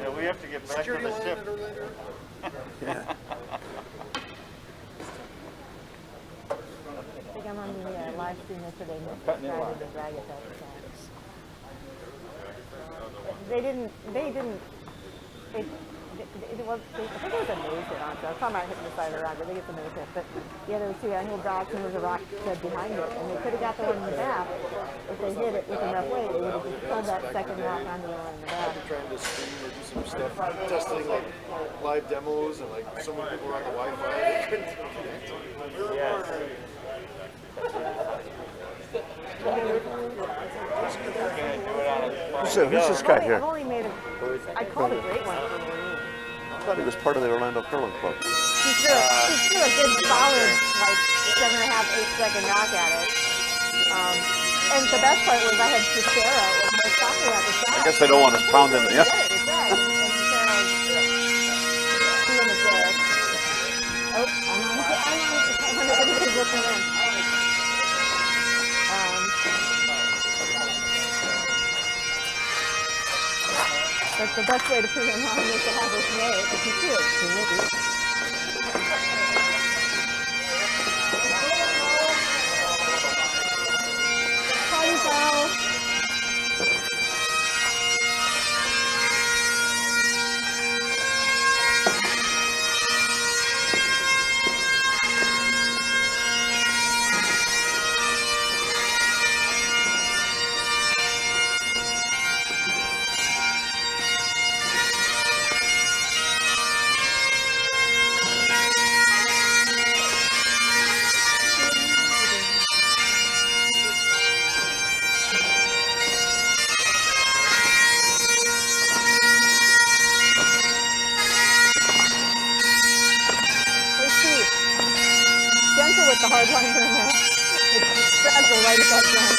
Yeah, we have to get back to the ship. Yeah. I think I'm on the live stream yesterday. Cutting in line. Driving the drag it back. They didn't, it was, I think it was a nose hit on it. I was talking about hitting the side of the rock. I think it's a nose hit. But the other two annual rocks, and there was a rock bed behind it. And they could have got the one in the back. If they hit it with enough weight, they would have just pulled that second rock onto the one in the back. I've been trying to stream or do some stuff, testing like live demos, and like so many people were on the Wi-Fi. They couldn't connect. Yes. Who's this guy here? I've only made a, I called a great one for Maureen. I thought he was part of the Orlando Curling Club. She threw a good solid, like 7.5, 8 second knock at it. And the best part was I had Cicero and I was talking about the shot. I guess they don't want us pounding it. Yeah. It's right. And Cicero's doing the dick. Oh, I'm on everybody's listening in. But the best way to prove him wrong is to have us know it, if you could. Party foul. The hard lines in there. It's fragile right at that time.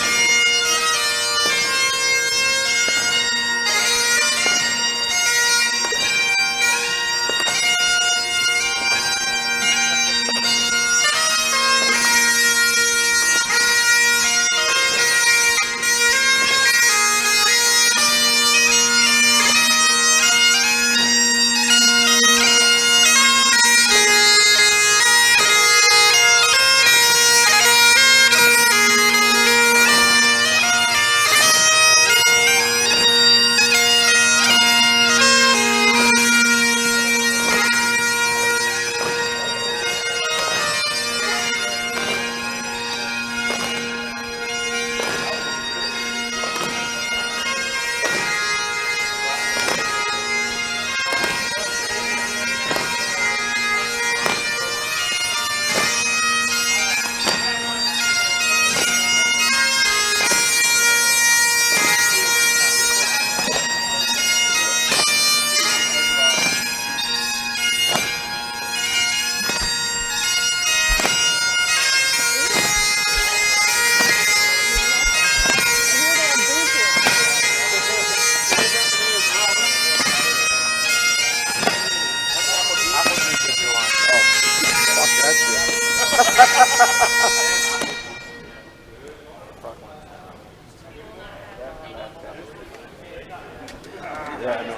Yeah, I know.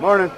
Morning.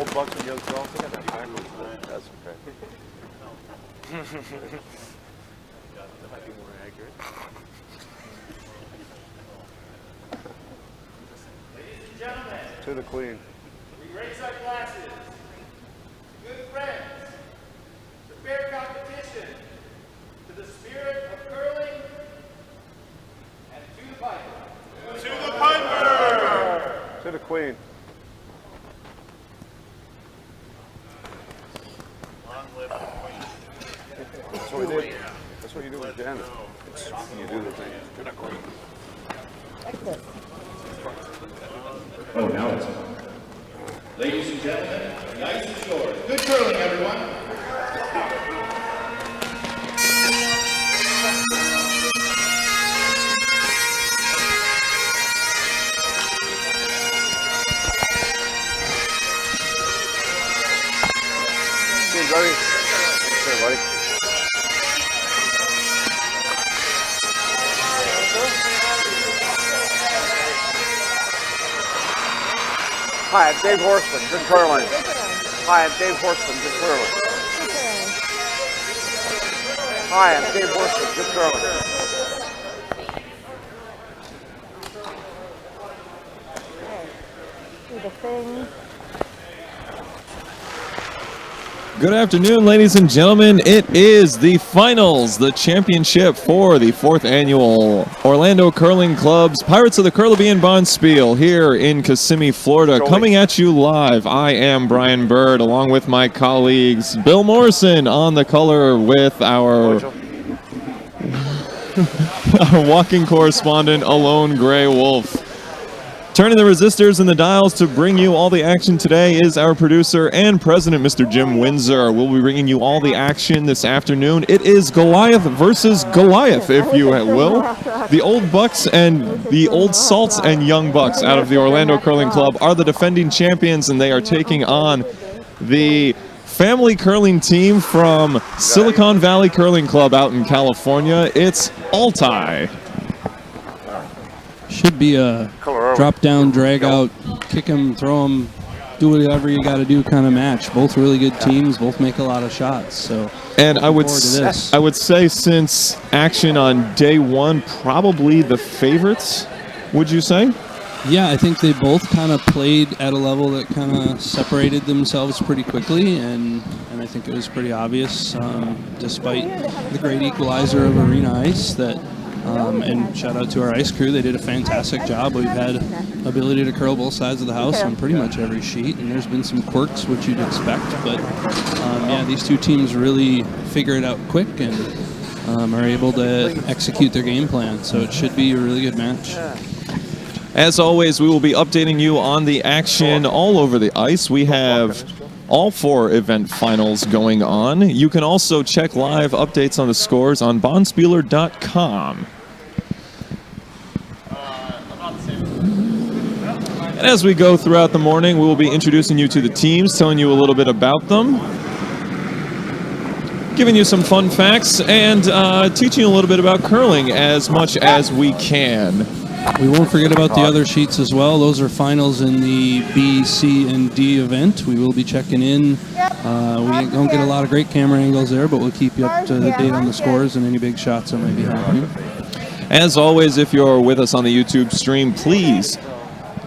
old bucks and young girls. I got that backwards. That's okay. That might be more accurate. Ladies and gentlemen, To the queen. we raise our glasses. Good friends, to fair competition, to the spirit of curling, and to the Piper. To the Piper! To the queen. That's what we did. That's what you do with Janet. You do the thing. To the queen. Exit. Oh, now it's on. Ladies and gentlemen, the ice is yours. Good curling, everyone. Hey, buddy. Hey, buddy. Hi, I'm Dave Horseman. Good curling. Hi, I'm Dave Horseman. Good curling. Hi, I'm Dave Horseman. Good curling. Do the thing. Good afternoon, ladies and gentlemen. It is the finals, the championship for the 4th annual Orlando Curling Club's Pirates of the Curl-Ribbean Bonspiel here in Kissimmee, Florida. Coming at you live, I am Brian Bird, along with my colleagues Bill Morrison on the color with our walking correspondent, Alone Gray Wolf. Turning the resistors and the dials to bring you all the action today is our producer and president, Mr. Jim Windsor. We'll be bringing you all the action this afternoon. It is Goliath versus Goliath, if you will. The Old Bucks and the Old Salts and Young Bucks out of the Orlando Curling Club are the defending champions, and they are taking on the family curling team from Silicon Valley Curling Club out in California. It's Altai. Should be a drop down, drag out, kick them, throw them, do whatever you got to do kind of match. Both really good teams, both make a lot of shots. So, and I would say since action on day one, probably the favorites. Would you say? Yeah, I think they both kind of played at a level that kind of separated themselves pretty quickly, and I think it was pretty obvious, despite the great equalizer of arena ice that. And shout out to our ice crew. They did a fantastic job. We've had ability to curl both sides of the house on pretty much every sheet, and there's been some quirks, which you'd expect. But, yeah, these two teams really figure it out quick and are able to execute their game plan. So it should be a really good match. As always, we will be updating you on the action all over the ice. We have all 4 event finals going on. You can also check live updates on the scores on bonspieler.com. And as we go throughout the morning, we will be introducing you to the teams, telling you a little bit about them, giving you some fun facts, and teaching you a little bit about curling as much as we can. We won't forget about the other sheets as well. Those are finals in the B, C, and D event. We will be checking in. We don't get a lot of great camera angles there, but we'll keep you up to date on the scores and any big shots that might be happening. As always, if you're with us on the YouTube stream, please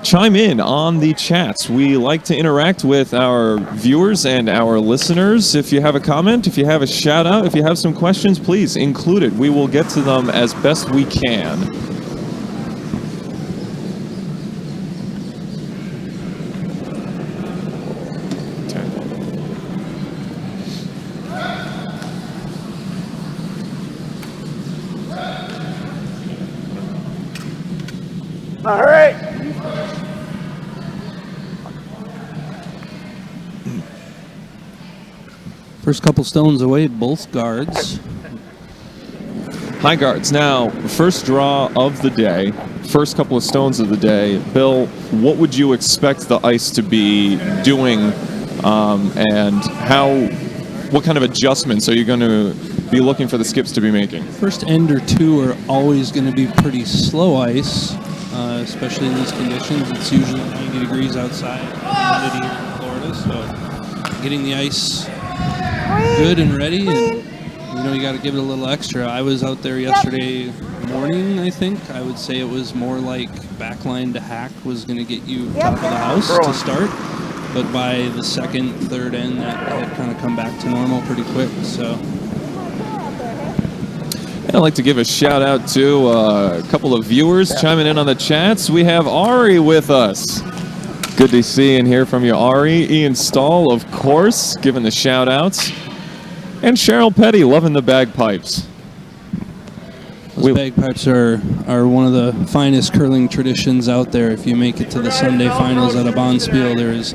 chime in on the chats. We like to interact with our viewers and our listeners. If you have a comment, if you have a shout out, if you have some questions, please include it. We will get to them as best we can. All right. First couple stones away, both guards. High guards. Now, first draw of the day, first couple of stones of the day. Bill, what would you expect the ice to be doing, and what kind of adjustments are you going to be looking for the skips to be making? First end or two are always going to be pretty slow ice, especially in these conditions. It's usually 90 degrees outside, humidity in Florida, so getting the ice good and ready, and you got to give it a little extra. I was out there yesterday morning, I think. I would say it was more like backline to hack was going to get you top of the house to start. But by the second, third end, that had kind of come back to normal pretty quick. So I'd like to give a shout out to a couple of viewers chiming in on the chats. We have Ari with us. Good to see and hear from you, Ari. Ian Stahl, of course, giving the shout outs. And Cheryl Petty, loving the bagpipes. Those bagpipes are one of the finest curling traditions out there. If you make it to the Sunday finals at a Bonspiel, there is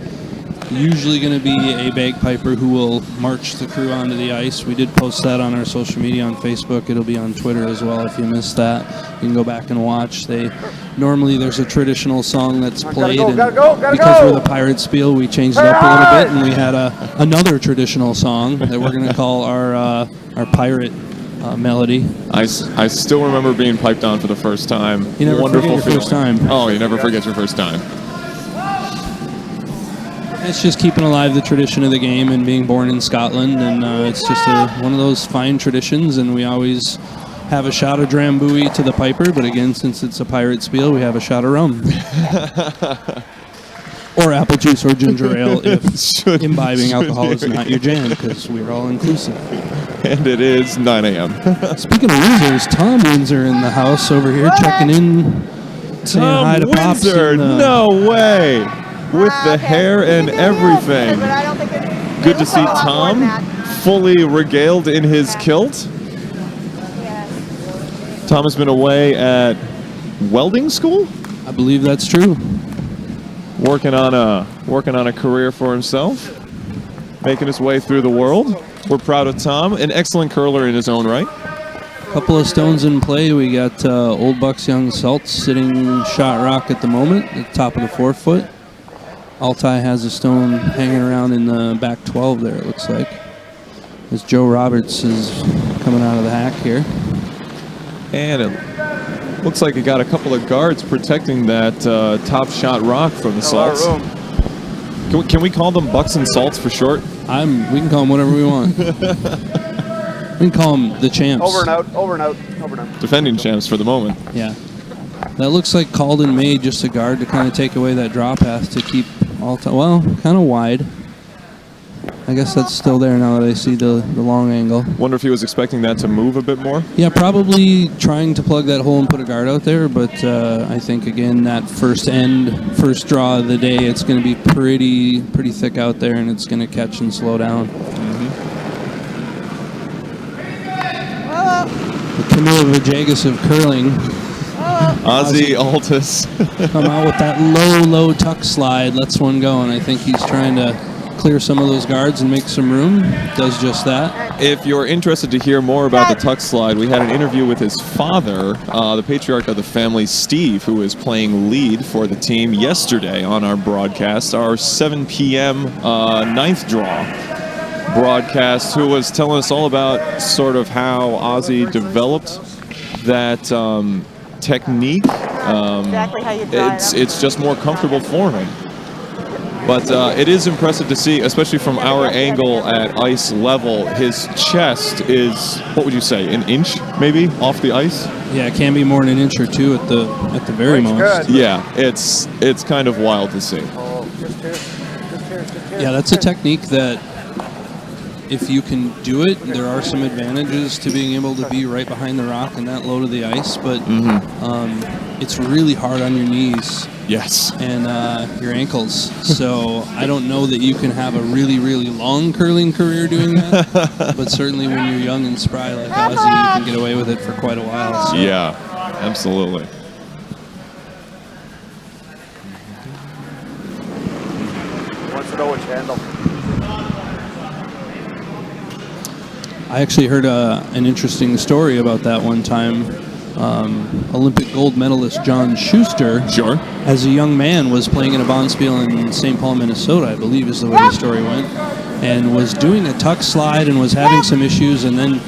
usually going to be a bagpiper who will march the crew onto the ice. We did post that on our social media on Facebook. It'll be on Twitter as well if you missed that. You can go back and watch. Normally there's a traditional song that's played, and because we're the Pirate Spiel, we changed it up a little bit, and we had another traditional song that we're going to call our pirate melody. I still remember being piped on for the first time. You never Wonderful forget your first time. Oh, you never forget your first time. It's just keeping alive the tradition of the game and being born in Scotland, and it's just one of those fine traditions, and we always have a shot of Drambuie to the piper, but again, since it's a pirate spiel, we have a shot of rum. Or apple juice or ginger ale if imbibing alcohol is not your jam, because we're all inclusive. And it is 9 a.m. Speaking of Windsors, Tom Windsor in the house over here checking in, saying hi to Pops. Windsor, no way! With the hair and everything. Good to see Tom fully regaled in his kilt. Tom has been away at welding school? I believe that's true. Working on a career for himself, making his way through the world. We're proud of Tom, an excellent curler in his own right. Couple of stones in play. We got Old Bucks Young Salts sitting shot rock at the moment at the top of the 4-foot. Altai has a stone hanging around in the back 12 there, it looks like, as Joe Roberts is coming out of the hack here. And it looks like it got a couple of guards protecting that top shot rock from the Salts. Can we call them Bucks and Salts for short? We can call them whatever we want. We can call them the champs. Over and out. Defending champs for the moment. Yeah. That looks like Calden made just a guard to kind of take away that draw path to keep Altai, well, kind of wide. I guess that's still there now that I see the long angle. Wonder if he was expecting that to move a bit more? Yeah, probably trying to plug that hole and put a guard out there, but I think, again, that first draw of the day, it's going to be pretty thick out there, and it's going to catch and slow down. The Camille Vajagas of curling. Ozzy Altus. Come out with that low tuck slide, lets one go, and I think he's trying to clear some of those guards and make some room. Does just that. If you're interested to hear more about the tuck slide, we had an interview with his father, the patriarch of the family, Steve, who is playing lead for the team yesterday on our broadcast, our 7 p.m. ninth draw broadcast, who was telling us all about sort of how Ozzy developed that technique. Exactly how you draw it's just more comfortable for him. But it is impressive to see, especially from our angle at ice level, his chest is, what would you say, an inch maybe off the ice? Yeah, it can be more than an inch or two at the very most. Yeah, it's kind of wild to see. Yeah, that's a technique that if you can do it, there are some advantages to being able to be right behind the rock and that low to the ice, but it's really hard on your knees. Yes. And your ankles. So I don't know that you can have a really long curling career doing that, but certainly when you're young and spry like Ozzy, you can get away with it for quite a while. So. Yeah, absolutely. Wants to know which handle. I actually heard an interesting story about that one time. Olympic gold medalist John Schuster, as a young man, was playing in a Bonspiel in St. Paul, Minnesota, I believe is the way the story went, and was doing a tuck slide and was having some issues, and then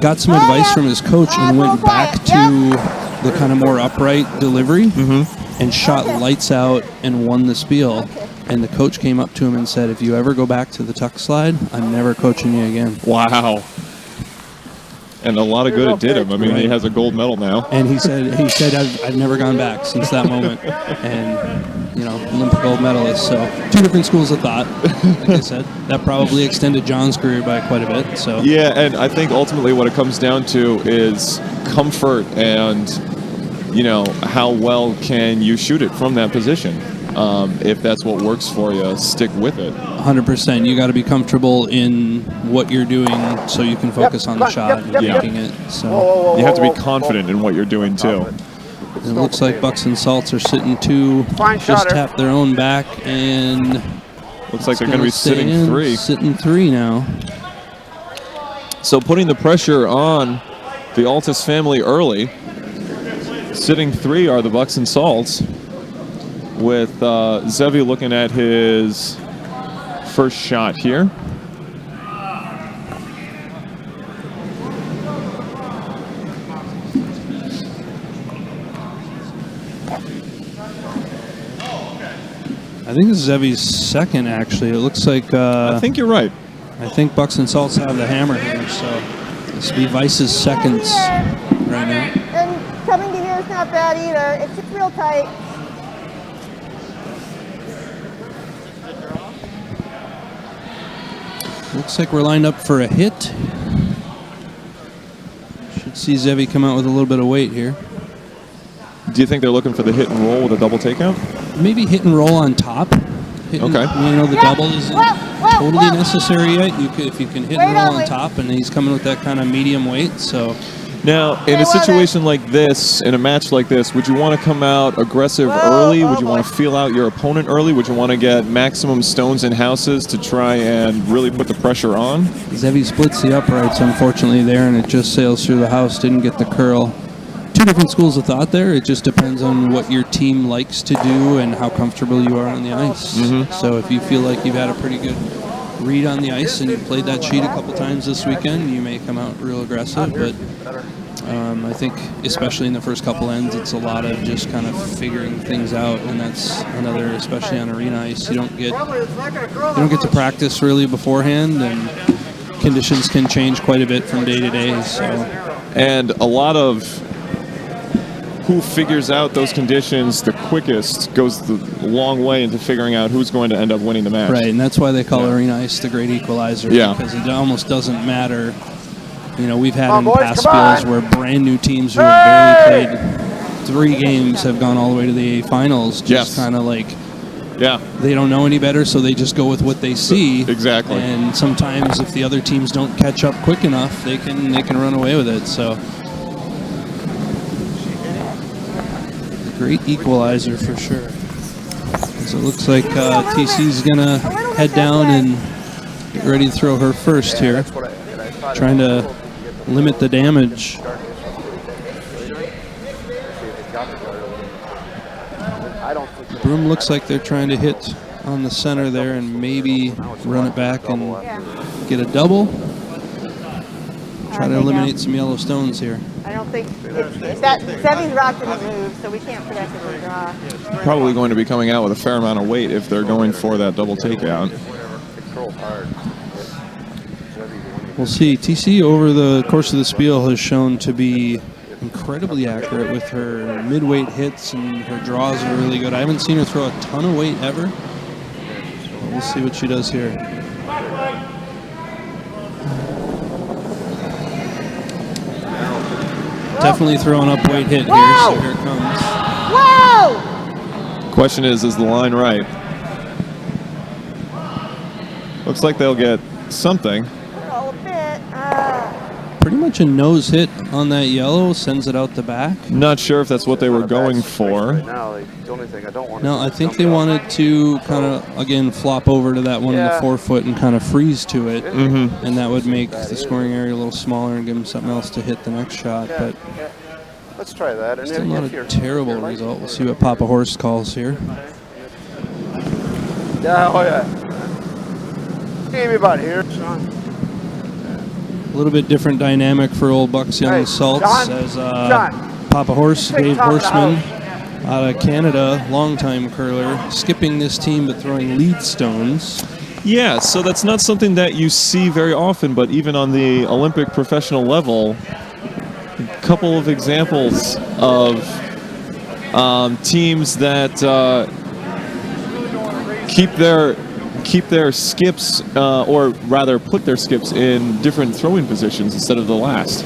got some advice from his coach and went back to the kind of more upright delivery and shot lights out and won the spiel. And the coach came up to him and said, if you ever go back to the tuck slide, I'm never coaching you again. Wow. And a lot of good it did him. I mean, he has a gold medal now. And he said I've never gone back since that moment. And, you know, Olympic gold medalist. So 2 different schools of thought, like I said. That probably extended John's career by quite a bit. So Yeah, and I think ultimately what it comes down to is comfort and, you know, how well can you shoot it from that position. If that's what works for you, stick with it. 100%. You got to be comfortable in what you're doing so you can focus on the shot and making it. So You have to be confident in what you're doing, too. it looks like Bucks and Salts are sitting 2, just tap their own back, and Looks like they're going to be sitting 3. Sitting 3 now. So putting the pressure on the Altus family early. Sitting 3 are the Bucks and Salts, with Zevi looking at his first shot here. I think this is Zevi's second, actually. It looks like... I think you're right. I think Bucks and Salts have the hammer here, so this will be Vice's seconds right now. And coming to here is not bad either. It's just real tight. Looks like we're lined up for a hit. Should see Zevi come out with a little bit of weight here. Do you think they're looking for the hit and roll with a double takeout? Maybe hit and roll on top. Okay. You know, the double isn't totally necessary yet. If you can hit and roll on top, and he's coming with that kind of medium weight, so... Now, in a situation like this, in a match like this, would you want to come out aggressive early? Would you want to feel out your opponent early? Would you want to get maximum stones and houses to try and really put the pressure on? Zevi splits the uprights, unfortunately, there, and it just sails through the house. Didn't get the curl. 2 different schools of thought there. It just depends on what your team likes to do and how comfortable you are on the ice. So if you feel like you've had a pretty good read on the ice and you've played that sheet a couple times this weekend, you may come out real aggressive, but I think especially in the first couple ends, it's a lot of just kind of figuring things out, and that's another, especially on arena ice, you don't get to practice really beforehand, and conditions can change quite a bit from day to day. So, and a lot of who figures out those conditions the quickest goes the long way into figuring out who's going to end up winning the match. Right, and that's why they call arena ice the great equalizer, because it almost doesn't matter. You know, we've had in past spills where brand new teams who have barely played 3 games have gone all the way to the finals, just kind of like, they don't know any better, so they just go with what they see. Exactly. And sometimes if the other teams don't catch up quick enough, they can run away with it. So great equalizer for sure. So it looks like TC's gonna head down and get ready to throw her first here, trying to limit the damage. Broom looks like they're trying to hit on the center there and maybe run it back and get a double. Try to eliminate some yellow stones here. I don't think that Zevi's rock didn't move, so we can't predict it draw. Probably going to be coming out with a fair amount of weight if they're going for that double takeout. We'll see. TC over the course of the spiel has shown to be incredibly accurate with her mid-weight hits, and her draws are really good. I haven't seen her throw a ton of weight ever. But we'll see what she does here. Definitely throwing up weight hit here, so here it comes. Whoa! Question is the line right? Looks like they'll get something. A bit. Pretty much a nose hit on that yellow, sends it out the back. Not sure if that's what they were going for. No, I think they wanted to kind of, again, flop over to that one in the forefoot and kind of freeze to it. And that would make the scoring area a little smaller and give them something else to hit the next shot. But let's try that. And still not a terrible result. We'll see what Papa Horse calls here. Give me about here, Sean. A little bit different dynamic for old Bucks Young Salts as Papa Horse, Dave Horseman, out of Canada, longtime curler, skipping this team but throwing lead stones. Yeah, so that's not something that you see very often, but even on the Olympic professional level, a couple of examples of teams that keep their skips, or rather put their skips in different throwing positions instead of the last.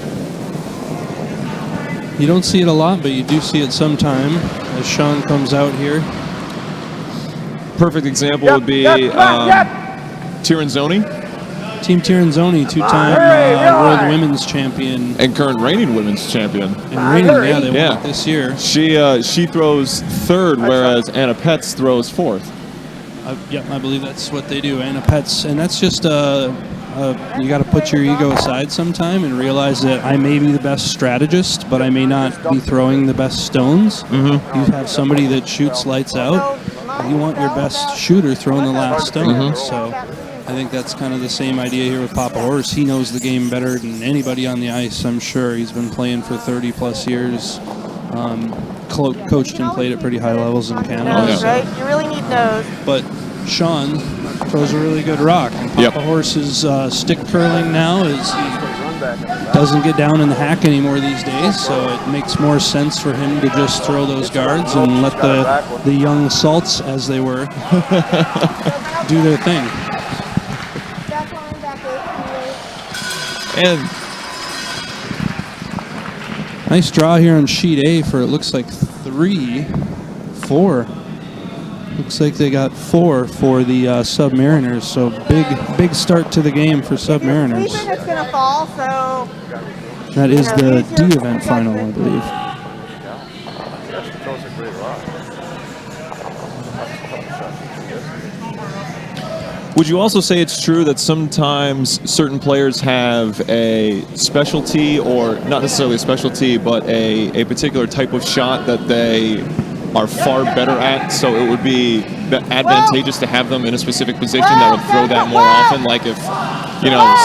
You don't see it a lot, but you do see it sometime as Sean comes out here. Perfect example would be Tiranzoni. Team Tiranzoni, two-time world women's champion. And current reigning women's champion. And reigning, yeah, they won it this year. She throws third, whereas Anna Petz throws fourth. Yep, I believe that's what they do, Anna Petz. And that's just, you got to put your ego aside sometime and realize that I may be the best strategist, but I may not be throwing the best stones. You have somebody that shoots lights out. You want your best shooter throwing the last stone. So I think that's kind of the same idea here with Papa Horse. He knows the game better than anybody on the ice, I'm sure. He's been playing for 30-plus years. Coached and played at pretty high levels in Canada. Nose, right? You really need nose. But Sean throws a really good rock. And Papa Horse's stick curling now is he doesn't get down in the hack anymore these days, so it makes more sense for him to just throw those guards and let the young salts, as they were, do their thing. And nice draw here on sheet A for, it looks like 4. Looks like they got 4 for the Submariners, so big start to the game for Submariners. It's going to fall, so... That is the D event final, I believe. Would you also say it's true that sometimes certain players have a specialty, or not necessarily a specialty, but a particular type of shot that they are far better at, so it would be advantageous to have them in a specific position that would throw that more often? Like if,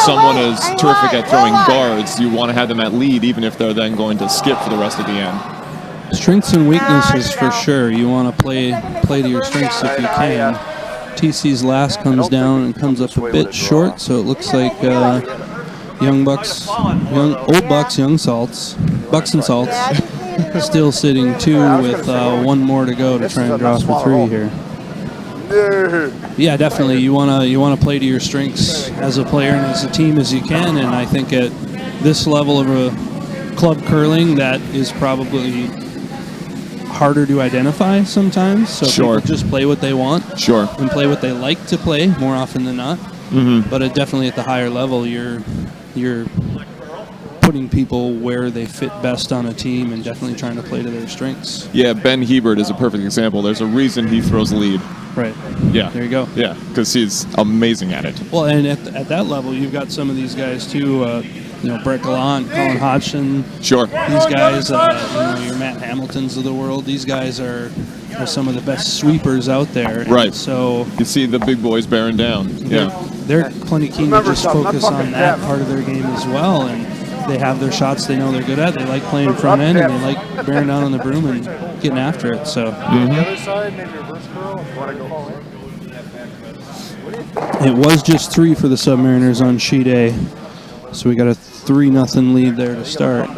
someone is terrific at throwing guards, you want to have them at lead even if they're then going to skip for the rest of the end. Strengths and weaknesses for sure. You want to play to your strengths if you can. TC's last comes down and comes up a bit short, so it looks like young Bucks, old Bucks, young Salts, Bucks and Salts, still sitting 2 with 1 more to go to try and draw for 3 here. Yeah, definitely. You wanna play to your strengths as a player and as a team as you can, and I think at this level of a club curling, that is probably harder to identify sometimes. So people just play what they want, and play what they like to play more often than not. But definitely at the higher level, you're putting people where they fit best on a team and definitely trying to play to their strengths. Yeah, Ben Hebert is a perfect example. There's a reason he throws lead. Right. Yeah. There you go. Yeah, because he's amazing at it. Well, and at that level, you've got some of these guys too. Brett Gallant, Colin Hodgson. Sure. These guys, your Matt Hamiltons of the world. These guys are some of the best sweepers out there. Right. So you see the big boys bearing down. Yeah. They're plenty keen to just focus on that part of their game as well, and they have their shots they know they're good at. They like playing front end, and they like bearing down on the broom and getting after it. So. It was just 3 for the Submariners on sheet A, so we got a 3-0 lead there to start.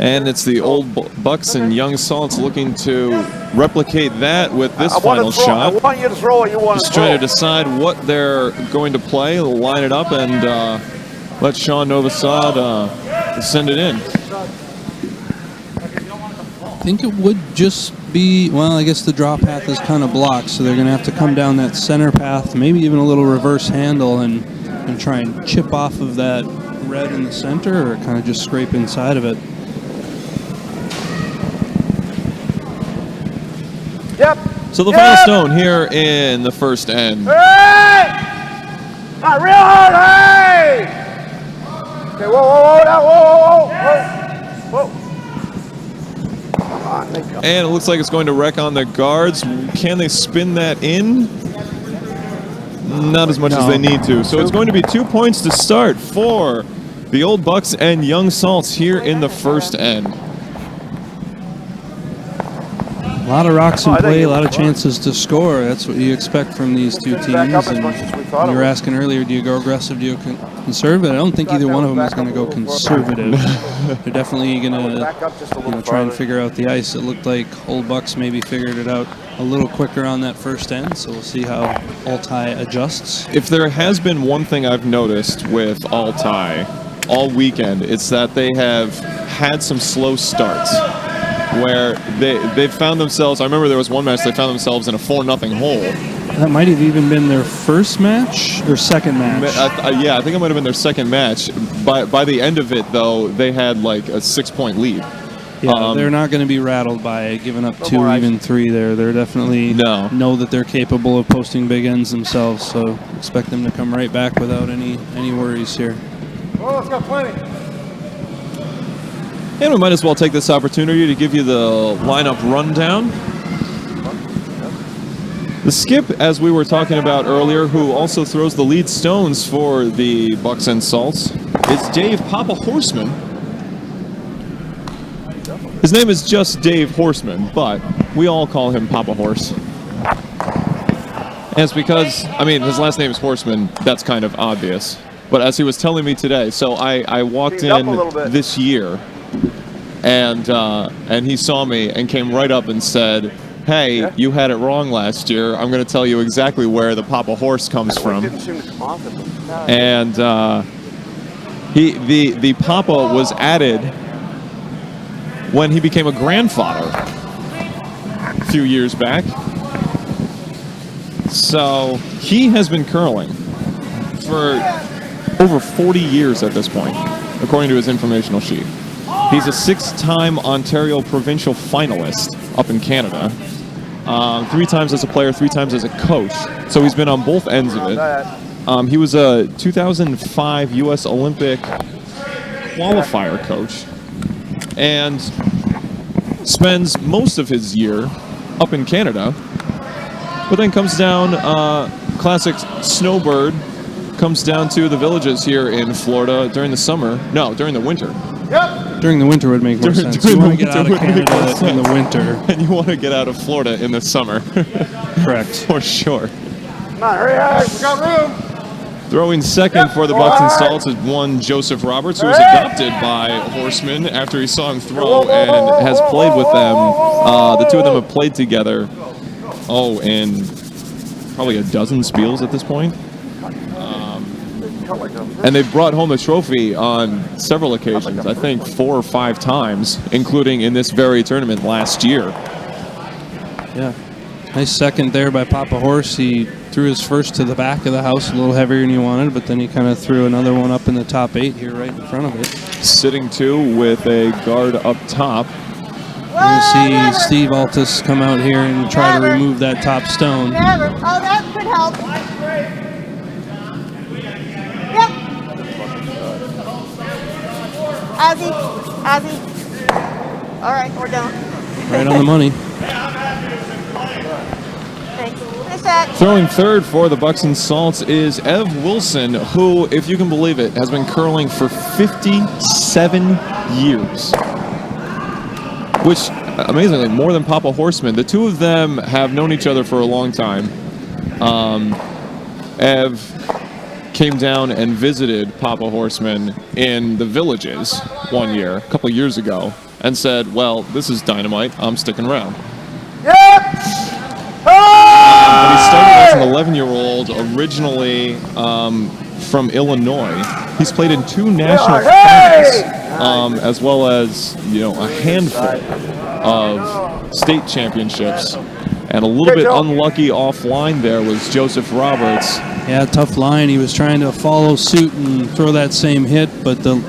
And it's the old Bucks and young Salts looking to replicate that with this final shot. I want you to throw what you want to Just trying to decide what they're going to play. They'll line it up and let Sean Novosad send it in. I think it would just be, well, I guess the draw path is kind of blocked, so they're going to have to come down that center path, maybe even a little reverse handle, and try and chip off of that red in the center, or kind of just scrape inside of it. So the final stone here in the first end. Hey! Not real hard, hey! Okay, whoa, And it looks like it's going to wreck on the guards. Can they spin that in? Not as much as they need to. So it's going to be 2 points to start for the old Bucks and young Salts here in the first end. lot of rocks in I think play, it a lot was of fun. chances to score. That's what you expect from these two teams. Back up as And much as we thought you it were would. asking earlier, do you go aggressive, do you go conservative? I don't think either one of them is going to go conservative. They're definitely going Back up just a little to try and farther. figure out the ice. It looked like Old Bucks maybe figured it out a little quicker on that first end, so we'll see how Altai adjusts. If there has been one thing I've noticed with Altai all weekend, it's that they have had some slow starts where they've found themselves. I remember there was one match they found themselves in a 4-0 hole. That might have even been their first match or second match. Yeah, I think it might have been their second match. By the end of it, though, they had like a 6-point lead. Yeah, they're not going to be rattled by giving up 2, more even 3 there. They're definitely know that they're capable of posting big ends themselves, so expect them to come right back without any worries here. Oh, it's got plenty. And we might as well take this opportunity to give you the lineup rundown. The skip, as we were talking about earlier, who also throws the lead stones for the Bucks and Salts, is Dave Papa Horseman. His name is just Dave Horseman, but we all call him Papa Horse. And it's because, I mean, his last name is Horseman. That's kind of obvious. But as he was telling me today, so I walked in this year, and he saw me and came right up and said, "Hey, you had it wrong last year. I'm going to tell you exactly where the Papa Horse comes from." Didn't seem to come off of him. And the Papa was added when he became a grandfather a few years back. So he has been curling for over 40 years at this point, according to his informational sheet. He's a 6-time Ontario provincial finalist up in Canada. 3 times as a player, 3 times as a coach. So he's been on both ends of it. He was a 2005 U.S. Olympic qualifier coach and spends most of his year up in Canada, but then comes down, classic snowbird, comes down to the villages here in Florida during the summer. No, during the winter. During the winter would make more sense. You want to get out of Canada in the winter. And you want to get out of Florida in the summer. Correct. For sure. Come on, hurry up. We got room. Throwing second for the Bucks and Salts is one Joseph Roberts, who was adopted by Horseman after he saw him throw and has played with them. The two of them have played together, in probably a dozen spiels at this point. And they've brought home the trophy on several occasions, I think 4 or 5 times, including in this very tournament last year. Yeah. Nice second there by Papa Horse. He threw his first to the back of the house, a little heavier than he wanted, but then he kind of threw another one up in the top 8 here right in front of it. Sitting 2 with a guard up top. You see Steve Altus come out here and try to remove that top stone. Never. Oh, that could help. Yep. Ozzy. All right, we're done. Right on the money. Thanks. Finish that. Throwing third for the Bucks and Salts is Ev Wilson, who, if you can believe it, has been curling for 57 years. Which, amazingly, more than Papa Horseman. The two of them have known each other for a long time. Ev came down and visited Papa Horseman in the villages one year, a couple of years ago, and said, well, this is dynamite, I'm sticking around. Yep. But he started as an 11-year-old, originally from Illinois. He's played in 2 national finals, as well as, a handful of state championships. And a little bit unlucky offline there was Joseph Roberts. Yeah, tough line. He was trying to follow suit and throw that same hit, but the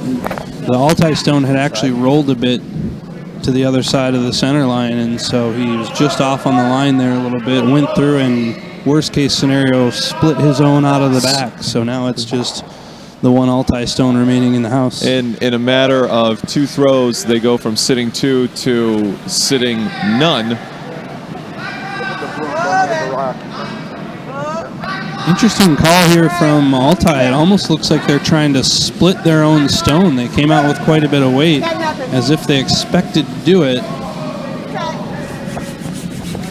Altai stone had actually rolled a bit to the other side of the center line, and so he was just off on the line there a little bit, went through, and worst case scenario, split his own out of the back. So now it's just the one Altai stone remaining in the house. In a matter of 2 throws, they go from sitting 2 to sitting none. Interesting call here from Altai. It almost looks like they're trying to split their own stone. They came out with quite a bit of weight, as if they expected to do it.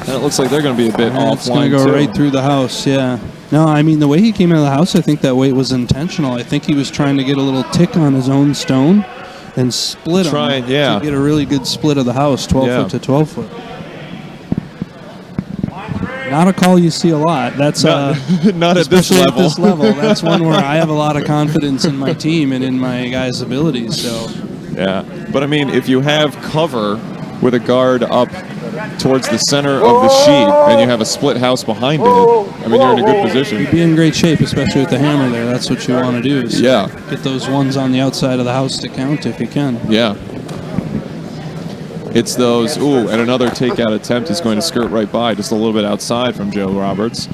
And it looks like they're going to be a bit And it's going offline, to go too. right through the house, yeah. No, I mean, the way he came out of the house, I think that weight was intentional. I think he was trying to get a little tick on his own stone and split them to get a really good split of the house, 12-foot to 12-foot. Not a call you see a lot. That's not at this especially level. at this level. That's one where I have a lot of confidence in my team and in my guys' abilities. So, yeah, but I mean, if you have cover with a guard up towards the center of the sheet and you have a split house behind it, I mean, you're in a good position. you'd be in great shape, especially with the hammer there. That's what you want to do. Is Yeah. get those ones on the outside of the house to count if you can. Yeah. It's those, and another takeout attempt is going to skirt right by, just a little bit outside from Joe Roberts.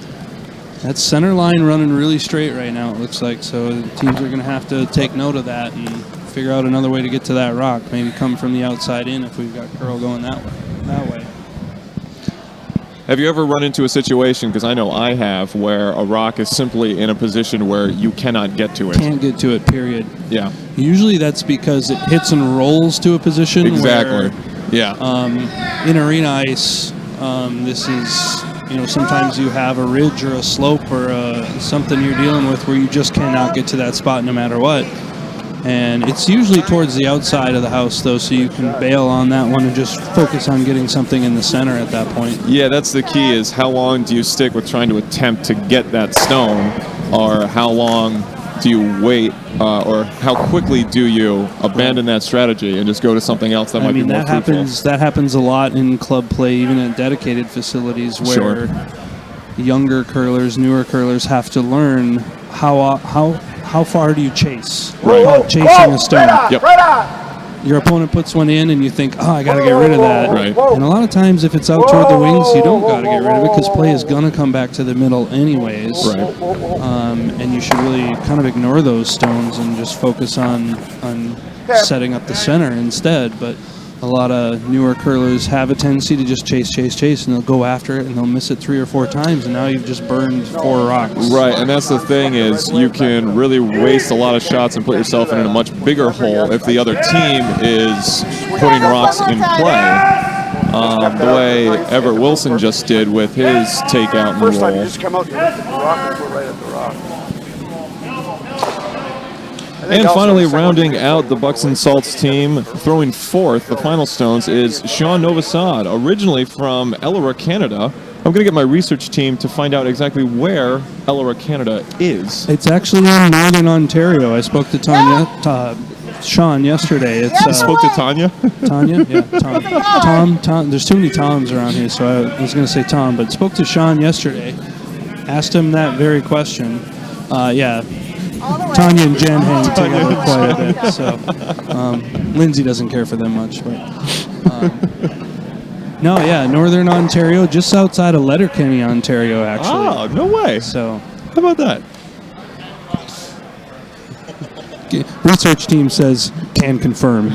That center line running really straight right now, it looks like. So teams are going to have to take note of that and figure out another way to get to that rock. Maybe come from the outside in if we've got Curl going that way. Have you ever run into a situation, because I know I have, where a rock is simply in a position where you cannot get to it? Can't get to it, period. Yeah. Usually that's because it hits and rolls to a position Exactly. where Yeah. in arena ice, this is, sometimes you have a ridge or a slope or something you're dealing with where you just cannot get to that spot no matter what. And it's usually towards the outside of the house, though, so you can bail on that one and just focus on getting something in the center at that point. Yeah, that's the key, is how long do you stick with trying to attempt to get that stone, or how long do you wait, or how quickly do you abandon that strategy and just go to something else that might be more fruitful? That happens a lot in club play, even at dedicated facilities, where younger curlers, newer curlers have to learn how far do you chase? Chasing a stone. Yep. Your opponent puts one in and you think, I got to get rid of that. Right. And a lot of times if it's out toward the wings, you don't got to get rid of it because play is going to come back to the middle anyways. Right. And you should really kind of ignore those stones and just focus on setting up the center instead. But a lot of newer curlers have a tendency to just chase, and they'll go after it and they'll miss it 3 or 4 times, and now you've just burned 4 rocks. Right, and that's the thing, is you can really waste a lot of shots and put yourself in a much bigger hole if the other team is putting rocks in play. The way Everett Wilson just did with his takeout and First time you roll. just come out, you look at the rock and go right at the rock. And finally, rounding out the Bucks and Salts team, throwing fourth, the final stones, is Sean Novosad, originally from Elora, Canada. I'm going to get my research team to find out exactly where Elora, Canada is. It's actually in Northern Ontario. I spoke to Sean yesterday. You spoke to Tanya? Tanya? Yeah, Tom. There's too many Toms around here, so I was going to say Tom, but spoke to Sean yesterday. Asked him that very question. Tanya and Jen hang together quite a bit, so Lindsay doesn't care for them much. But Northern Ontario, just outside of Letterkenny, Ontario, actually. Oh, no way. So, how about that? Research team says can confirm.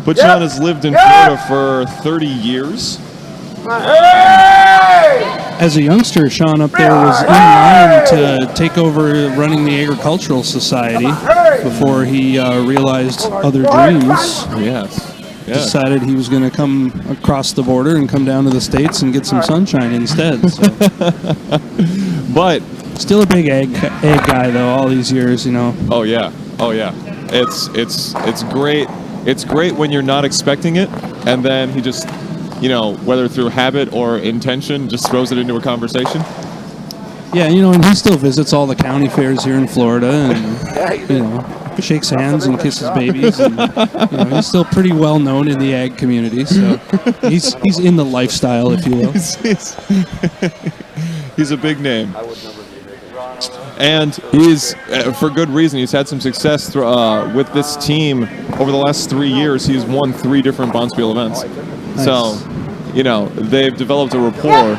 But Sean has lived in Florida for 30 years. As a youngster, Sean up there was in line to take over running the Agricultural Society before he realized other dreams. Yes. Decided he was going to come across the border and come down to the States and get some sunshine instead. So. But still a big egg guy though. All these years, Oh yeah. It's great. It's great when you're not expecting it, and then he just, whether through habit or intention, just throws it into a conversation. Yeah, and he still visits all the county fairs here in Florida, and shakes hands and kisses babies. And, he's still pretty well known in the ag community, so he's in the lifestyle, if you will. He's a big name. And he's, for good reason, he's had some success with this team over the last 3 years. He's won 3 different Bonspiel events. Nice. So, they've developed a rapport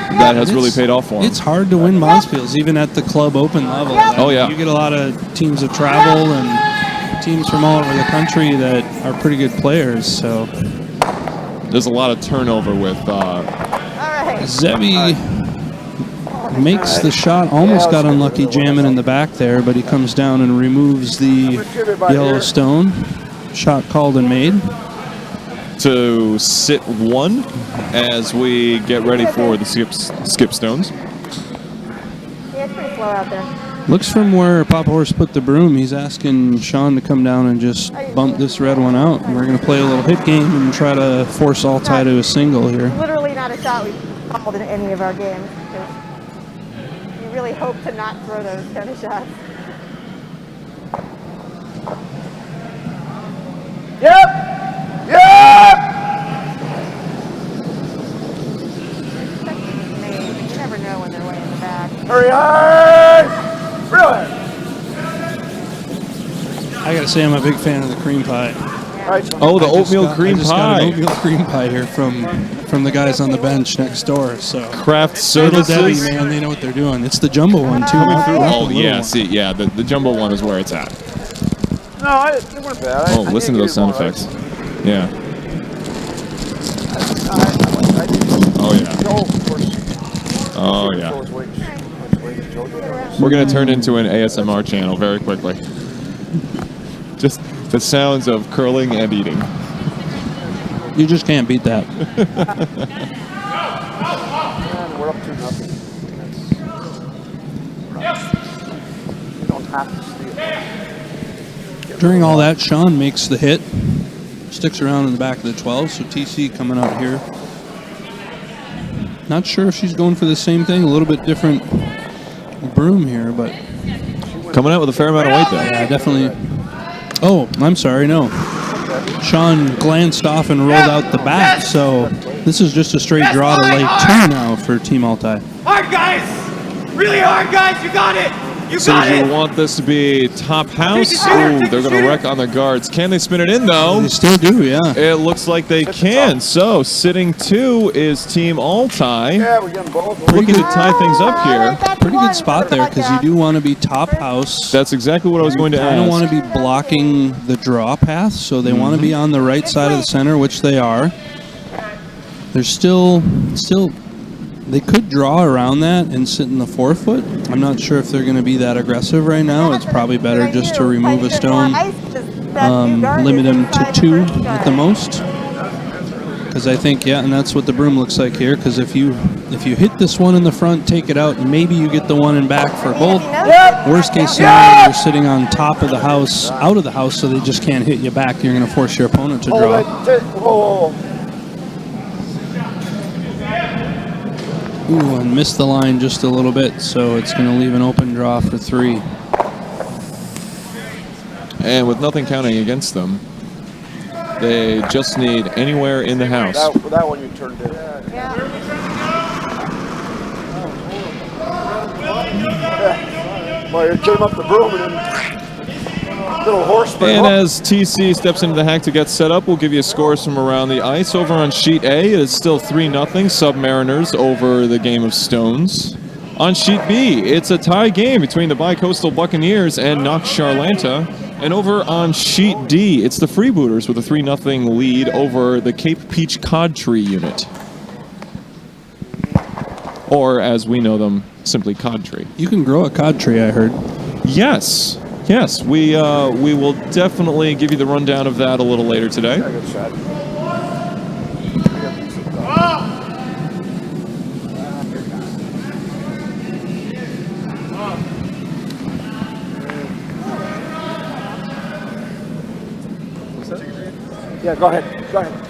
that has really paid off for him. It's hard to win Bonspiels, even at the club open level. Oh, yeah. You get a lot of teams that travel and teams from all over the country that are pretty good players. So there's a lot of turnover with Zevi. Makes the shot, almost got unlucky jamming in the back there, but he comes down and removes the yellow stone. Shot called and made. to sit 1 as we get ready for the skip stones. Yeah, it's pretty slow out there. Looks from where Papa Horse put the broom, he's asking Sean to come down and just bump this red one out. And we're going to play a little hit game and try to force Altai to a single here. Literally not a shot we've called in any of our games. You really hope to not throw those kind of shots. Yep! Yep! You never know when they're way in the back. Hurry, hurry! Really? I got to say I'm a big fan of the cream pie. Right. Oh, the I just oatmeal got- cream I just pie. got an oatmeal cream pie here from the guys on the bench next door. So Craft Little services. Debbie, man, they know what they're doing. It's the jumbo one too. not the Oh little yeah, one. see, yeah, the jumbo one is where it's at. No, it weren't bad. Oh, listen to those sound effects. Yeah. Oh yeah. Oh yeah. We're gonna turn into an ASMR channel very quickly. Just the sounds of curling and eating. You just can't beat that. And we're up 2-0. You don't have to steal. During all that, Sean makes the hit, sticks around in the back of the 12, so TC coming out here. Not sure if she's going for the same thing, a little bit different broom here, but Coming out with a fair amount of weight though. yeah, definitely. Oh, I'm sorry, no. Sean glanced off and rolled out the back, so this is just a straight draw to lay 2 now for Team Altai. Hard, guys! Really hard, guys! You got it! You So got you it! want this to be top house? Take the shooter, Ooh, take they're the going to shooter. wreck on the guards. Can they spin it in though? They still do, yeah. It looks like they can. So sitting 2 is Team Altai. Yeah, we're getting both. Looking to tie things up here. Pretty good spot there because you do want to be top house. That's exactly what I was going to I don't want ask. to be blocking the draw path, so they want to be on the right side of the center, which they are. There's still, they could draw around that and sit in the 4-foot. I'm not sure if they're going to be that aggressive right now. It's probably better just to remove a stone, limit them to 2 at the most. Because I think, yeah, and that's what the broom looks like here. Because if you hit this one in the front, take it out, and maybe you get the one in back for both. Worst case scenario, you're sitting on top of the house, out of the house, so they just can't hit you back. You're going to force your opponent to draw. Whoa. Ooh, and missed the line just a little bit, so it's going to leave an open draw for 3. And with nothing counting against them, they just need anywhere in the house. That one you turned in. Well, it came up the broom and then little horse. And as TC steps into the hack to get set up, we'll give you scores from around the ice. Over on sheet A, it is still 3-0 Submariners over the Game of Stones. On sheet B, it's a tie game between the Bi-Coastal Buccaneers and Knox Charlanta. And over on sheet D, it's the Freebooters with a 3-0 lead over the Cape Peach Cod Tree unit. Or, as we know them, simply Cod Tree. You can grow a cod tree, I heard. Yes. Yes, we will definitely give you the rundown of that a little later today. Good shot. Yeah, go ahead. Go ahead.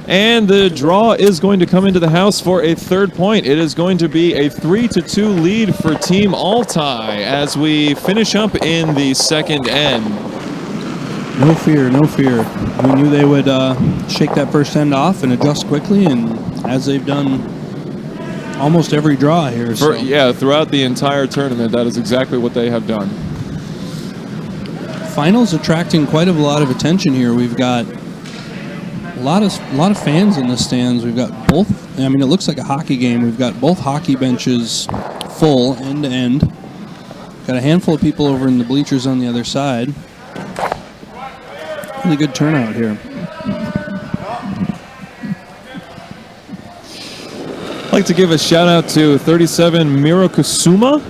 And the draw is going to come into the house for a 3rd point. It is going to be a 3-2 lead for Team Altai as we finish up in the 2nd end. No fear, no fear. We knew they would shake that first end off and adjust quickly, and as they've done almost every draw here. So. Yeah, throughout the entire tournament, that is exactly what they have done. Finals attracting quite a lot of attention here. We've got a lot of fans in the stands. We've got both. I mean, it looks like a hockey game. We've got both hockey benches full end to end. Got a handful of people over in the bleachers on the other side. Really good turnout here. I'd like to give a shout out to 37 Mirokusama.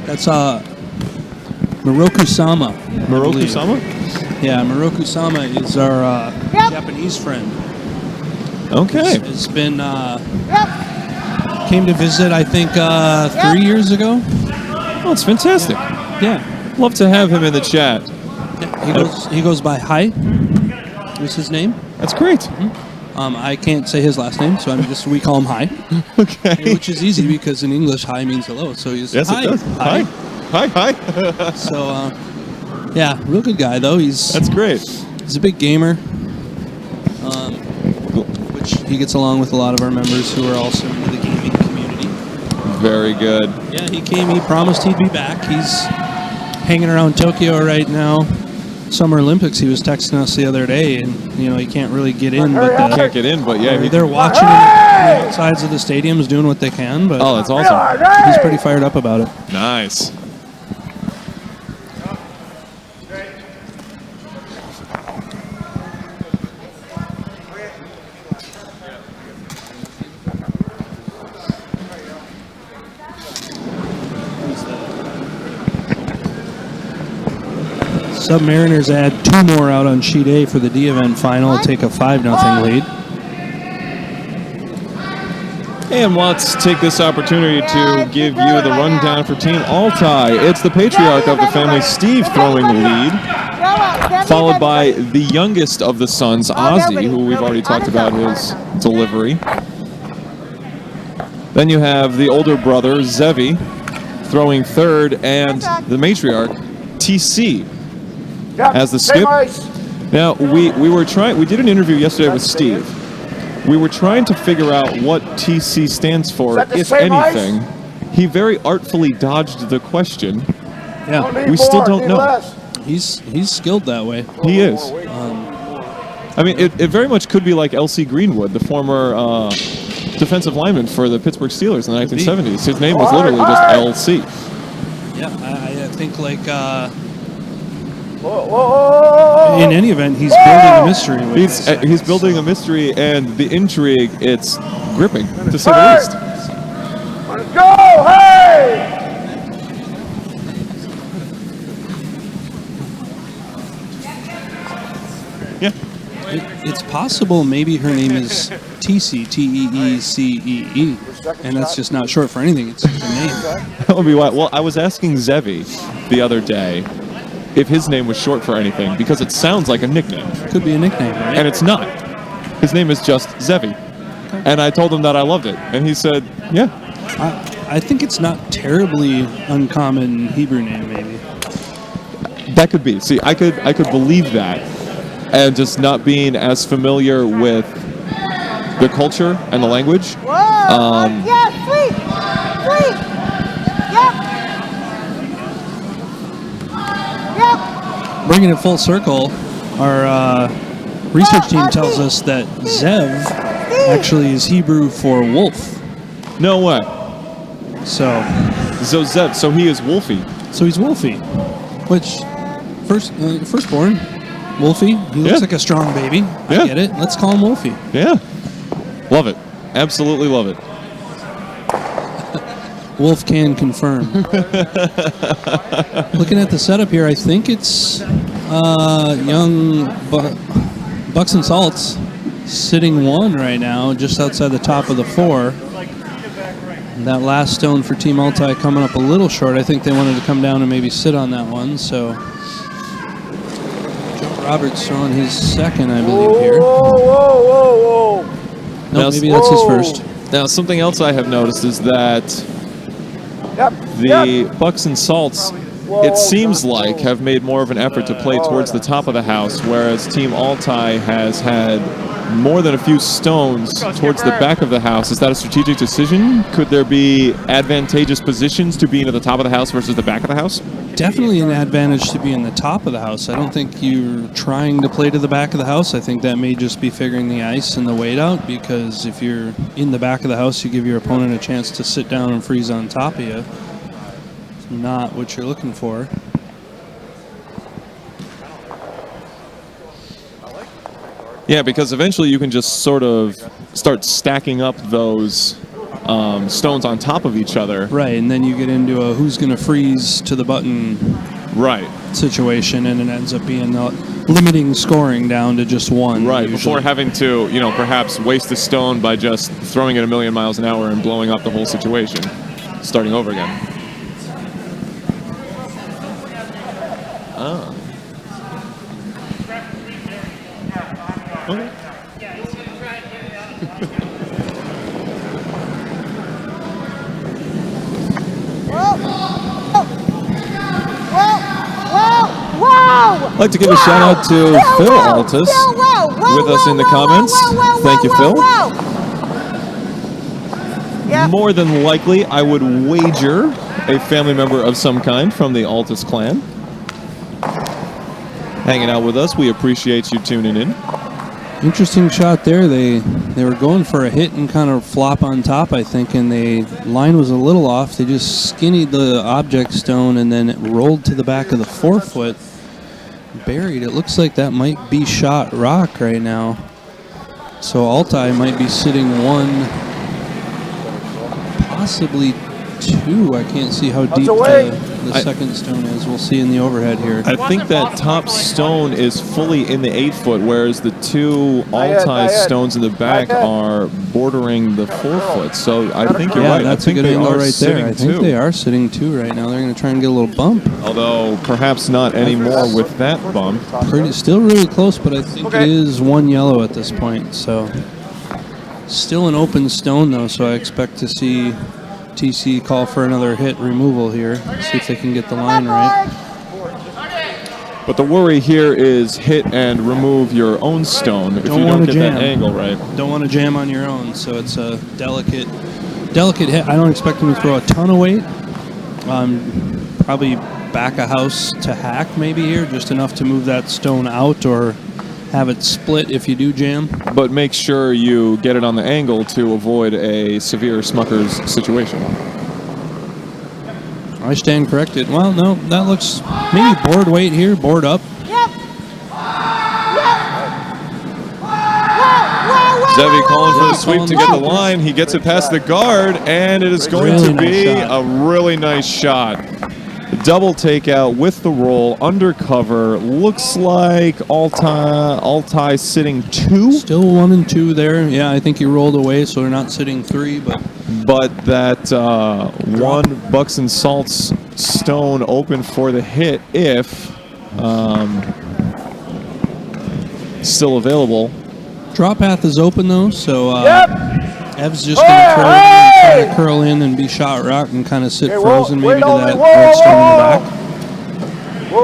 That's Miroku-sama. Miroku-sama? Yeah, Miroku-sama is our Japanese friend. Okay. It's been came to visit, I think, 3 years ago. Oh, it's fantastic. Yeah. Love to have him in the chat. He goes by Hai. Is his name? That's great. I can't say his last name, so we call him Hai. Okay. Which is easy because in English, Hi means hello. So he's Yes, Hi. it does. Hi. Hi. So, yeah, real good guy though. That's great. He's a big gamer, which he gets along with a lot of our members who are also into the gaming community. Very good. Yeah, he came. He promised he'd be back. He's hanging around Tokyo right now. Summer Olympics. He was texting us the other day, and he can't really get in. But Can't get in, but yeah, they're watching him on the sides of the stadiums, doing what they can. But oh, that's awesome. He's pretty fired up about it. Nice. Submariners add 2 more out on sheet A for the D event final, take a 5-0 lead. And let's take this opportunity to give you the rundown for Team Altai. It's the patriarch of the family, Steve, throwing the lead, followed by the youngest of the sons, Ozzy, who we've already talked about his delivery. Then you have the older brother, Zevi, throwing third, and the matriarch, TC, as the skip. Now, we did an interview yesterday with Steve. We were trying to figure out what TC stands for, if anything. He very artfully dodged the question. Yeah, we still don't know. He's skilled that way. He is. I mean, it very much could be like L.C. Greenwood, the former defensive lineman for the Pittsburgh Steelers in the 1970s. His name was literally just L.C. Yeah, I think like in any event, he's building a mystery. He's building a mystery, and the intrigue, it's gripping, to say the least. Let's go! Hey! Yeah. It's possible maybe her name is Teecee, T-E-E-C-E-E, and that's just not short for anything. It's her name. That would be why. Well, I was asking Zevi the other day if his name was short for anything, because it sounds like a nickname. Could be a nickname, right? And it's not. His name is just Zevi. Okay. And I told him that I loved it. And he said, yeah. I think it's not terribly uncommon Hebrew name, maybe. That could be. See, I could believe that. And just not being as familiar with the culture and the language. Whoa! Yeah, sweet! Yep! Bringing it full circle, our research team tells us that Zev actually is Hebrew for wolf. No way. So Zev, so he is Wolfie. So he's Wolfie, which firstborn, Wolfie. He looks like a strong baby. I get it. Let's call him Wolfie. Yeah. Love it. Absolutely love it. Wolf can confirm. Looking at the setup here, I think it's young Bucks and Salts sitting 1 right now, just outside the top of the 4. That last stone for Team Altai coming up a little short. I think they wanted to come down and maybe sit on that one. So Joe Roberts throwing his second, I believe, here. Whoa. No, maybe that's his first. Now, something else I have noticed is that the Bucks and Salts, it seems like, have made more of an effort to play towards the top of the house, whereas Team Altai has had more than a few stones towards the back of the house. Is that a strategic decision? Could there be advantageous positions to being at the top of the house versus the back of the house? Definitely an advantage to be in the top of the house. I don't think you're trying to play to the back of the house. I think that may just be figuring the ice and the weight out, because if you're in the back of the house, you give your opponent a chance to sit down and freeze on top of you. It's not what you're looking for. Yeah, because eventually you can just sort of start stacking up those stones on top of each other. Right, and then you get into a who's going to freeze to the button Right. situation, and it ends up being limiting scoring down to just one. Right, usually. before having to, perhaps waste a stone by just throwing it a million miles an hour and blowing up the whole situation. Starting over again. Ah. Okay. Whoa! I'd like to give a shout out to Phil Altus with us in the comments. Thank you, Phil. Yep. More than likely, I would wager a family member of some kind from the Altus clan. Hanging out with us. We appreciate you tuning in. Interesting shot there. They were going for a hit and kind of flop on top, I think, and the line was a little off. They just skinnied the object stone and then it rolled to the back of the forefoot. Buried. It looks like that might be shot rock right now. So Altai might be sitting one, possibly two. I can't see how deep the second stone is. We'll see in the overhead here. I think that top stone is fully in the 8-foot, whereas the two Altai stones in the back are bordering the 4-foot. So I think you're right. That's I think a good they angle are right there. I think two. they are sitting two right now. They're going to try and get a little bump. Although perhaps not anymore with that bump. Still really close, but I think it is one yellow at this point. So still an open stone though, so I expect to see TC call for another hit removal here. See if they can get the line right. But the worry here is hit and remove your own stone if you don't get that angle right. Don't want to jam on your own, so it's a delicate hit. I don't expect him to throw a ton of weight. Probably back a house to hack maybe here, just enough to move that stone out or have it split if you do jam. But make sure you get it on the angle to avoid a severe Smucker's situation. I stand corrected. Well, no, that looks maybe board weight here, board up. Yep. Zevi calling for the sweep to get the line. He gets it past the guard, and it is going to be a really nice shot. Double takeout with the roll, undercover. Looks like Altai sitting two. Still 1 and 2 there. Yeah, I think he rolled away, so they're not sitting 3. But that one Bucks and Salts stone open for the hit if still available. Drop path is open though, so Ev's just going to try to curl in and be shot rock and kind of sit frozen maybe to that red stone in the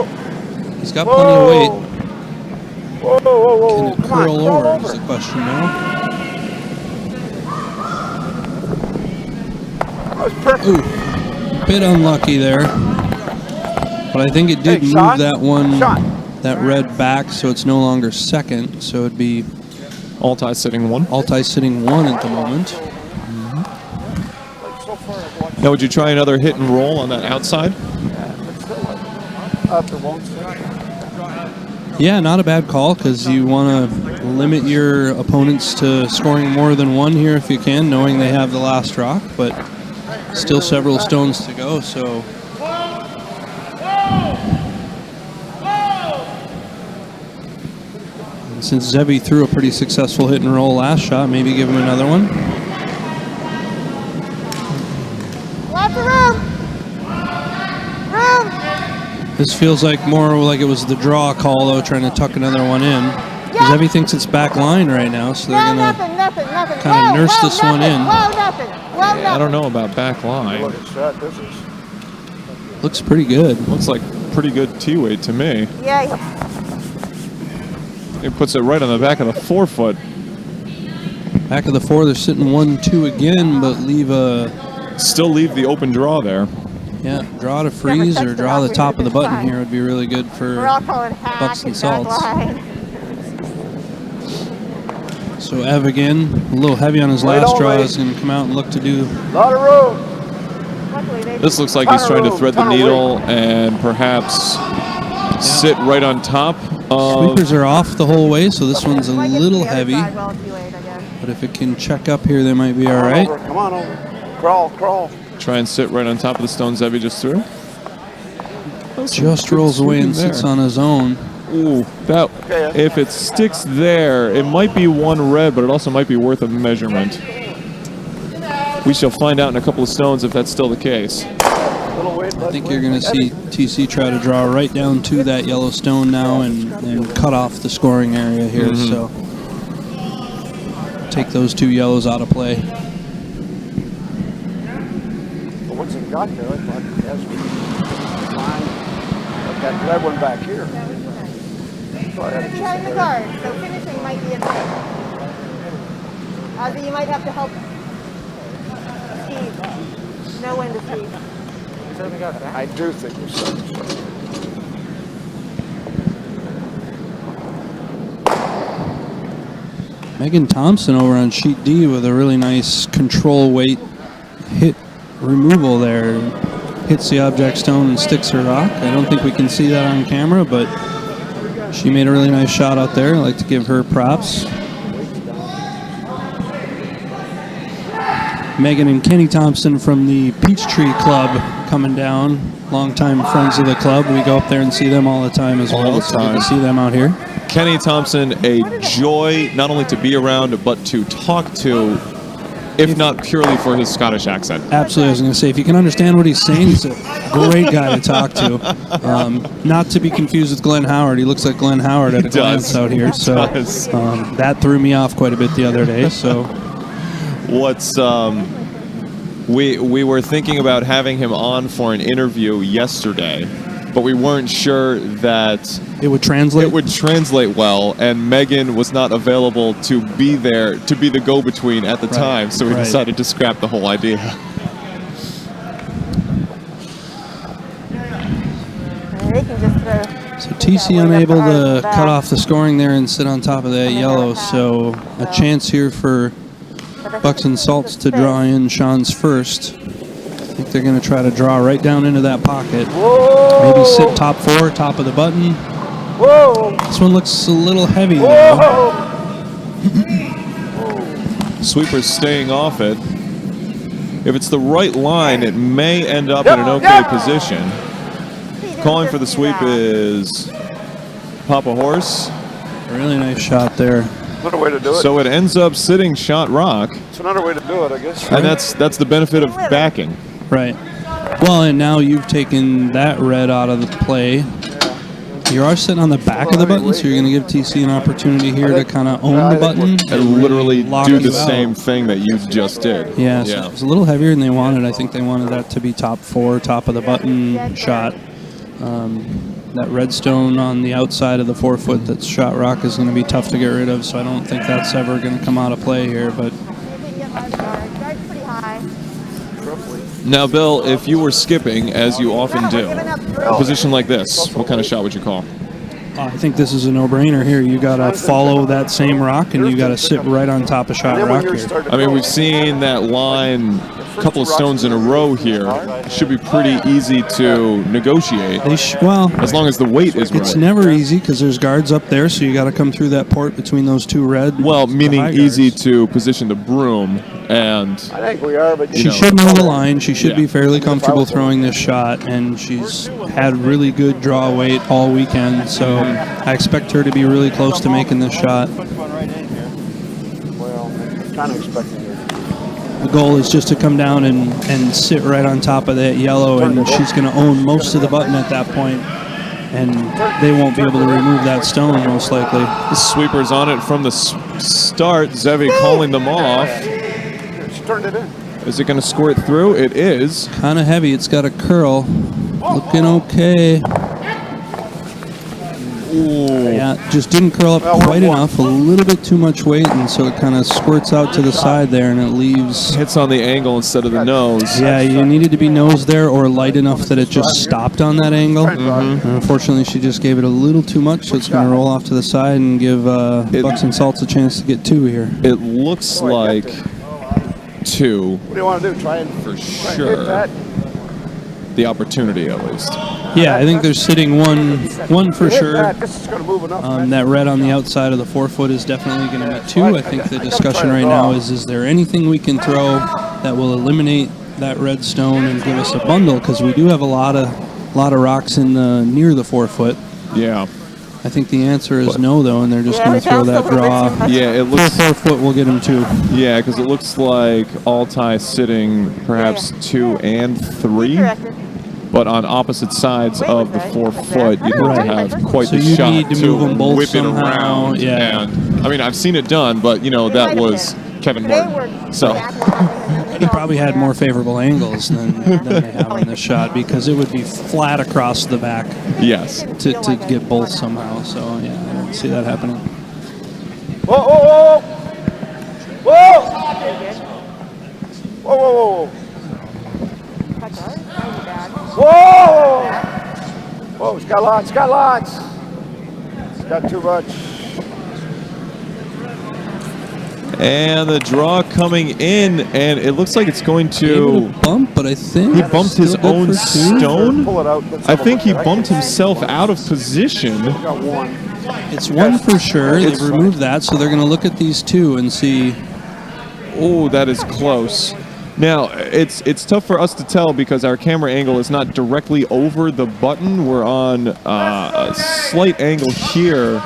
back. He's got plenty of weight. Can it curl over is the question now. Ooh, bit unlucky there. But I think it did move that one, that red back, so it's no longer second, so it'd be Altai sitting one. Altai sitting one at the moment. Now, would you try another hit and roll on that outside? Yeah, not a bad call because you want to limit your opponents to scoring more than one here if you can, knowing they have the last rock, but still several stones to go, so. And since Zevi threw a pretty successful hit and roll last shot, maybe give him another one. Lots of room. This feels like more like it was the draw call, though, trying to tuck another one in. Zevi thinks it's back line right now, so they're going to kind of nurse this one in. I don't know about back line. Looks pretty good. Looks like pretty good T-weight to me. Yeah. It puts it right on the back of the 4-foot. Back of the 4, they're sitting 1-2 again, but still leave the open draw there. Yeah, draw to freeze or draw the top of the button here would be really good for Bucks and Salts. So Ev again, a little heavy on his last draw, is going to come out and look to do. Lot of room. This looks like he's trying to thread the needle and perhaps sit right on top Sweepers are off the whole way, so this one's a Might get to little the other heavy. side well too late, I guess. But if it can check up here, they might be all right. Come on over. Crawl, crawl. Try and sit right on top of the stone Zevi just threw. Just rolls away and sits on his own. Ooh, that, if it sticks there, it might be one red, but it also might be worth a measurement. We shall find out in a couple of stones if that's still the case. I think you're going to see TC try to draw right down to that yellow stone now and cut off the scoring area here. So take those two yellows out of play. But once it got there, I thought, yes, we fine. But that red one back here. Trying the guard, so finishing might be a thing. Ozzy, you might have to help Steve know when to see. I do think it's so. Megan Thompson over on sheet D with a really nice control weight hit removal there. Hits the object stone and sticks her rock. I don't think we can see that on camera, but she made a really nice shot out there. I'd like to give her props. Megan and Kenny Thompson from the Peachtree Club coming down. Longtime friends of the club. We go up there and see them all the time as well. So good to see them out here. Kenny Thompson, a joy not only to be around, but to talk to, if not purely for his Scottish accent. Absolutely. I was going to say, if you can understand what he's saying, he's a great guy to talk to. Not to be confused with Glenn Howard. He looks like Glenn Howard at a glance out here. So that threw me off quite a bit the other day. So what's we were thinking about having him on for an interview yesterday, but we weren't sure that it would translate. It would translate well, and Megan was not available to be there to be the go-between at the time, so we decided to scrap the whole idea. So TC unable to cut off the scoring there and sit on top of that yellow, so a chance here for Bucks and Salts to draw in Sean's first. I think they're going to try to draw right down into that pocket. Maybe sit top four, top of the button. This one looks a little heavy though. Sweeper's staying off it. If it's the right line, it may end up in an okay position. Calling for the sweep is Papa Horse. Really nice shot there. Another way to do it. So it ends up sitting shot rock. It's another way to do it, I guess. And that's the benefit of backing. Right. Well, and now you've taken that red out of the play. You are sitting on the back of the button, so you're going to give TC an opportunity here to kind of own the button And literally do the you out. same thing that you just did. Yeah, so it's a little heavier than they wanted. I think they wanted that to be top four, top of the button shot. That redstone on the outside of the 4-foot that's shot rock is going to be tough to get rid of, so I don't think that's ever going to come out of play here. But Now, Bill, if you were skipping, as you often do, a position like this, what kind of shot would you call? I think this is a no-brainer here. You got to follow that same rock, and you got to sit right on top of shot rock here. I mean, we've seen that line a couple of stones in a row here. It should be pretty easy to negotiate. Well, as long as the weight is right. It's never easy because there's guards up there, so you got to come through that port between those two red. Well, meaning easy to position the broom, and I think we are, but she should know the line. She should be fairly comfortable throwing this shot, and she's had really good draw weight all weekend, so I expect her to be really close to making this shot. Well, I'm kind of expecting it. The goal is just to come down and sit right on top of that yellow, and she's going to own most of the button at that point, and they won't be able to remove that stone most likely. The sweeper's on it from the start. Zevi calling them off. She turned it in. Is it going to squirt through? It is. Kind of heavy. It's got a curl. Looking okay. Ooh. Yeah, just didn't curl up quite enough. A little bit too much weight, and so it kind of squirts out to the side there, and it leaves. Hits on the angle instead of the nose. Yeah, you needed to be nose there or light enough that it just stopped on that angle. And unfortunately, she just gave it a little too much, so it's going to roll off to the side and give Bucks and Salts a chance to get two here. It looks like two. What do you want to do? Try and for hit sure. that? the opportunity at least. Yeah, I think they're sitting one for Hit sure. that. This is going to move enough. man. That red on the outside of the forefoot is definitely going to be 2. I think the discussion right now is there anything we can throw that will eliminate that red stone and give us a bundle? Because we do have a lot of rocks in the near the forefoot. Yeah. I think the answer is no, though, and they're just going to throw that draw. Yeah, it looks. 4 will get them 2. Yeah, because it looks like Altai sitting perhaps 2 and 3, but on opposite sides of the 4 foot, you'd have to have quite So the you shot need to move them both whip it somehow, around. yeah. And I mean, I've seen it done, but you know that was Kevin Martin. So He probably had more favorable angles than they have in this shot because it would be flat across the back yes. to get both somehow. So, yeah, I don't see that happening. Whoa, whoa, whoa! Whoa! Whoa, whoa, whoa! Whoa! Whoa, it's got lots, It's got too much. And the draw coming in, and it looks like it's going Gave to. it a bump, but I think He bumped his still good own for 2. stone. Pull it out. I think he bumped himself out of position. Got 1. It's 1 for sure. It's- They've removed that, so they're going to look at these 2 and see. Oh, that is close. Now, it's tough for us to tell because our camera angle is not directly over the button. We're on a slight angle here.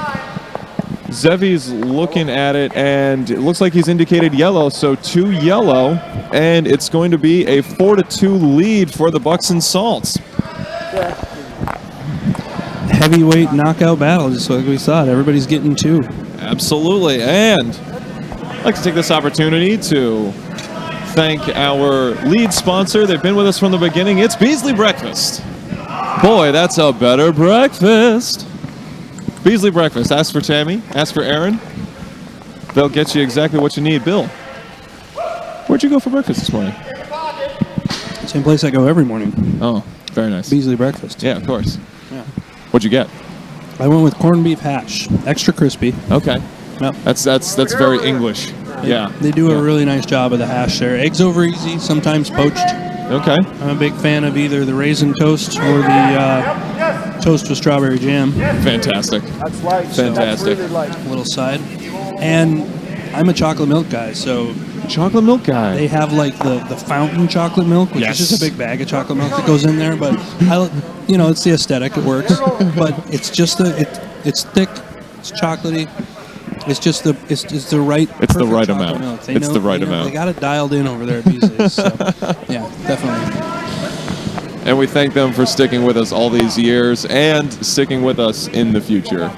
Zevi's looking at it, and it looks like he's indicated yellow, so 2 yellow, and it's going to be a 4-2 lead for the Bucks and Salts. Heavyweight knockout battle, just like we thought. Everybody's getting 2. Absolutely, and I'd like to take this opportunity to thank our lead sponsor. They've been with us from the beginning. It's Beasley Breakfast. Boy, that's a better breakfast. Beasley Breakfast. Ask for Tammy. Ask for Aaron. They'll get you exactly what you need. Bill, where'd you go for breakfast this morning? Same place I go every morning. Oh, very nice. Beasley Breakfast. Yeah, of course. Yeah. What'd you get? I went with corned beef hash, extra crispy. Okay. Yep. That's very English. Yeah. They do Yeah. a really nice job of the hash there. Eggs over easy, sometimes poached. Okay. I'm a big fan of either the raisin toast or the toast with strawberry jam. Fantastic. That's light. Fantastic. That's really light. Little side. And I'm a chocolate milk guy, so Chocolate milk guy. they have like the fountain chocolate milk, which Yes. is just a big bag of chocolate milk that goes in there. But it's the aesthetic, it works. But it's just it's thick, it's chocolatey. It's just the right. It's the right perfect chocolate amount. milk. They It's know- the right they know- amount. They got it dialed in over there at Beasley's. So, yeah, definitely. And we thank them for sticking with us all these years and sticking with us in the future.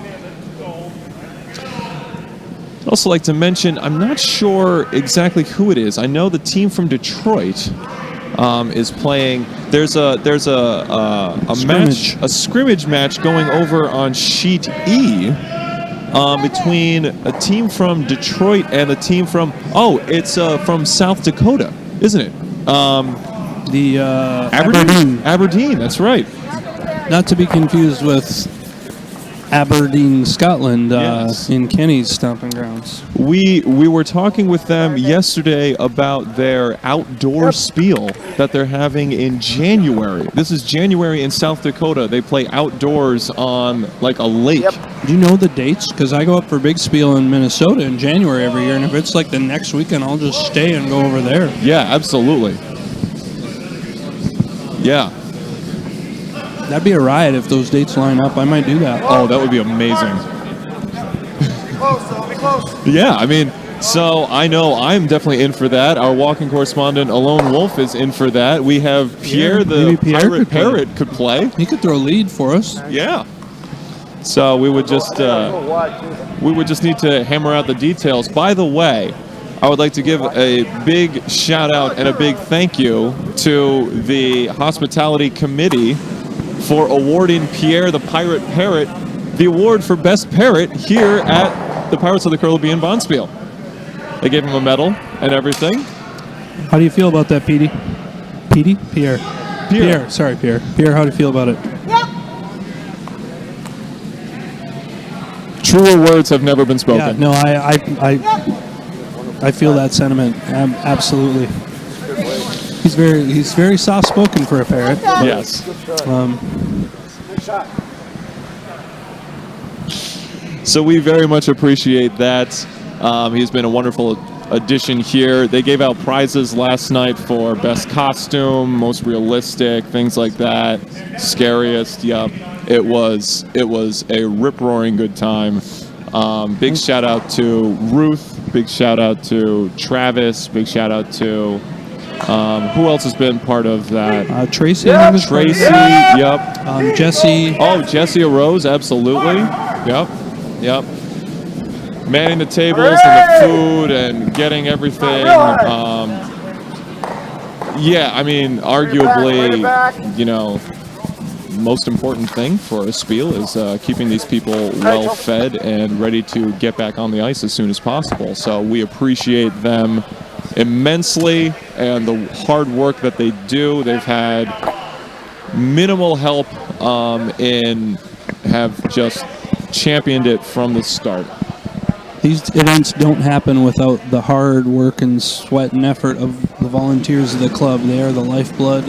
I'd also like to mention, I'm not sure exactly who it is. I know the team from Detroit is playing. There's a Scrimmage. match, a scrimmage match going over on sheet E between a team from Detroit and a team from it's from South Dakota, isn't it? The Aberdeen. Aberdeen, that's right. Not to be confused with Aberdeen, Scotland, Yes. in Kenny's stomping grounds. We were talking with them yesterday about their outdoor spiel that they're having in January. This is January in South Dakota. They play outdoors on like a lake. Yep. Do you know the dates? Because I go up for Big Spiel in Minnesota in January every year, and if it's like the next weekend, I'll just stay and go over there. Yeah, absolutely. Yeah. That'd be a riot if those dates line up. I might do that. Oh, that would be amazing. Close, so be close. Yeah, I mean, so I know I'm definitely in for that. Our walking correspondent, Alone Wolf, is in for that. We have Pierre, the maybe Pierre pirate could play. parrot, could play. He could throw a lead for us. Yeah. So we would just need to hammer out the details. By the way, I would like to give a big shout out and a big thank you to the hospitality committee for awarding Pierre the Pirate Parrot the award for Best Parrot here at the Pirates of the Curl-Ribbean Bonspiel. They gave him a medal and everything. How do you feel about that, Petey? Petey? Pierre. Pierre. Sorry, Pierre. Pierre, how do you feel about it? Truer words have never been spoken. Yeah, no, I feel that sentiment. Absolutely. He's very soft-spoken for a parrot. Yes. Good shot. So we very much appreciate that. He's been a wonderful addition here. They gave out prizes last night for best costume, most realistic, things like that. Scariest, yep. It was a rip-roaring good time. Big shout out to Ruth. Big shout out to Travis. Big shout out to who else has been part of that? Tracy. Tracy. Yep. Jesse. Oh, Jesse arose. Absolutely. Yep. Manning the tables and the food and getting everything. Yeah, I mean, arguably, you know, most important thing for a spiel is keeping these people well fed and ready to get back on the ice as soon as possible. So we appreciate them immensely and the hard work that they do. They've had minimal help have just championed it from the start. These events don't happen without the hard work and sweat and effort of the volunteers of the club. They are the lifeblood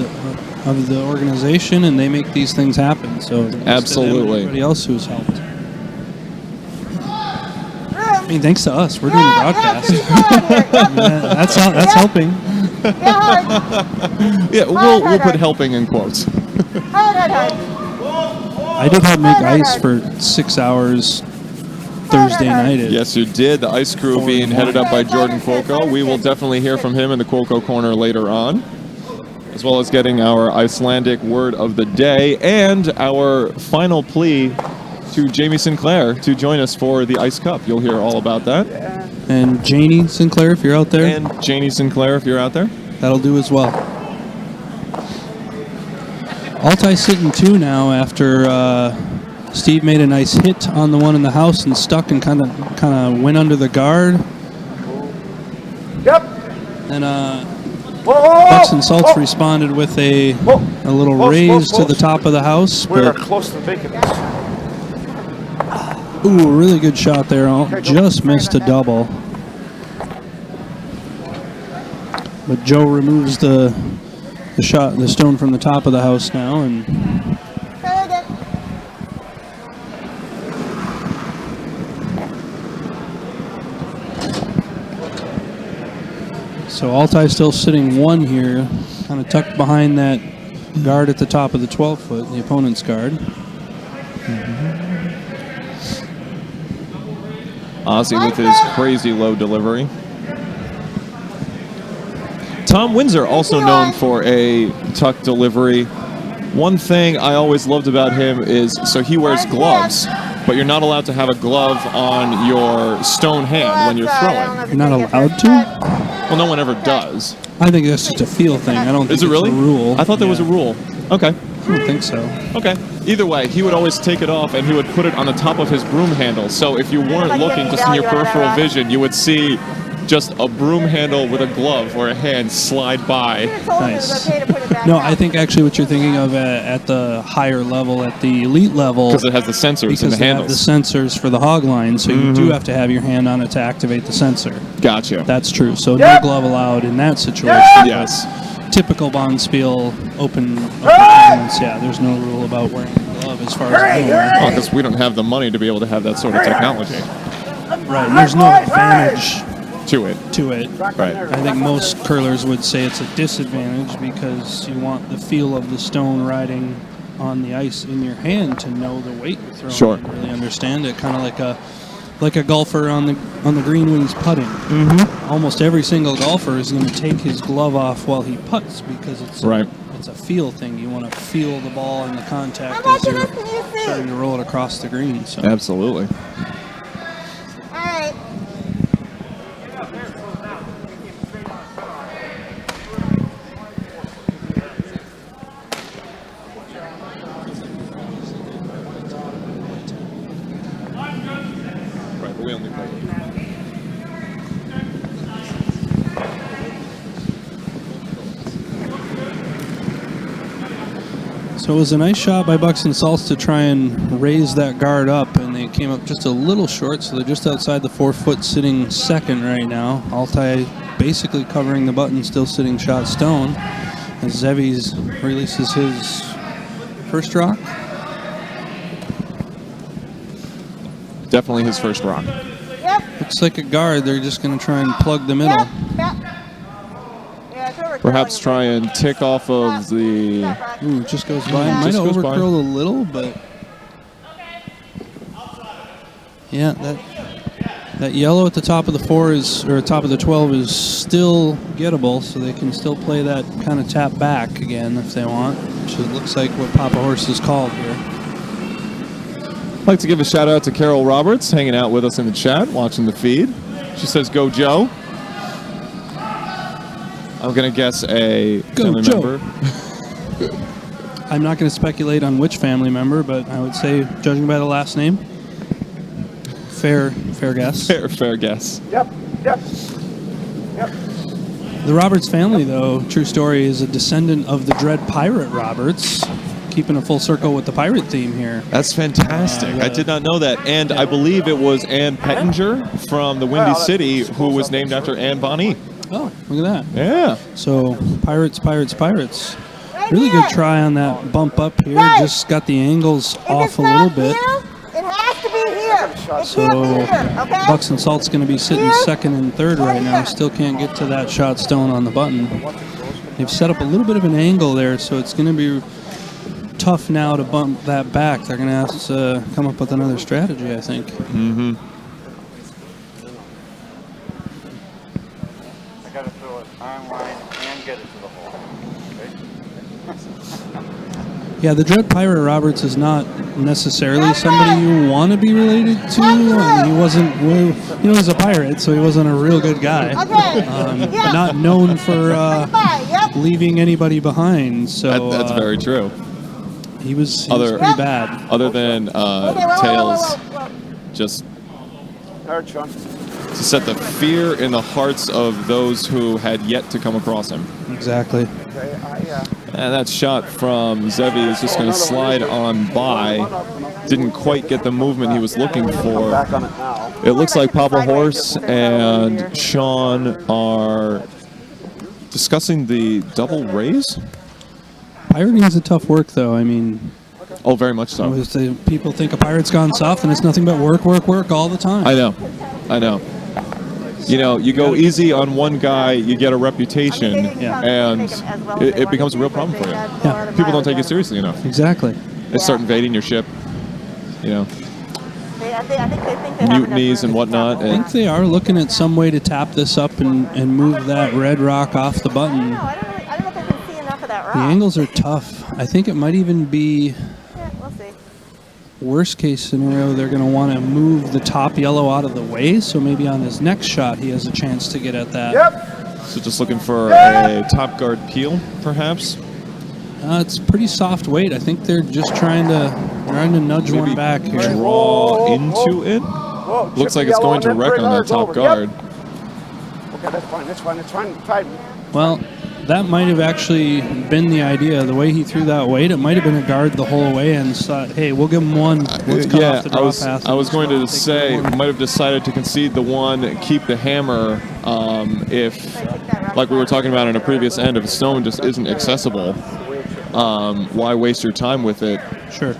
of the organization, and they make these things happen. So absolutely, everybody else who's helped. I mean, thanks to us, we're doing the broadcast. That's helping. Yeah, we'll put helping in quotes. I did help make ice for 6 hours Thursday night. Yes, you did. The ice crew being headed up by Jordan Cuoco. We will definitely hear from him in the Cuoco Corner later on, as well as getting our Icelandic word of the day and our final plea to Jamie Sinclair to join us for the Ice Cup. You'll hear all about that. And Janie Sinclair, if you're out there. And Janie Sinclair, if you're out there. That'll do as well. Altai sitting 2 now after Steve made a nice hit on the one in the house and stuck and kind of went under the guard. Yep. And Bucks and Salts responded with a little raise to the top of the house. We're close to making this. Ooh, really good shot there. Just missed a double. But Joe removes the stone from the top of the house now, and so Altai still sitting 1 here, kind of tucked behind that guard at the top of the 12-foot, the opponent's guard. Ozzy with his crazy low delivery. Tom Windsor, also known for a tuck delivery. One thing I always loved about him is, so he wears gloves, but you're not allowed to have a glove on your stone hand when you're throwing. You're not allowed to? Well, no one ever does. I think that's just a feel thing. I don't think Is it really? It's a rule. I thought there was a rule. Okay. I don't think so. Okay. Either way, he would always take it off and he would put it on the top of his broom handle. So if you weren't looking just in your peripheral vision, you would see just a broom handle with a glove or a hand slide by. Nice. No, I think actually what you're thinking of at the higher level, at the elite level, because it has the sensors in the handles. Because they have the sensors for the hog line, so you do have to have your hand on it to activate the sensor. Gotcha. That's true. So no glove allowed in that situation. Yes. Typical Bonspiel open tournaments, yeah, there's no rule about wearing a glove as far as I'm aware. Well, because we don't have the money to be able to have that sort of technology. Right, and there's no advantage to it. Right. I think most curlers would say it's a disadvantage because you want the feel of the stone riding on the ice in your hand to know the weight you're throwing. Sure. And really understand it, kind of like a golfer on the green when he's putting. Almost every single golfer is going to take his glove off while he putts because it's a feel thing. You want to feel the ball and the contact as you're starting to roll it across the green. So. Absolutely. All right. Right, but we only play. So it was a nice shot by Bucks and Salts to try and raise that guard up, and they came up just a little short, so they're just outside the 4-foot, sitting second right now. Altai basically covering the button, still sitting shot stone. as Zevi's releases his first rock. Definitely his first rock. Yep. Looks like a guard. They're just going to try and plug the middle. Yep. Yep. Yeah, it's over Perhaps try curling and tick off of the... Ooh, it just goes by. Might Just have goes by. overcurled a little, but yeah, that yellow at the top of the 4 is, or top of the 12 is still gettable, so they can still play that kind of tap back again if they want, which it looks like what Papa Horse is called here. I'd like to give a shout out to Carol Roberts, hanging out with us in the chat, watching the feed. She says, "Go Joe." I'm gonna guess a Go family Joe. member. I'm not going to speculate on which family member, but I would say, judging by the last name, fair guess. Fair guess. Yep. The Roberts family, though, true story, is a descendant of the Dread Pirate Roberts, keeping a full circle with the pirate theme here. That's fantastic. I did not know that. And I believe it was Ann Pettinger from the Windy City who was named after Anne Bonny. Oh, look at that. Yeah. So, pirates. Really good try on that bump up here. Right. Just got the angles If off it's a not little bit. Here, it has to be here. It So, can't be here, okay? Bucks and Salt's going to be sitting Here. second and third right now. Still can't get to that shot stone on the button. They've set up a little bit of an angle there, so it's going to be tough now to bump that back. They're going to have to come up with another strategy, I think. Mm-hmm. I gotta throw it on line and get it to the hole. Yeah, the Dread Pirate Roberts is not necessarily somebody you want to be related to. I mean, he wasn't, he was a pirate, so he wasn't a real good guy. Okay. But not known for Bye. Yep. leaving anybody behind. So That's very true. he was Other- pretty bad. Other than Okay, whoa. Tails, just Hard, Sean. to set the fear in the hearts of those who had yet to come across him. Exactly. Okay, And that shot from Zevi is just going to slide on by. Didn't quite get the movement he was looking for. back on it now. It looks like Papa Horse and Sean are discussing the double raise. Pirating is a tough work, though. I mean, Oh, very much so. people think a pirate's gone soft, and it's nothing but work all the time. I know. You know, you go easy on one guy, you get a reputation, and it becomes a real problem for you. Yeah. People don't take you seriously enough. Exactly. They start invading your ship, you know, I think they think they have mutinies and enough room to whatnot. I think they are looking at some way to tap this up and move that red rock off the button. No, I don't know if they can see enough of that rock. The angles are tough. I think it might even be Yeah, we'll see. worst case scenario. They're going to want to move the top yellow out of the way, so maybe on his next shot he has a chance to get at that. So just looking for a top guard peel, perhaps. It's pretty soft weight. I think they're just trying to nudge one back here. Draw into it. Whoa, Looks chip like it's yellow going and to then wreck bring on that ours top over. guard. Yep. Okay, that's fine. Try. Well, that might have actually been the idea. The way he threw that weight, it might have been a guard the whole way and thought, hey, we'll give him one. Let's cut Yeah, off the draw path. I was going to Take say, the one. might have decided to concede the one, keep the hammer, if, like we were talking about in a previous end, if a stone just isn't accessible, why waste your time with it? Sure.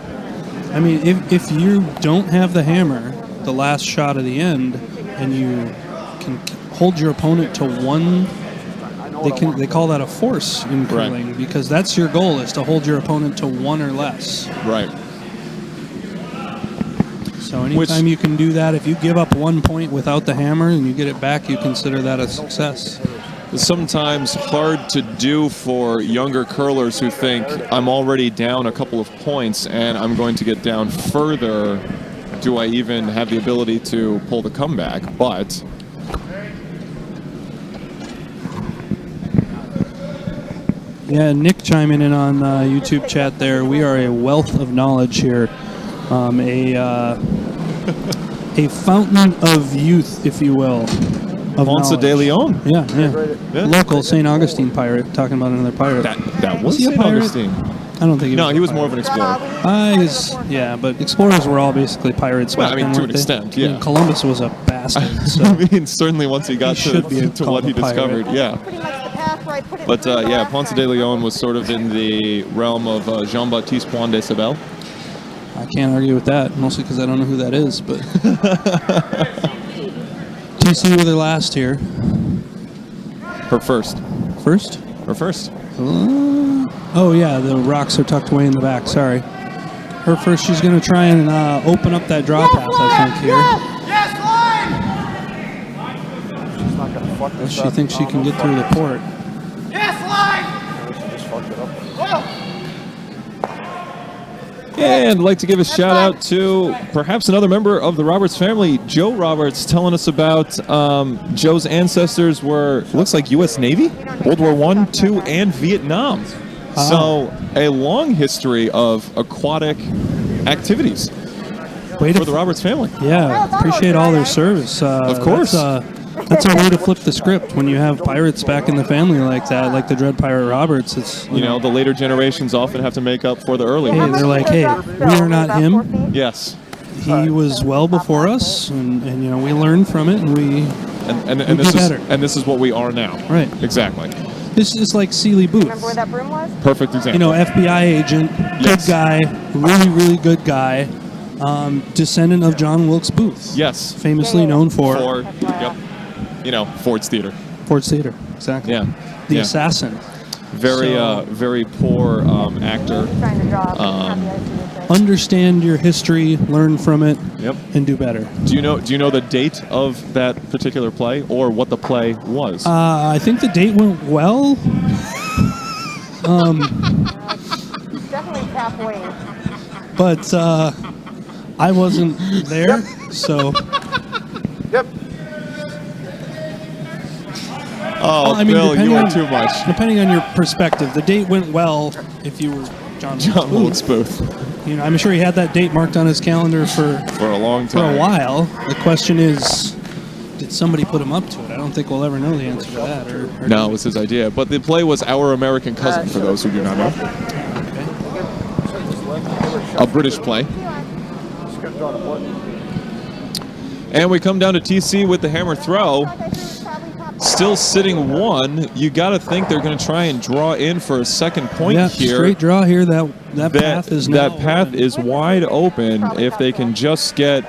I mean, if you don't have the hammer, the last shot of the end, and you can hold your opponent to one, they call that a force in curling, because that's your goal, is to hold your opponent to one or less. Right. So anytime you can do that, if you give up 1 point without the hammer and you get it back, you consider that a success. It's sometimes hard to do for younger curlers who think, I'm already down a couple of points and I'm going to get down further. Do I even have the ability to pull the comeback? But Yeah, Nick chiming in on YouTube chat there. We are a wealth of knowledge here. A fountain of youth, if you will. Ponce de Leon. Yeah. Yeah. Local St. Augustine pirate, talking about another pirate. That was he a St. pirate? Augustine. I don't think he was. No, a he was pirate. more of an explorer. Yeah, but explorers were all basically pirates. Well, back I mean, then, to weren't an they? extent, I mean, yeah. Columbus was a bastard. So I mean, certainly once he got He should be to what called he a pirate. discovered, yeah. Pretty much the path right But yeah, Ponce de Leon was sort of in the realm of Jean-Baptiste Point de Sabel. I can't argue with that, mostly because I don't know who that is. But TC with her last here. Her first. First? Her first. Oh yeah, the rocks are tucked away in the back. Sorry. Her first. She's going to try and open up that draw path, I think, here. Yes, line! She's not going to fuck this She up. thinks she can get through the port. Yes, line! She just fucked it up. Whoa! And I'd like to give a shout out to perhaps another member of the Roberts family, Joe Roberts, telling us about Joe's ancestors were, looks like U.S. Navy, World War I, II, and Vietnam. So a long history of aquatic activities for the Roberts family. Yeah, appreciate all their service. Of course. That's a way to flip the script when you have pirates back in the family like that, like the Dread Pirate Roberts. It's You know, the later generations often have to make up for the early hey, ones. they're like, hey, we are not him. Yes. He was well before us, and you know, we learned from it, and we And do this better. is what we are now. Right. Exactly. This is like Seeley Booth. Remember where that broom was? Perfect example. You know, FBI agent, Yes. good guy, really, really good guy, descendant of John Wilkes Booth. Yes. Famously known for Yep. You know, Ford's Theater. Ford's Theater. Exactly. Yeah. The Yeah. assassin. Very, So- very poor actor. Trying to draw. Understand your history, learn from it, Yep. and do better. Do you know the date of that particular play or what the play was? I think the date went well. Definitely halfway. But I wasn't there, so Yep. oh, I mean, Bill, you depending are on- too much. depending on your perspective, the date went well if you were John Wilkes Booth. Booth You know, I'm sure he had that date marked on his calendar for for a long for time. a while. The question is, did somebody put him up to it? I don't think we'll ever know the answer to that. Or No, it was his idea. But the play was Our American Cousin, for those who do not know. A British play. Just got drawn a button. And we come down to TC with the hammer throw. Still sitting one. You got to think they're going to try and draw in for a second point yeah, here. straight draw here. That path is now that path open. is wide open. If they can just get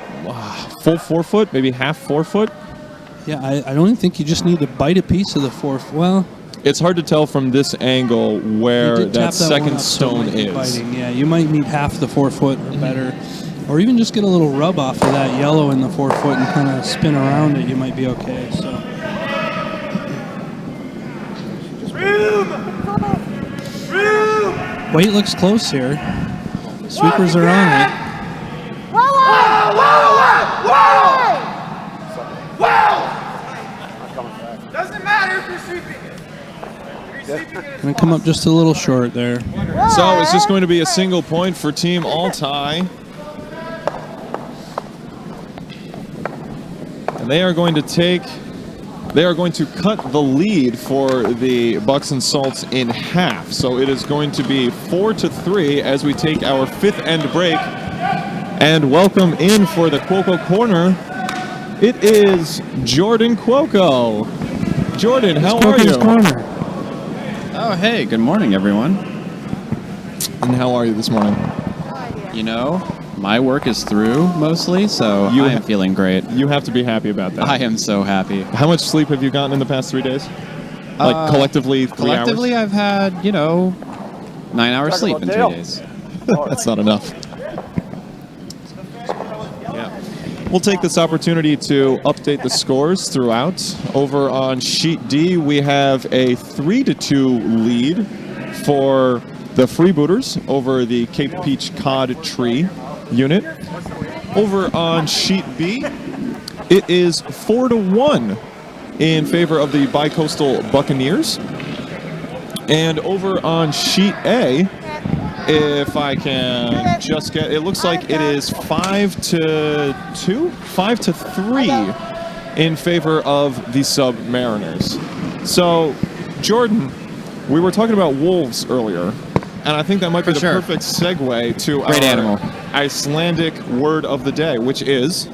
full 4 foot, maybe half 4 foot. Yeah, I don't think you just need to bite a piece of the fourth. Well, It's hard to tell from this angle you where did that tap that one second up, so it stone might be is. biting. Yeah, you might need half the 4 foot or better. Or even just get a little rub off of that yellow in the 4 foot and kind of spin around it. You might be okay. So. Weight looks close here. Sweepers are on it. Doesn't matter if you're sweeping it. If you're sweeping it, Gonna come up just a little short there. So it's just going to be a single point for Team Altai. And they are going to cut the lead for the Bucks and Salts in half. So it is going to be 4-3 as we take our fifth end break. And welcome in for the Cuoco Corner. It is Jordan Cuoco. Jordan, how are Cuoco's you? Corner. Oh, hey, good morning, everyone. And how are you this morning? You know, my work is through mostly, so I am feeling great. You have to be happy about that. I am so happy. How much sleep have you gotten in the past 3 days? Like collectively 3 Collectively, hours? I've had, 9 hours sleep in 3 Dale. days. That's not enough. Yeah. We'll take this opportunity to update the scores throughout. Over on sheet D, we have a 3-2 lead for the Freebooters over the Cape Peach Cod Tree unit. Over on sheet B, it is 4-1 in favor of the Bicoastal Buccaneers. And over on sheet A, if I can just get, it looks like it is 5-2, 5-3 in favor of the Submariners. So, Jordan, we were talking about wolves earlier, and I think that might be the sure. perfect segue to Great our animal. Icelandic word of the day, which is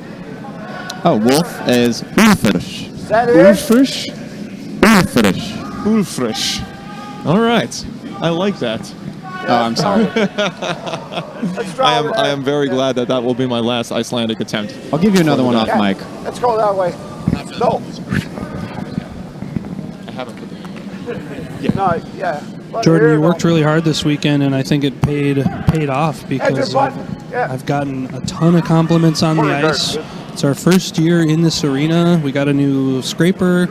Oh, wolf is wolfish. Is that it? wolfish. Wolfish. Ulfrisch. All right. I like that. Oh, I'm sorry. I am very glad that that will be my last Icelandic attempt. I'll give you another one off mic. Let's go that way. No. I haven't put No, yeah. Jordan, you worked really hard this weekend, and I think it paid off because I've gotten a ton of compliments on the ice. It's our first year in this arena. We got a new scraper.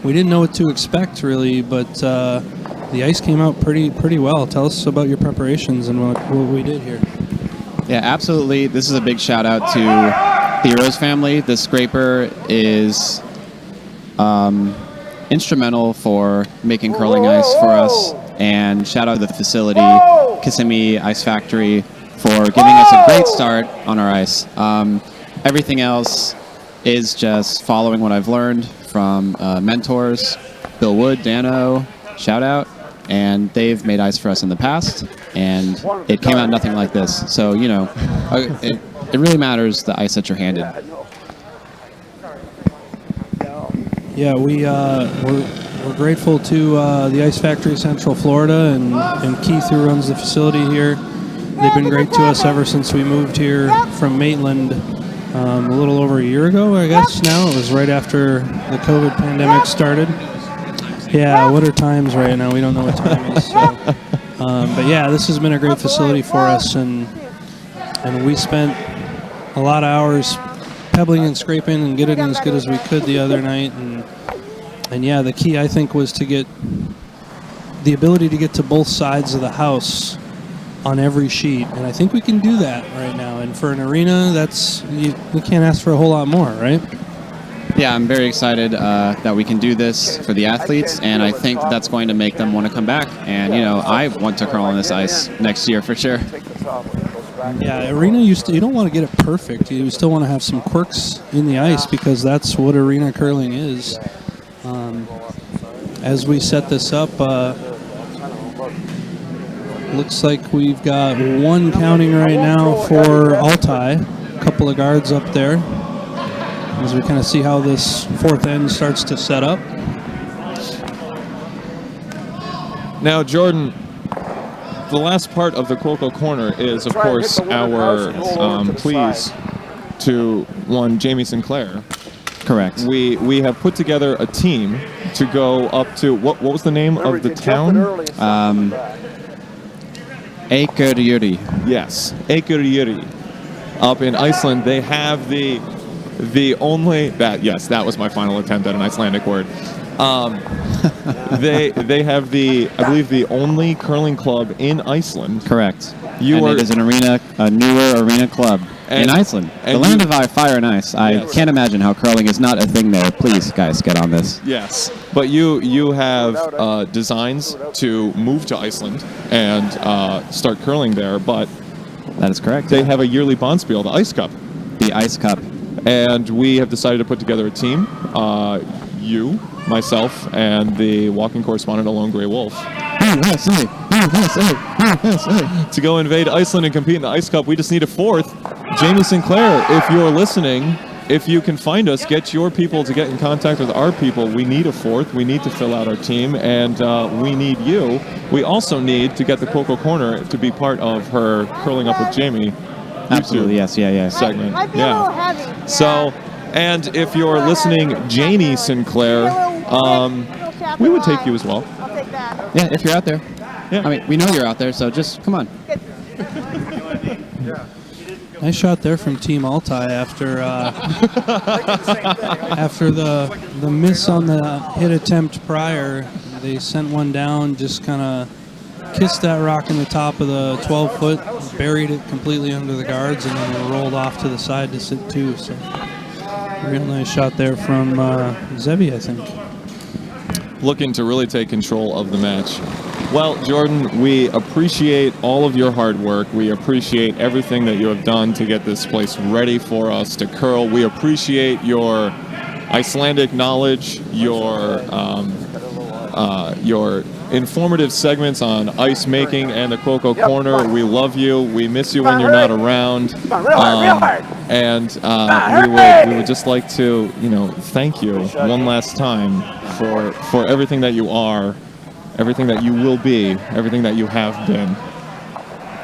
We didn't know what to expect, really, but the ice came out pretty well. Tell us about your preparations and what we did here. Yeah, absolutely. This is a big shout out to the Heroes family. The scraper is instrumental for making curling ice for us. And shout out to the facility, Kissimmee Ice Factory, for giving us a great start on our ice. Everything else is just following what I've learned from mentors, Bill Wood, Dano, shout out. And they've made ice for us in the past, and it came out nothing like this. So, you know, it really matters the ice that you're handed. Yeah, we're grateful to the Ice Factory Central Florida and Keith, who runs the facility here. They've been great to us ever since we moved here from Maitland a little over a year ago, I guess now. It was right after the COVID pandemic started. Yeah, what are times right now? We don't know what time is. So. But yeah, this has been a great facility for us, and we spent a lot of hours pebbling and scraping and getting it as good as we could the other night. And yeah, the key, I think, was to get the ability to get to both sides of the house on every sheet, and I think we can do that right now. And for an arena, we can't ask for a whole lot more, right? Yeah, I'm very excited that we can do this for the athletes, and I think that's going to make them want to come back. And, you know, I want to curl on this ice next year for sure. Yeah, arena, you don't want to get it perfect. You still want to have some quirks in the ice because that's what arena curling is. As we set this up, looks like we've got one counting right now for Altai, a couple of guards up there, as we kind of see how this fourth end starts to set up. Now, Jordan, the last part of the Quoco Corner is, of course, our pleas to one Jamie Sinclair. Correct. We have put together a team to go up to, what was the name of the town? Akureyri. Yes, Akureyri. Up in Iceland, they have the only, that was my final attempt at an Icelandic word. They have I believe the only curling club in Iceland. Correct. It is a newer arena club in Iceland, the land of fire and ice. I can't imagine how curling is not a thing there. Please, guys, get on this. Yes, but you have designs to move to Iceland and start curling there, but that is correct. They have a yearly Bonspiel, the Ice Cup. The Ice Cup. And we have decided to put together a team, you, myself, and the walking correspondent, Alone Grey Wolf, to go invade Iceland and compete in the Ice Cup. We just need a fourth. Jamie Sinclair, if you're listening, if you can find us, get your people to get in contact with our people. We need a fourth. We need to fill out our team, and we need you. We also need to get the Quoco Corner to be part of her Curling Up with Jamie. Absolutely, yes, yeah. Segment. Might be a little heavy. So, and if you're listening, Janie Sinclair, we would take you as well. I'll take that. Yeah, if you're out there. Yeah. I mean, we know you're out there, so just come on. Nice shot there from Team Altai after after the miss on the hit attempt prior. They sent one down, just kind of kissed that rock in the top of the 12-foot, buried it completely under the guards, and then rolled off to the side to sit two. So, real nice shot there from Zevi, I think. Looking to really take control of the match. Well, Jordan, we appreciate all of your hard work. We appreciate everything that you have done to get this place ready for us to curl. We appreciate your Icelandic knowledge, your informative segments on ice making and the Quoco Corner. We love you. We miss you when you're not around. Real hard. And we would just like to, thank you one last time for everything that you are, everything that you will be, everything that you have been.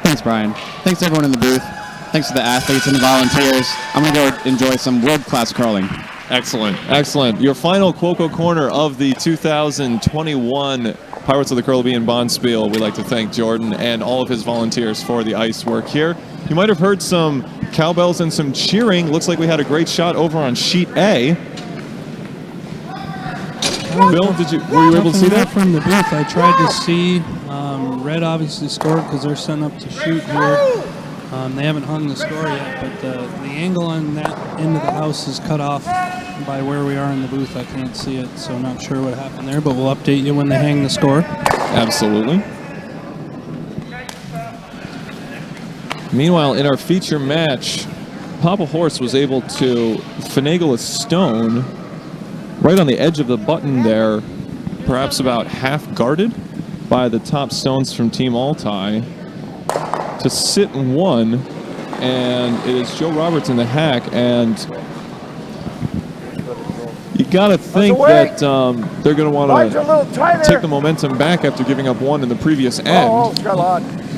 Thanks, Brian. Thanks to everyone in the booth. Thanks to the athletes and the volunteers. I'm going to go enjoy some world-class curling. Excellent, excellent. Your final Cuoco Corner of the 2021 Pirates of the Curl-Ribbean Bonspiel. We'd like to thank Jordan and all of his volunteers for the ice work here. You might have heard some cowbells and some cheering. Looks like we had a great shot over on sheet A. Bill, were you able to see that? From the booth, I tried to see. Red obviously scored because they're setting up to shoot here. They haven't hung the score yet, but the angle on that end of the house is cut off by where we are in the booth. I can't see it, so not sure what happened there, but we'll update you when they hang the score. Absolutely. Meanwhile, in our feature match, Papa Horse was able to finagle a stone right on the edge of the button there, perhaps about half guarded by the top stones from Team Altai, to sit in one, and it is Joe Roberts in the hack, and you gotta think that they're gonna want to take the momentum back after giving up one in the previous end.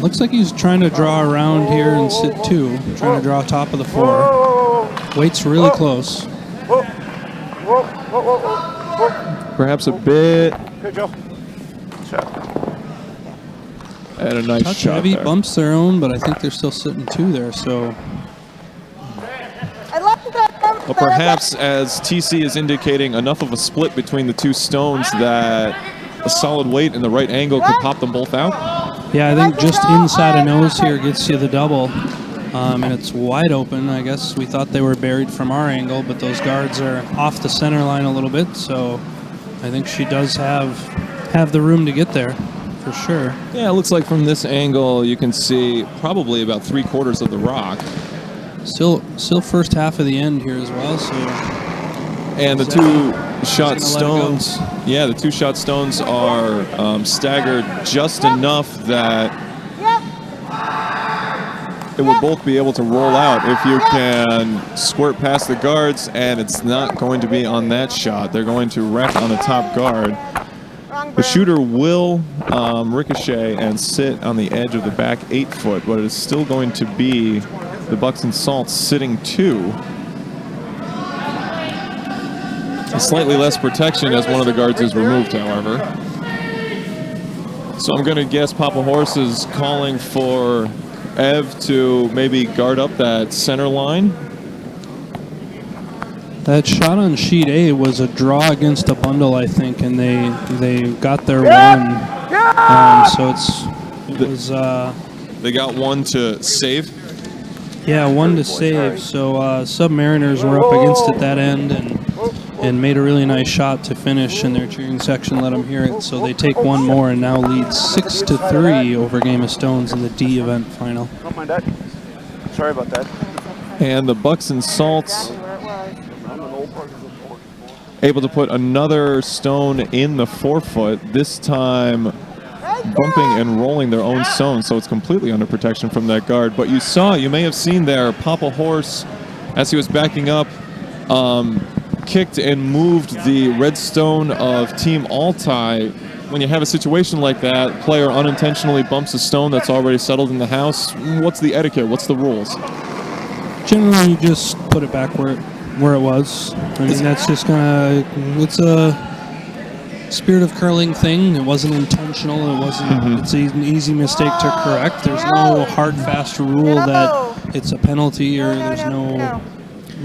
Looks like he's trying to draw around here and sit two, trying to draw top of the four. Waits really close. Perhaps a bit. Good, Joe. And a nice Touch shot heavy, there. bumps their own, but I think they're still sitting two there, so. Well, perhaps as TC is indicating, enough of a split between the two stones that a solid weight in the right angle could pop them both out. Yeah, I think just inside a nose here gets you the double. And it's wide open. I guess we thought they were buried from our angle, but those guards are off the center line a little bit, so I think she does have the room to get there, for sure. Yeah, it looks like from this angle you can see probably about 3/4 of the rock. Still first half of the end here as well, so. And the two shot stones, yeah, the two shot stones are staggered just enough that it will both be able to roll out if you can squirt past the guards, and it's not going to be on that shot. They're going to wreck on the top guard. The shooter will ricochet and sit on the edge of the back 8-foot, but it is still going to be the Bucks and Salts sitting two. Slightly less protection as one of the guards is removed, however. So I'm going to guess Papa Horse is calling for Ev to maybe guard up that center line. That shot on sheet A was a draw against a bundle, I think, and they got their one. So it was. They got one to save. Yeah, one to save. So Submariners were up against it that end and made a really nice shot to finish, and their cheering section let them hear it. So they take one more and now lead 6-3 over Game of Stones in the D event final. Don't mind that. Sorry about that. And the Bucks and Salts able to put another stone in the 4-foot, this time bumping and rolling their own stone, so it's completely under protection from that guard. But you may have seen there, Papa Horse, as he was backing up, kicked and moved the red stone of Team Altai. When you have a situation like that, player unintentionally bumps a stone that's already settled in the house. What's the etiquette? What's the rules? Generally, you just put it back where it was. I mean, that's just it's a spirit of curling thing. It wasn't intentional. It wasn't. It's an easy mistake to correct. There's no hard, fast rule that it's a penalty or there's no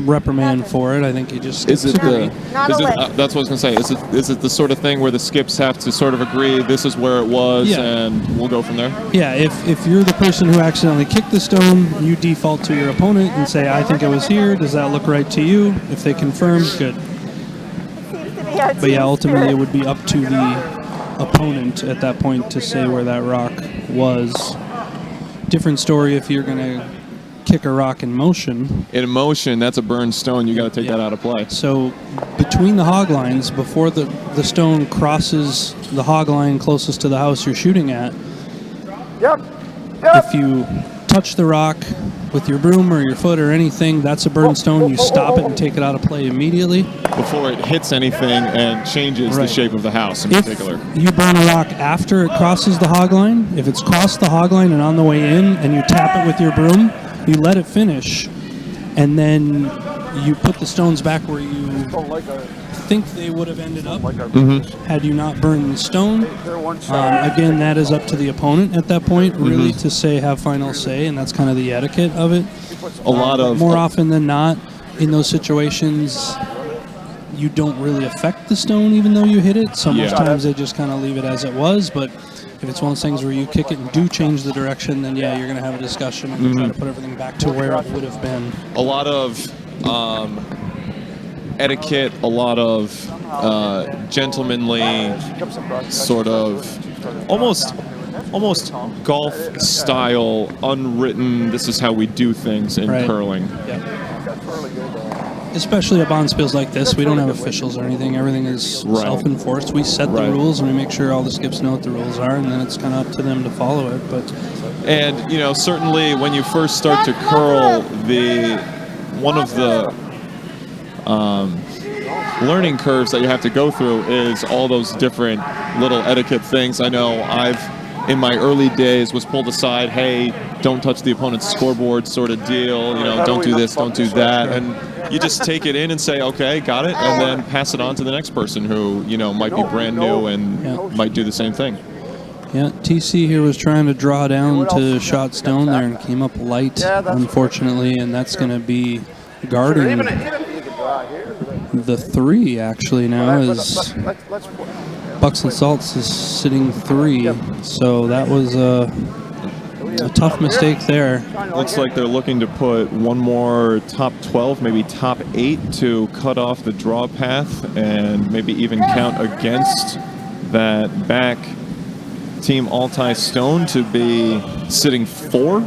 reprimand for it. I think you just that's what I was gonna say. Is it the sort of thing where the skips have to sort of agree this is where it was, and we'll go from there? Yeah, if you're the person who accidentally kicked the stone, you default to your opponent and say, I think it was here. Does that look right to you? If they confirm, good. But yeah, ultimately it would be up to the opponent at that point to say where that rock was. Different story if you're gonna kick a rock in motion. In motion, that's a burned stone. You got to take that out of play. So between the hog lines, before the stone crosses the hog line closest to the house you're shooting at, if you touch touch the rock with your broom or your foot or anything, that's a burn stone. You stop it and take it out of play immediately. Before it hits anything and changes the Right. shape of the house in If particular. you burn a rock after it crosses the hog line, if it's crossed the hog line and on the way in and you tap it with your broom, you let it finish, and then you put the stones back where you think they would have ended up had you not burned the stone. Again, that is up to the opponent at that point, really, to have final say, and that's kind of the etiquette of it. A lot of More often than not, in those situations, you don't really affect the stone even though you hit it. So most times they just kind of leave it as it was, but if it's one of those things where you kick it and do change the direction, then yeah, you're going to have a discussion and try to put everything back to where it would have been. a lot of etiquette, a lot of gentlemanly sort of almost golf style unwritten, this is how we do things in curling. Yeah. Especially at bonspiels like this, we don't have officials or anything. Everything is self-enforced. We set the rules and we make sure all the skips know what the rules are, and then it's kind of up to them to follow it. And you know, certainly when you first start to curl, one of the learning curves that you have to go through is all those different little etiquette things. I know in my early days was pulled aside, hey, don't touch the opponent's scoreboard sort of deal, you know, don't do this, don't do that, and you just take it in and say, okay, got it, and then pass it on to the next person who, you know, might be brand new and might do the same thing. Yeah, TC here was trying to draw down to shot stone there and came up light, unfortunately, and that's going to be guarding the 3 actually now is Bucks and Salts is sitting 3, so that was a tough mistake there. Looks like they're looking to put one more top 12, maybe top 8 to cut off the draw path and maybe even count against that back team Altai Stone to be sitting 4.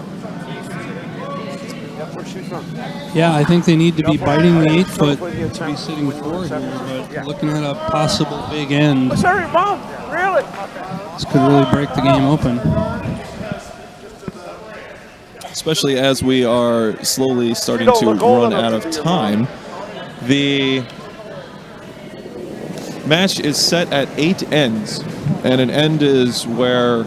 Yeah, I think they need to be biting the 8-foot to be sitting 4 here, but looking at a possible big end. This could really break the game open. Especially as we are slowly starting to run out of time. The match is set at 8 ends, and an end is where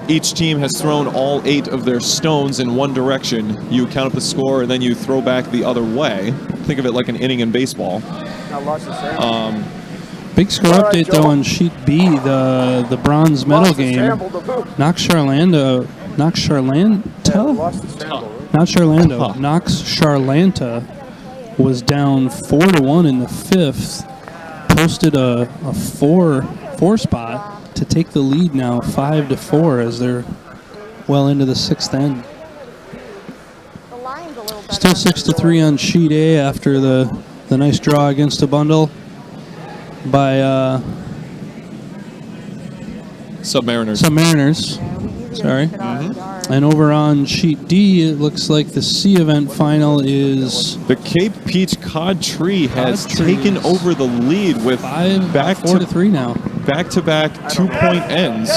each team has thrown all 8 of their stones in one direction. You count up the score, and then you throw back the other way. Think of it like an inning in baseball. Big score update, though, on Sheet B, the bronze medal game. Knox Charlanta was down 4-1 in the 5th, posted a 4 spot to take the lead now 5-4 as they're well into the 6th end. Still 6-3 on Sheet A after the nice draw against a bundle by Submariners. Sorry. And over on Sheet D, it looks like the C event final is... The Cape Peach Cod Tree has taken over the lead with 4-3 now. Back-to-back 2-point ends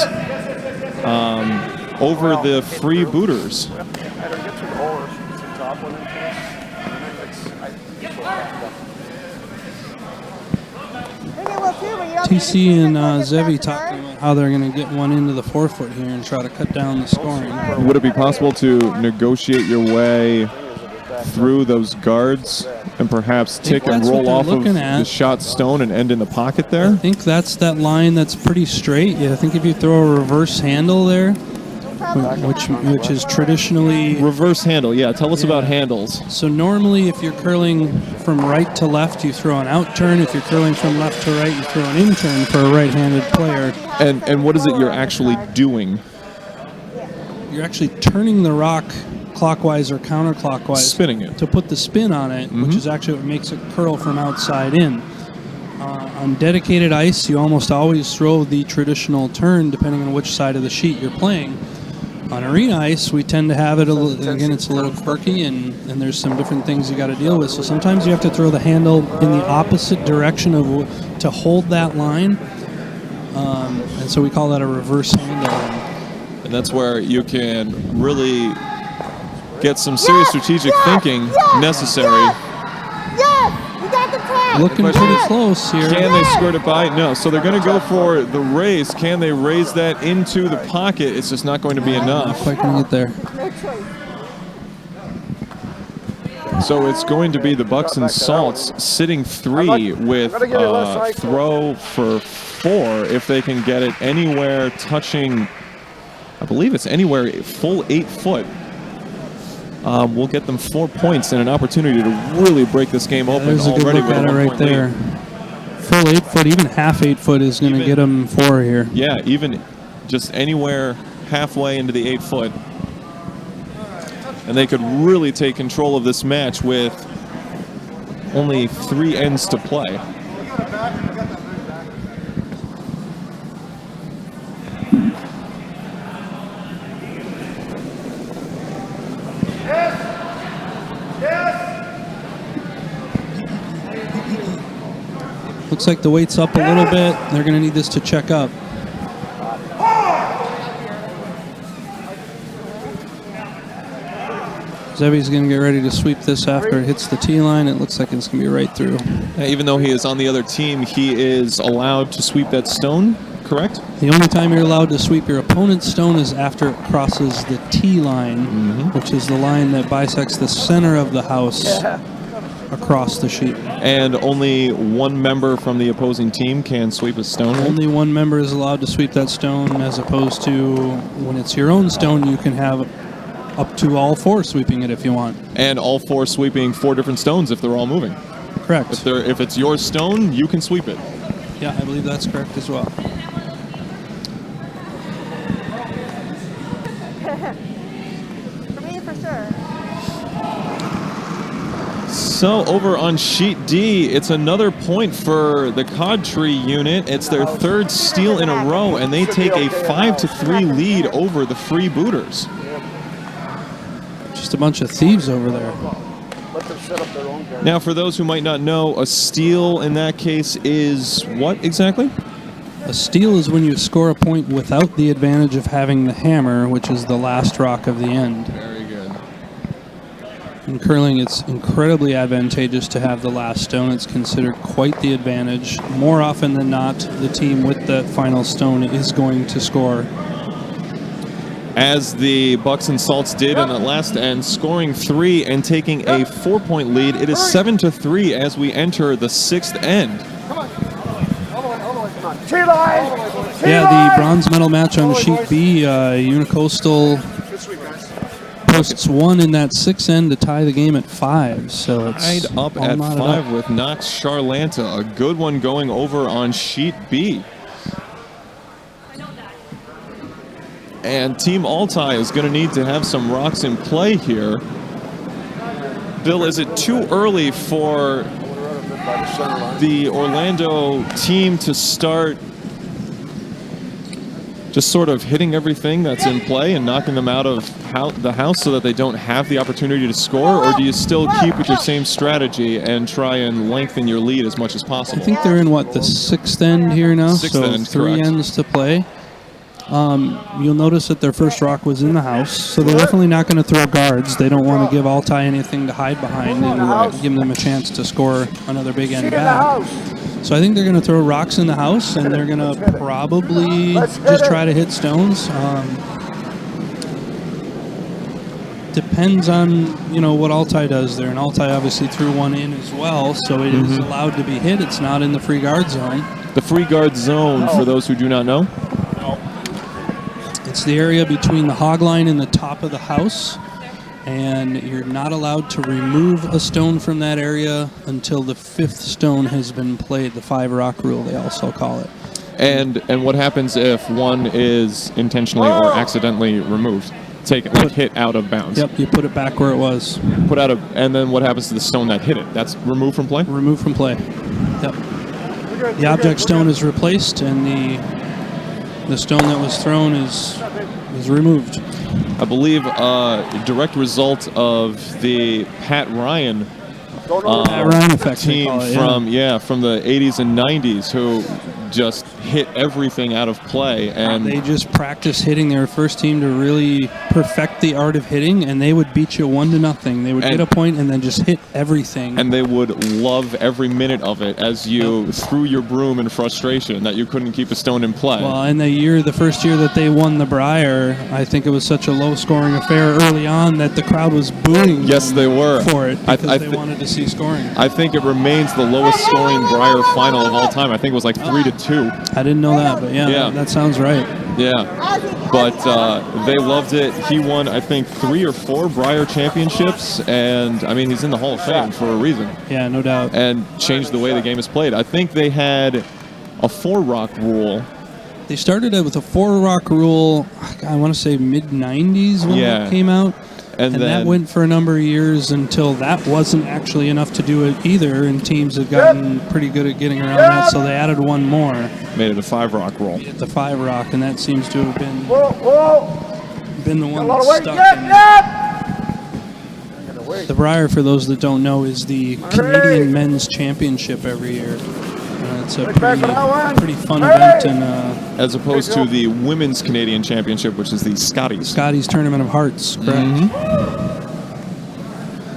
over the Freebooters. TC and Zevi talking about how they're going to get one into the 4-foot here and try to cut down the scoring. Would it be possible to negotiate your way through those guards and perhaps tick and roll off of the shot stone and end in the pocket there? I think that's that line that's pretty straight. Yeah, I think if you throw a reverse handle there, which is traditionally... Reverse handle, yeah. Tell us about handles. So normally if you're curling from right to left, you throw an out turn. If you're curling from left to right, you throw an in turn for a right-handed player. And what is it you're actually doing? You're actually turning the rock clockwise or counterclockwise. Spinning it. To put the spin on it, which is actually what makes it curl from outside in. On dedicated ice, you almost always throw the traditional turn depending on which side of the sheet you're playing. On arena ice, we tend to have it, again, it's a little quirky, and there's some different things you got to deal with. So sometimes you have to throw the handle in the opposite direction to hold that line. And so we call that a reverse handle. And that's where you can really get some serious strategic thinking necessary. Yes! We got the tag! Looking pretty close here. Can they squirt it by? No. So they're going to go for the raise. Can they raise that into the pocket? It's just not going to be enough. Quite going to get there. No choice. So it's going to be the Bucks and Salts sitting 3 with throw for 4 if they can get it anywhere touching, I believe it's anywhere full 8 foot. We'll get them 4 points and an opportunity to really break this game open. There's a good already look with at a it right 1 point there. lead. Full 8 foot, even half 8 foot is going to get them 4 here. Yeah, even just anywhere halfway into the 8 foot. And they could really take control of this match with only 3 ends to play. Looks like the weight's up a little bit. They're going to need this to check up. Zeby's going to get ready to sweep this after it hits the tee line. It looks like it's going to be right through. Even though he is on the other team, he is allowed to sweep that stone, correct? The only time you're allowed to sweep your opponent's stone is after it crosses the tee line, which is the line that bisects the center of the house across the sheet. And only one member from the opposing team can sweep a stone. Only one member is allowed to sweep that stone, as opposed to when it's your own stone, you can have up to all 4 sweeping it if you want. And all 4 sweeping 4 different stones if they're all moving. Correct. If it's your stone, you can sweep it. Yeah, I believe that's correct as well. For me, for sure. So over on sheet D, it's another point for the Cod Tree unit. It's their 3rd steal in a row, and they take a 5-3 lead over the Freebooters. Just a bunch of thieves over there. Let them set up their own game. Now, for those who might not know, a steal in that case is what exactly? A steal is when you score a point without the advantage of having the hammer, which is the last rock of the end. Very good. In curling, it's incredibly advantageous to have the last stone. It's considered quite the advantage. More often than not, the team with that final stone is going to score. As the Bucks and Salts did in the last end, scoring 3 and taking a 4-point lead. It is 7-3 as we enter the 6th end. Come on. All the way, come on. T-line! Yeah, the bronze medal match on sheet B, Unicoastal posts 1 in that 6th end to tie the game at 5. So it's tied up all at knotted 5 up. with Knox Charlanta. A good one going over on sheet B. And Team Altai is going to need to have some rocks in play here. Bill, is it too early for the Orlando team to start just sort of hitting everything that's in play and knocking them out of the house so that they don't have the opportunity to score? Or do you still keep with your same strategy and try and lengthen your lead as much as possible? I think they're in, what, the 6th end here now? 6th so end, 3 correct. ends to play. You'll notice that their first rock was in the house, so they're definitely not going to throw guards. They don't want to give Altai anything to hide behind and give them a chance to score another big end back. So I think they're going to throw rocks in the house, and they're going to probably just try to hit stones. Depends on what Altai does there, and Altai obviously threw one in as well, so it is allowed to be hit. It's not in the free guard zone. The free guard zone, for those who do not know, it's the area between the hog line and the top of the house, and you're not allowed to remove a stone from that area until the 5th stone has been played, the 5-rock rule they also call it. And what happens if one is intentionally or accidentally removed? Hit out of bounds. Yep, you put it back where it was. And then what happens to the stone that hit it? That's removed from play? Removed from play. Yep. The object stone is replaced, and the stone that was thrown is removed. I believe a direct result of the Pat Ryan Pat Ryan effect, team they call it, from the 80s and 90s, who just hit everything out of play. And they just practice hitting. They were first team to really perfect the art of hitting, and they would beat you 1-0. They would get a point and then just hit everything. And they would love every minute of it as you threw your broom in frustration that you couldn't keep a stone in play. Well, in the first year that they won the Briar, I think it was such a low-scoring affair early on that the crowd was booing. Yes, they were for it because they wanted to see scoring. I think it remains the lowest scoring Briar final of all time. I think it was like 3-2. I didn't know that, but yeah. That sounds right. Yeah, but they loved it. He won, I think, 3 or 4 Briar championships, and I mean, he's in the Hall of Fame for a reason. Yeah, no doubt. And changed the way the game is played. I think they had a 4-rock rule. They started out with a 4-rock rule, I want to say mid-90s when it came out. And then that went for a number of years until that wasn't actually enough to do it either, and teams have gotten pretty good at getting around that, so they added one more. Made it a 5-rock rule. Made it the 5-rock, and that seems to have been the one that stuck in. The Briar, for those that don't know, is the Canadian Men's Championship every year. It's a pretty fun event, and as opposed to the Women's Canadian Championship, which is the Scotties Tournament of Hearts, correct?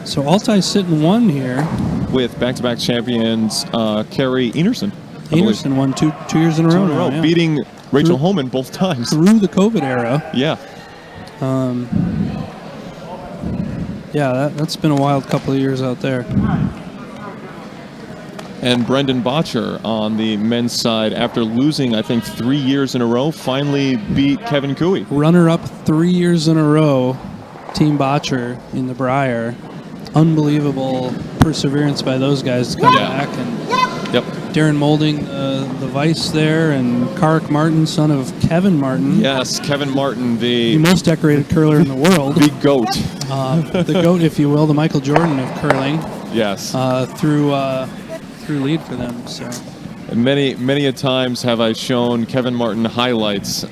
So Altai sitting 1 here with back-to-back champions Carrie Enerson. Enerson won two years in a row, yeah. Beating Rachel Homan both times through the COVID era. Yeah. That's been a wild couple of years out there. And Brendan Botcher on the men's side, after losing, I think, 3 years in a row, finally beat Kevin Cooey. Runner-up 3 years in a row, Team Botcher in the Briar. Unbelievable perseverance by those guys to come back. And Darren Moulding, the vice there, and Karik Martin, son of Kevin Martin. Yes, Kevin Martin, the most decorated curler in the world. The GOAT. The GOAT, if you will, the Michael Jordan of curling. Yes. Through lead for them. So many a times have I shown Kevin Martin highlights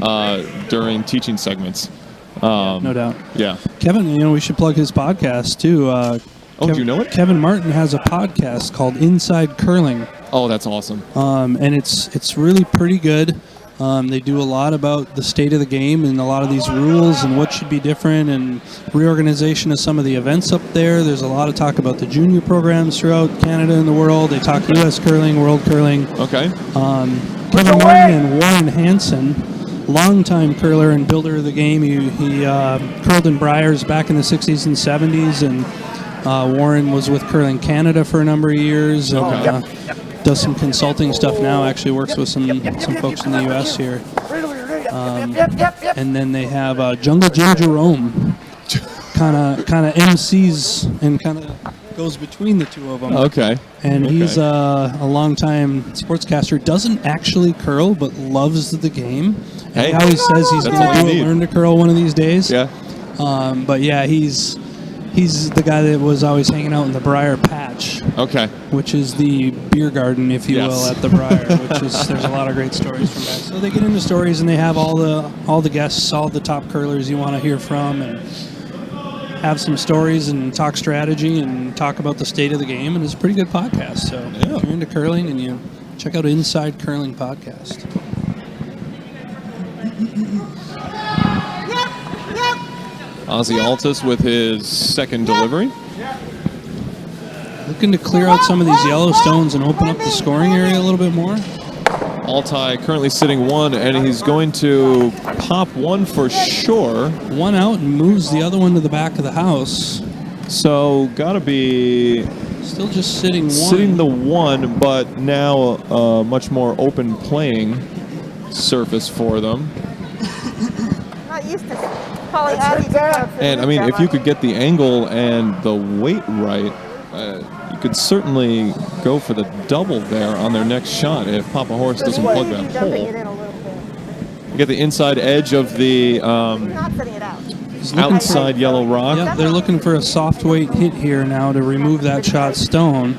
during teaching segments. No doubt. Yeah. Kevin, we should plug his podcast too. Do you know it? Kevin Martin has a podcast called Inside Curling. Oh, that's awesome. And it's really pretty good. They do a lot about the state of the game and a lot of these rules and what should be different and reorganization of some of the events up there. There's a lot of talk about the junior programs throughout Canada and the world. They talk U.S. curling, world curling. Okay. Kevin Martin and Warren Hansen, longtime curler and builder of the game. He curled in Briars back in the 60s and 70s, and Warren was with Curling Canada for a number of years. And, does some consulting stuff now, actually works with some folks in the U.S. here. And then they have Jungle Jim Jerome, kind of MCs and kind of goes between the two of them. Okay. And he's a longtime sportscaster, doesn't actually curl, but loves the game. And he always says he's going to learn to curl one of these days. Yeah. But yeah, he's the guy that was always hanging out in the Briar Patch. Okay. Which is the beer garden, if you will, at the Briar. There's a lot of great stories from that. So they get into stories, and they have all the guests, all the top curlers you want to hear from, and have some stories and talk strategy and talk about the state of the game. And it's a pretty good podcast. So if you're into curling, and you check out Inside Curling Podcast. Ozzy Altus with his second delivery. Looking to clear out some of these yellow stones and open up the scoring area a little bit more. Altai currently sitting 1, and he's going to pop 1 for sure. 1 out and moves the other one to the back of the house. So gotta be still just sitting 1. Sitting the 1, but now a much more open playing surface for them. Not used to calling And I mean, if you could get the angle and the weight right, you could certainly go for the double there on their next shot if Papa Horse doesn't plug that hole. You get the inside edge of the outside yellow rock. Yep, they're looking for a soft weight hit here now to remove that shot stone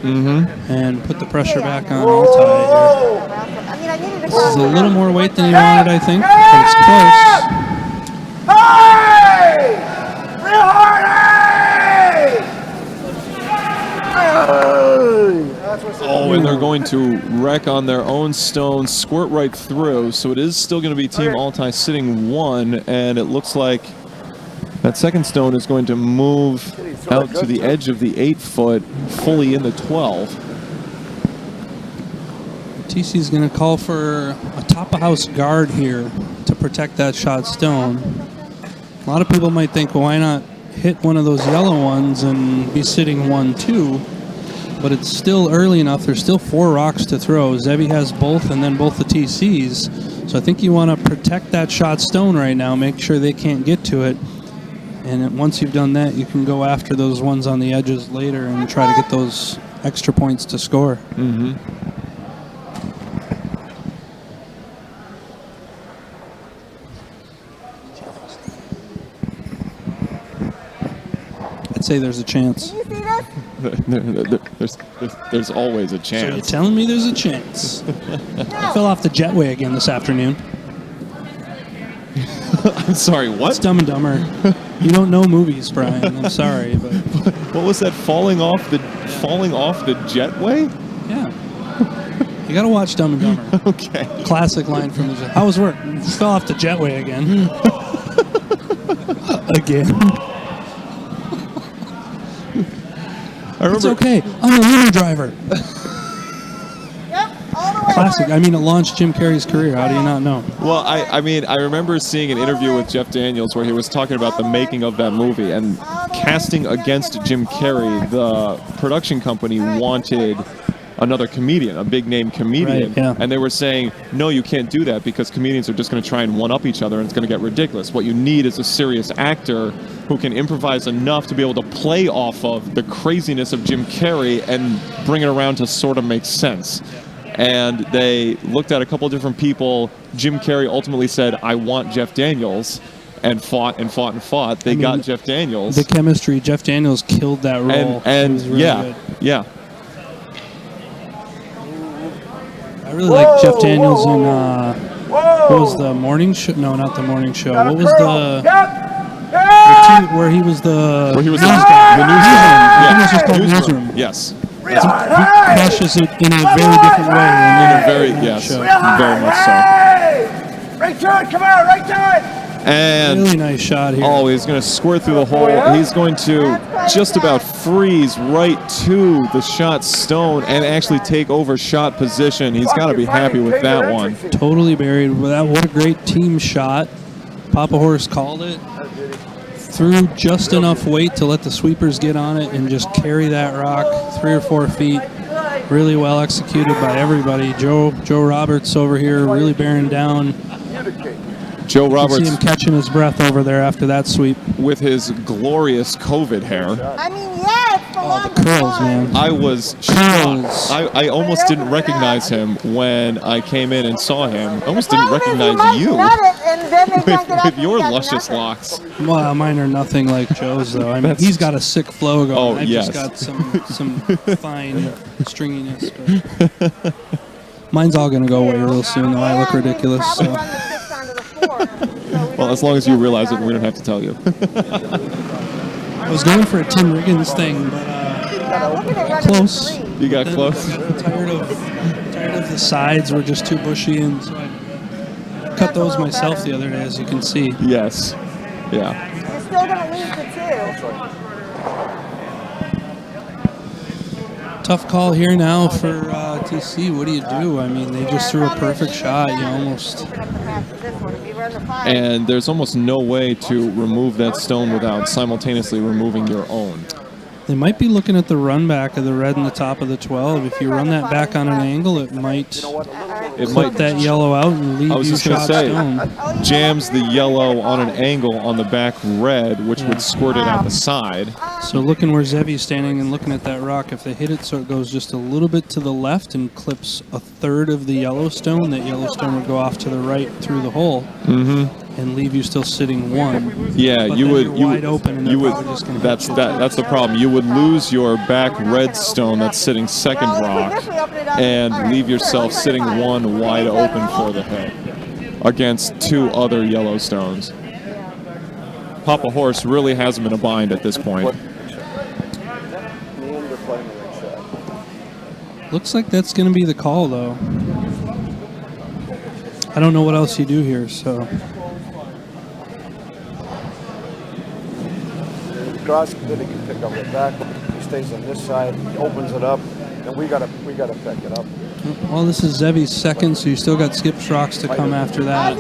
and put the pressure back on Altai here. This is a little more weight than he wanted, I think, but it's close. Real hard, hey! That's Oh, and they're going to wreck on their own stone, squirt right through. So it is still going to be Team Altai sitting 1, and it looks like that second stone is going to move out to the edge of the 8-foot, fully in the 12. TC is going to call for a top-of-house guard here to protect that shot stone. A lot of people might think, well, why not hit one of those yellow ones and be sitting 1-2? But it's still early enough. There's still 4 rocks to throw. Zevi has both, and then both the TCs. So I think you want to protect that shot stone right now, make sure they can't get to it. And once you've done that, you can go after those ones on the edges later and try to get those extra points to score. Mm-hmm. I'd say there's a chance. Did you see this? There's always a So you're chance. telling me there's a chance? I fell off the jetway again this afternoon. I'm sorry, It's what? Dumb and Dumber. You don't know movies, Brian. I'm sorry, but What was that, falling off the jetway? yeah. You gotta watch Dumb and Dumber. Okay. Classic line from the jet. How was work? Fell off the jetway again. Again. I remember, It's okay. I'm a limo driver. Yep, all the way. Classic. I mean, it launched Jim Carrey's career. How do you not know? Well, I mean, I remember seeing an interview with Jeff Daniels where he was talking about the making of that movie and casting against Jim Carrey. The production company wanted another comedian, a big-name comedian, Right, yeah. and they were saying, no, you can't do that because comedians are just going to try and one-up each other and it's going to get ridiculous. What you need is a serious actor who can improvise enough to be able to play off of the craziness of Jim Carrey and bring it around to sort of make sense. And they looked at a couple different people. Jim Carrey ultimately said, I want Jeff Daniels, and fought and fought and fought. They got Jeff Daniels. The chemistry. Jeff Daniels killed that role. And It was really yeah, good. yeah. I really like Jeff Daniels in, what was the morning show? No, not the morning show. What was the where he was the Where he was news the guy? newsroom. I think it was just Yeah, called newsroom. Newsroom. Yes. He crushes it in a very different way. In a very, than yes, show. very much so. Right to it, come on, right to it! And Really nice shot here. oh, he's going to squirt through the hole. He's going to just about freeze right to the shot stone and actually take over shot position. He's got to be happy with that one. Totally buried. What a great team shot. Papa Horse called it. Threw just enough weight to let the sweepers get on it and just carry that rock 3 or 4 feet. Really well executed by everybody. Joe Roberts over here really bearing down. Joe You see Roberts him catching his breath over there after that sweep. with his glorious COVID hair. I mean, yeah, it's the Oh, the curls, man. I was shocked. I almost didn't recognize him when I came in and saw him. I almost didn't recognize you with your luscious locks. Well, mine are nothing like Joe's, though. I mean, he's got a sick flow going. Oh, I've yes. just got some fine stringiness. But mine's all going to go away real soon, though. I look ridiculous. So. Well, as long as you realize it, we don't have to tell you. I was going for a Tim Riggins thing, but close. You got close. Tired of the sides were just too bushy, and so I cut those myself the other day, as you can see. Yes. Yeah. You're still going to lose the 2. Tough call here now for TC. What do you do? I mean, they just threw a perfect shot. You almost. And there's almost no way to remove that stone without simultaneously removing your own. They might be looking at the run back of the red in the top of the 12. If you run that back on an angle, it might clip that yellow out and leave I was you just going to shot say, stone. jams the yellow on an angle on the back red, which would squirt it out the side. So looking where Zevi's standing and looking at that rock, if they hit it so it goes just a little bit to the left and clips a third of the yellow stone, that yellow stone would go off to the right through the hole and leave you still sitting 1. Yeah, But you then would. you're You wide open and you they're would. probably just gonna That's hit that's the problem. You would lose your back red stone that's sitting second rock, and leave yourself sitting 1 wide open for the hit against 2 other yellow stones. Papa Horse really has him in a bind at this point. Looks like that's going to be the call, though. I don't know what else you do here, so. The cross kid can pick up the back. He stays on this side. He opens it up, and we gotta pick it up. Well, this is Zevi's second, so you still got Skip's rocks to come after that.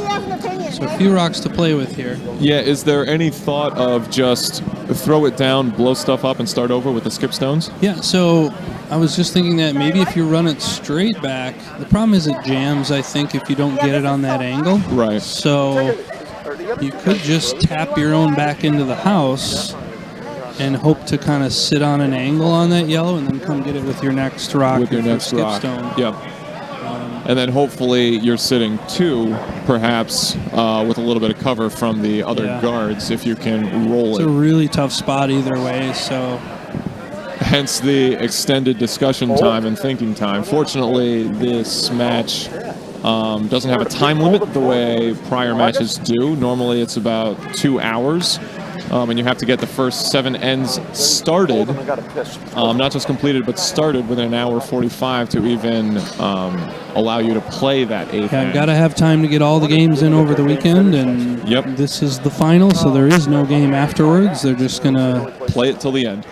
So a few rocks to play with here. Yeah, is there any thought of just throw it down, blow stuff up, and start over with the skip stones? Yeah, so I was just thinking that maybe if you run it straight back, the problem is it jams, I think, if you don't get it on that angle. Right. So you could just tap your own back into the house and hope to kind of sit on an angle on that yellow and then come get it with your next rock. With your next skip rock. stone. Yep. And then hopefully you're sitting two, perhaps, with a little bit of cover from the other guards if you can roll It's it. a really tough spot either way, so. Hence the extended discussion time and thinking time. Fortunately, this match doesn't have a time limit the way prior matches do. Normally it's about 2 hours. And you have to get the first 7 ends started, not just completed, but started within an hour 45 to even allow you to play that 8th Yeah, end. got to have time to get all the games in over the weekend, and this is the final, so there is no game afterwards. They're just going to play it till the end.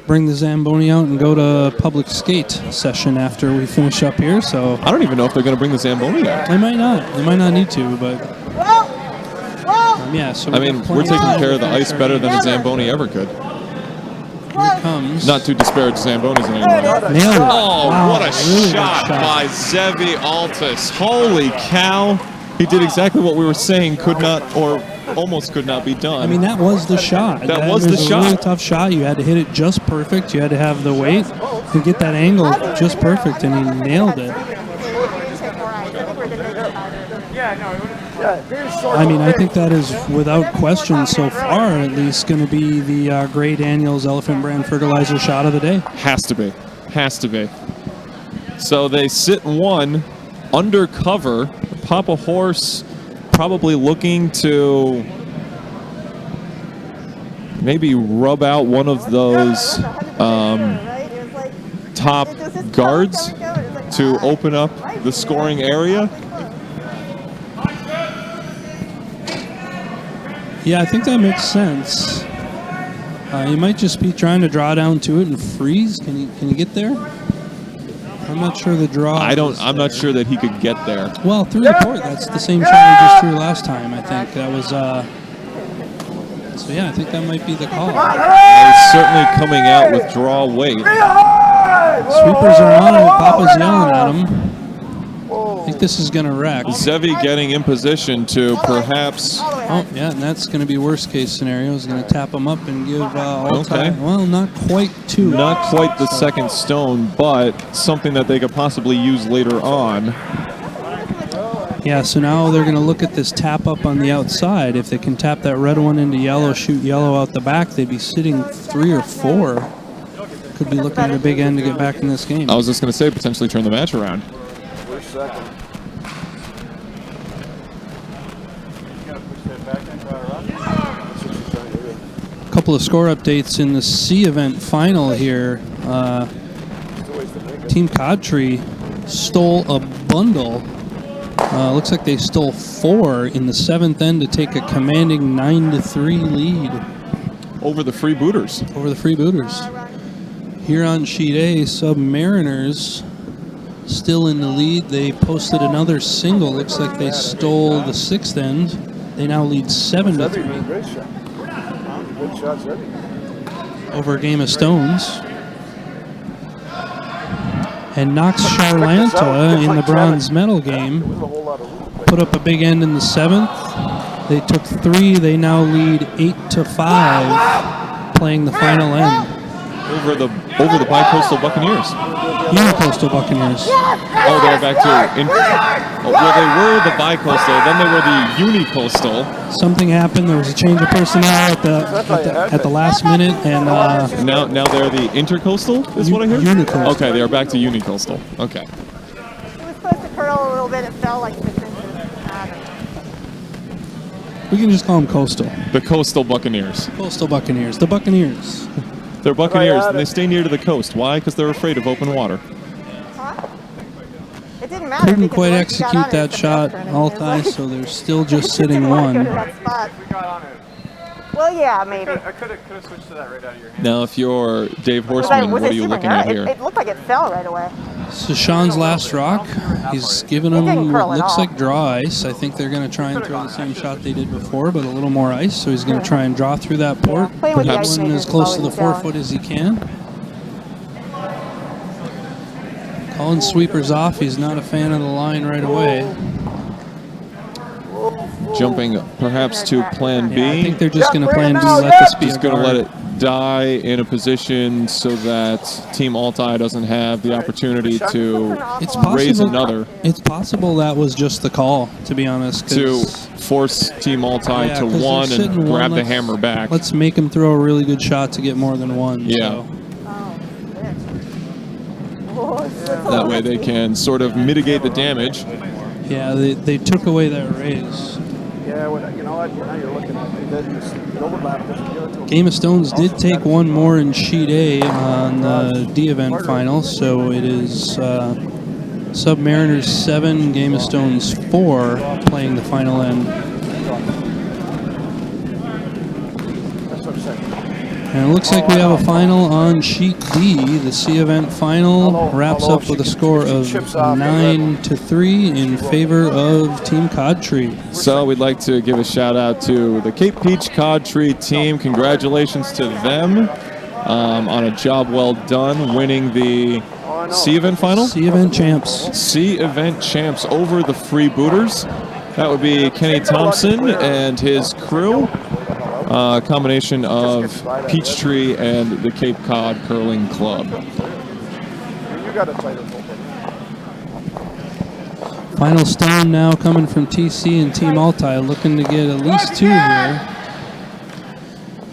Bring the Zamboni out and go to public skate session after we finish up here. So I don't even know if they're going to bring the Zamboni out. They might not. They might not need to, but yeah. So I mean, we're taking care of the ice better than the Zamboni ever could. Here comes. Not to disparage Zambonis anymore. Nailed it. Oh, Wow, what a really good shot shot. by Zevi Altus. Holy cow. He did exactly what we were saying could not, or almost could not be done. I mean, that was the shot. That was the was a shot. really tough shot. You had to hit it just perfect. You had to have the weight and get that angle just perfect, and he nailed it. I mean, I think that is, without question so far, at least going to be the Great Daniels Elephant Brand Fertilizer shot of the day. Has to be. Has to be. So they sit one undercover. Papa Horse probably looking to maybe rub out one of those top guards to open up the scoring area. Yeah, I think that makes sense. You might just be trying to draw down to it and freeze. Can you get there? I'm not sure the draw. I'm not sure that he could get there. Well, through the court, that's the same shot he just threw last time. I think that was. So yeah, I think that might be the call. He's certainly coming out with draw weight. Sweepers are on it. Papa's yelling at him. I think this is going to wreck. Zevi getting in position to perhaps. Oh, yeah, and that's going to be worst case scenario. He's going to tap him up and give all time. Well, not quite two. Not quite the second stone, but something that they could possibly use later on. Yeah, so now they're going to look at this tap up on the outside. If they can tap that red one into yellow, shoot yellow out the back, they'd be sitting 3 or 4. Could be looking at a big end to get back in this game. I was just going to say, potentially turn the match around. Second. A couple of score updates in the C event final here. Team Codtree stole a bundle. Looks like they stole 4 in the 7th end to take a commanding 9-3 lead. Over the Freebooters. Over the Freebooters. Here on sheet A, Submariners still in the lead. They posted another single. Looks like they stole the 6th end. They now lead 7-3. Great shot. Good shots, Zevi. Over a game of stones. And Knox Charlanta in the bronze medal game put up a big end in the 7th. They took 3. They now lead 8-5, playing the final end. Over the Bicoastal Buccaneers. Unicoastal Buccaneers. Oh, they're back to. Well, they were the Bicoastal, then they were the Unicoastal. Something happened. There was a change of personnel at the last minute, and now they're the Intercoastal. Is what I hear. Unicoastal. Okay, they are back to Unicoastal. Okay. It was supposed to curl a little bit. It fell like 6 inches. I don't know. We can just call them Coastal. The Coastal Buccaneers. Coastal Buccaneers. The Buccaneers. They're Buccaneers, and they stay near to the coast. Why? Because they're afraid of open water. didn't matter. couldn't because quite once you got execute on it, that it's the shot best turn, and all it's time, like- so they're still just just sitting didn't want to go to one. that spot. We got on it. Well, yeah, maybe. I could have switched to that right out of your hand. Now, if you're Dave Was Horseman, was what it are you super looking narrow? at here? It looked like it fell right away. So Sean's last rock, he's given It didn't him curl what at looks all. like draw ice. I think they're going to try and throw the same shot they did before, but a little more ice. So he's going to try and draw through that port. Yeah, playing with the Put ice one makers as is close to the always a challenge. 4 foot as he can. Calling sweepers off. He's not a fan of the line right away. Jumping perhaps to plan B. Yeah, I think they're just going to bring it plan B, now, let yep. this be Just a going to guard. let it die in a position so that Team Altai doesn't have the opportunity to It's raise possible. another, It's possible that was just the call, to be honest. to 'cause- force Team Altai yeah, to 'cause they're one sitting and one, grab the let's- hammer back. Let's make him throw a really good shot to get more than one. Yeah. So. Oh, shit. That way they can sort of mitigate the damage. Yeah, they took away that raise. Yeah, well, you know what? Now you're looking at the overlap doesn't give it to them. Game of Stones did take one more in Sheet A on the D event final, so it is Submariners 7, Game of Stones 4 playing the final end. That's what I'm saying. And it looks like we have a final on Sheet D. The C event final wraps up with a score of 9-3 in favor of Team Codtree. So we'd like to give a shout out to the Cape Peach Cod Tree team. Congratulations to them on a job well done, winning the C event final. C event champs. C event champs over the Freebooters. That would be Kenny Thompson and his crew. Combination of Peachtree and the Cape Cod Curling Club. You got a tighter goal. Final stone now coming from TC and Team Altai, looking to get at least 2 here.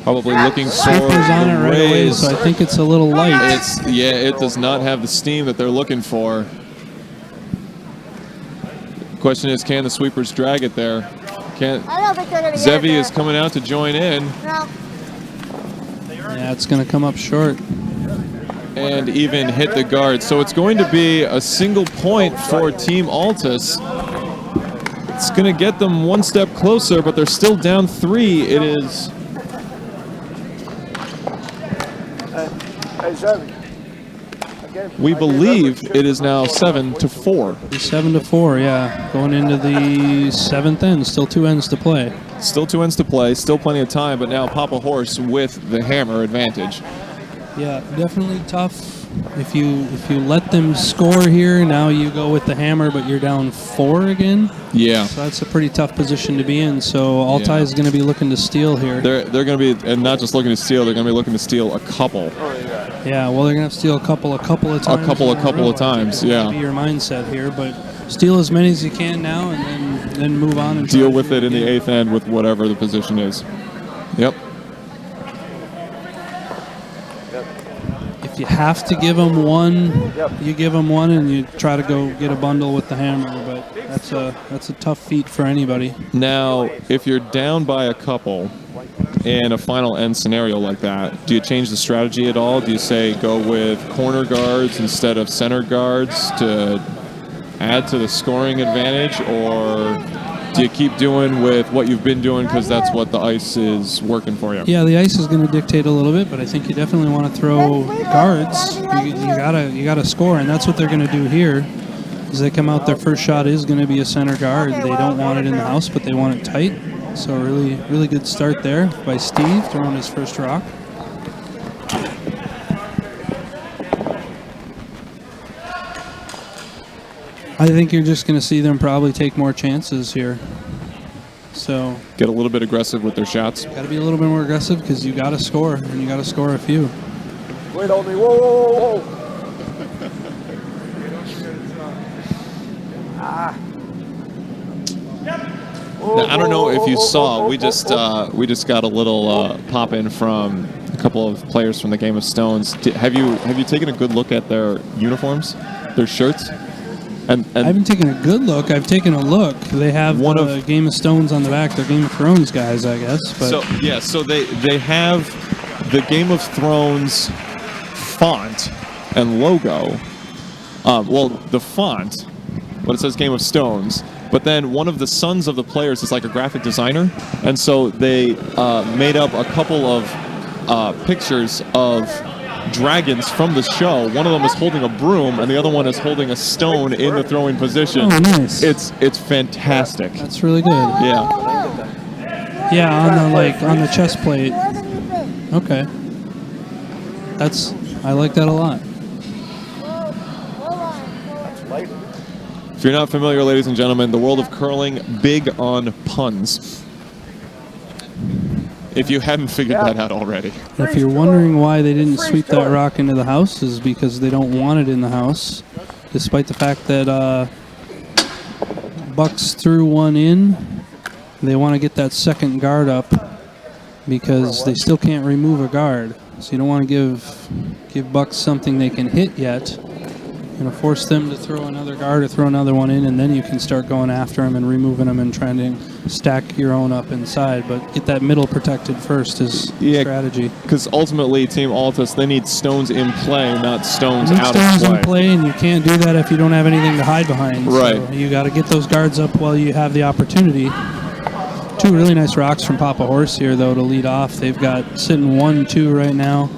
Probably looking for Sweepers on it the right away, raise. so I think it's a little light. It does not have the steam that they're looking for. Question is, can the sweepers drag it there? Can I don't think they're going to get it Zevi there. is coming out to join in No. Yeah, it's going to come up short. and even hit the guard. So it's going to be a single point for Team Altus. It's going to get them one step closer, but they're still down 3. It is Hey, Zevi. we believe it is now 7-4. 7-4, yeah. Going into the 7th end, still 2 ends to play. Still 2 ends to play, still plenty of time, but now Papa Horse with the hammer advantage. Yeah, definitely tough. If you let them score here, now you go with the hammer, but you're down 4 again. Yeah. So that's a pretty tough position to be in. So Altai is going to be looking to steal here. They're going to be, and not just looking to steal, they're going to be looking to steal a couple. Yeah, well, they're going to have to steal a couple of times. A couple of times, That's yeah. gonna be your mindset here, but steal as many as you can now, and then move on and Deal try with to it in the again. 8th end with whatever the position is. Yep. If you have to give them one, you give them one, and you try to go get a bundle with the hammer. But that's a tough feat for anybody. Now, if you're down by a couple in a final end scenario like that, do you change the strategy at all? Do you say go with corner guards instead of center guards to add to the scoring advantage, or do you keep doing with what you've been doing because that's what the ice is working for you? Yeah, the ice is going to dictate a little bit, but I think you definitely want to throw guards. You gotta score, and that's what they're going to do here. As they come out, their first shot is going to be a center guard. They don't want it in the house, but they want it tight. So really, really good start there by Steve, throwing his first rock. I think you're just going to see them probably take more chances here. So Get a little bit aggressive with their shots. got to be a little bit more aggressive because you got to score, and you got to score a few. Wait on me. Whoa, whoa, whoa, Now, I don't know if you saw, we just got a little pop in from a couple of players from the Game of Stones. Have you taken a good look at their uniforms, their shirts? And I haven't taken a good look. I've taken a look. They have One the Game of Stones on the back. They're Game of Thrones guys, I guess. But so they have the Game of Thrones font and logo. Well, the font but it says Game of Stones. But then one of the sons of the players is like a graphic designer, and so they made up a couple of pictures of dragons from the show. One of them is holding a broom, and the other one is holding a stone in the throwing position. Oh, nice. It's fantastic. That's really good. Yeah. Yeah, on the chest plate. Okay. I like that a lot. If you're not familiar, ladies and gentlemen, the world of curling, big on puns. If you hadn't figured that out already. If you're wondering why they didn't sweep that rock into the house, is because they don't want it in the house, despite the fact that Bucks threw one in. They want to get that second guard up because they still can't remove a guard. So you don't want to give Bucks something they can hit yet. You're going to force them to throw another guard or throw another one in, and then you can start going after them and removing them and trying to stack your own up inside. But get that middle protected first is strategy. Because ultimately, Team Altus, they need stones in play, not stones out of stones play. in play, and you can't do that if you don't have anything to hide behind. Right. So you got to get those guards up while you have the opportunity. Two really nice rocks from Papa Horse here, though, to lead off. They've got sitting 1-2 right now.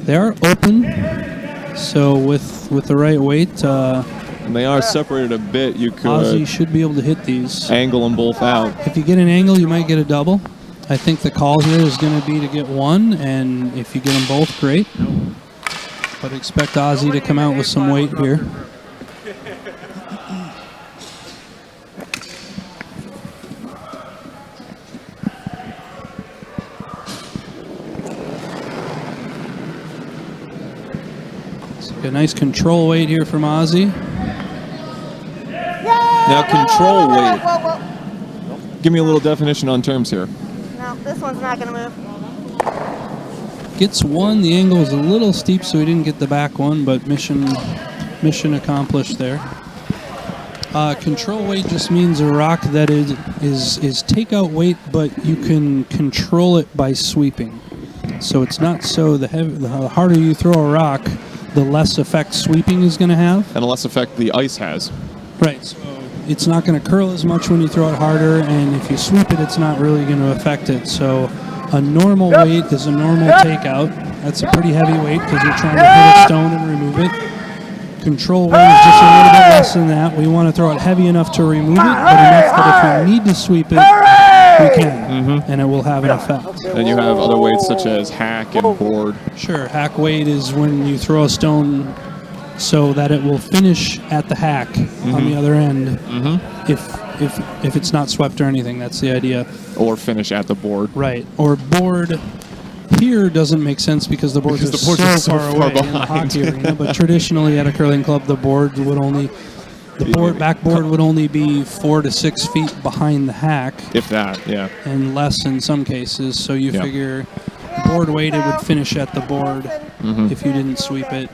They are open, so with the right weight, and they are separated a bit. You could Ozzy should be able to hit these. Angle them both out. If you get an angle, you might get a double. I think the call here is going to be to get one, and if you get them both, great. But expect Ozzy to come out with some weight here. A nice control weight here from Ozzy. Now control weight. Give me a little definition on terms here. No, this one's not going to move. Gets one. The angle is a little steep, so he didn't get the back one, but mission accomplished there. Control weight just means a rock that is takeout weight, but you can control it by sweeping. So it's not so the harder you throw a rock, the less effect sweeping is going to have. And the less effect the ice has. Right, so it's not going to curl as much when you throw it harder, and if you sweep it, it's not really going to affect it. So a normal weight is a normal takeout. That's a pretty heavy weight because you're trying to hit a stone and remove it. Control weight is just a little bit less than that. We want to throw it heavy enough to remove it, but enough that if we need to sweep it, we can, and it will have an effect. Then you have other weights such as hack and board. Sure, hack weight is when you throw a stone so that it will finish at the hack on the other end. If it's not swept or anything, that's the idea. Or finish at the board. Right, or board here doesn't make sense because the boards are so far away in the hockey arena. But traditionally at a curling club, the board would only backboard would only be 4 to 6 feet behind the hack. If that, yeah. And less in some cases. So you figure board weight, it would finish at the board if you didn't sweep it.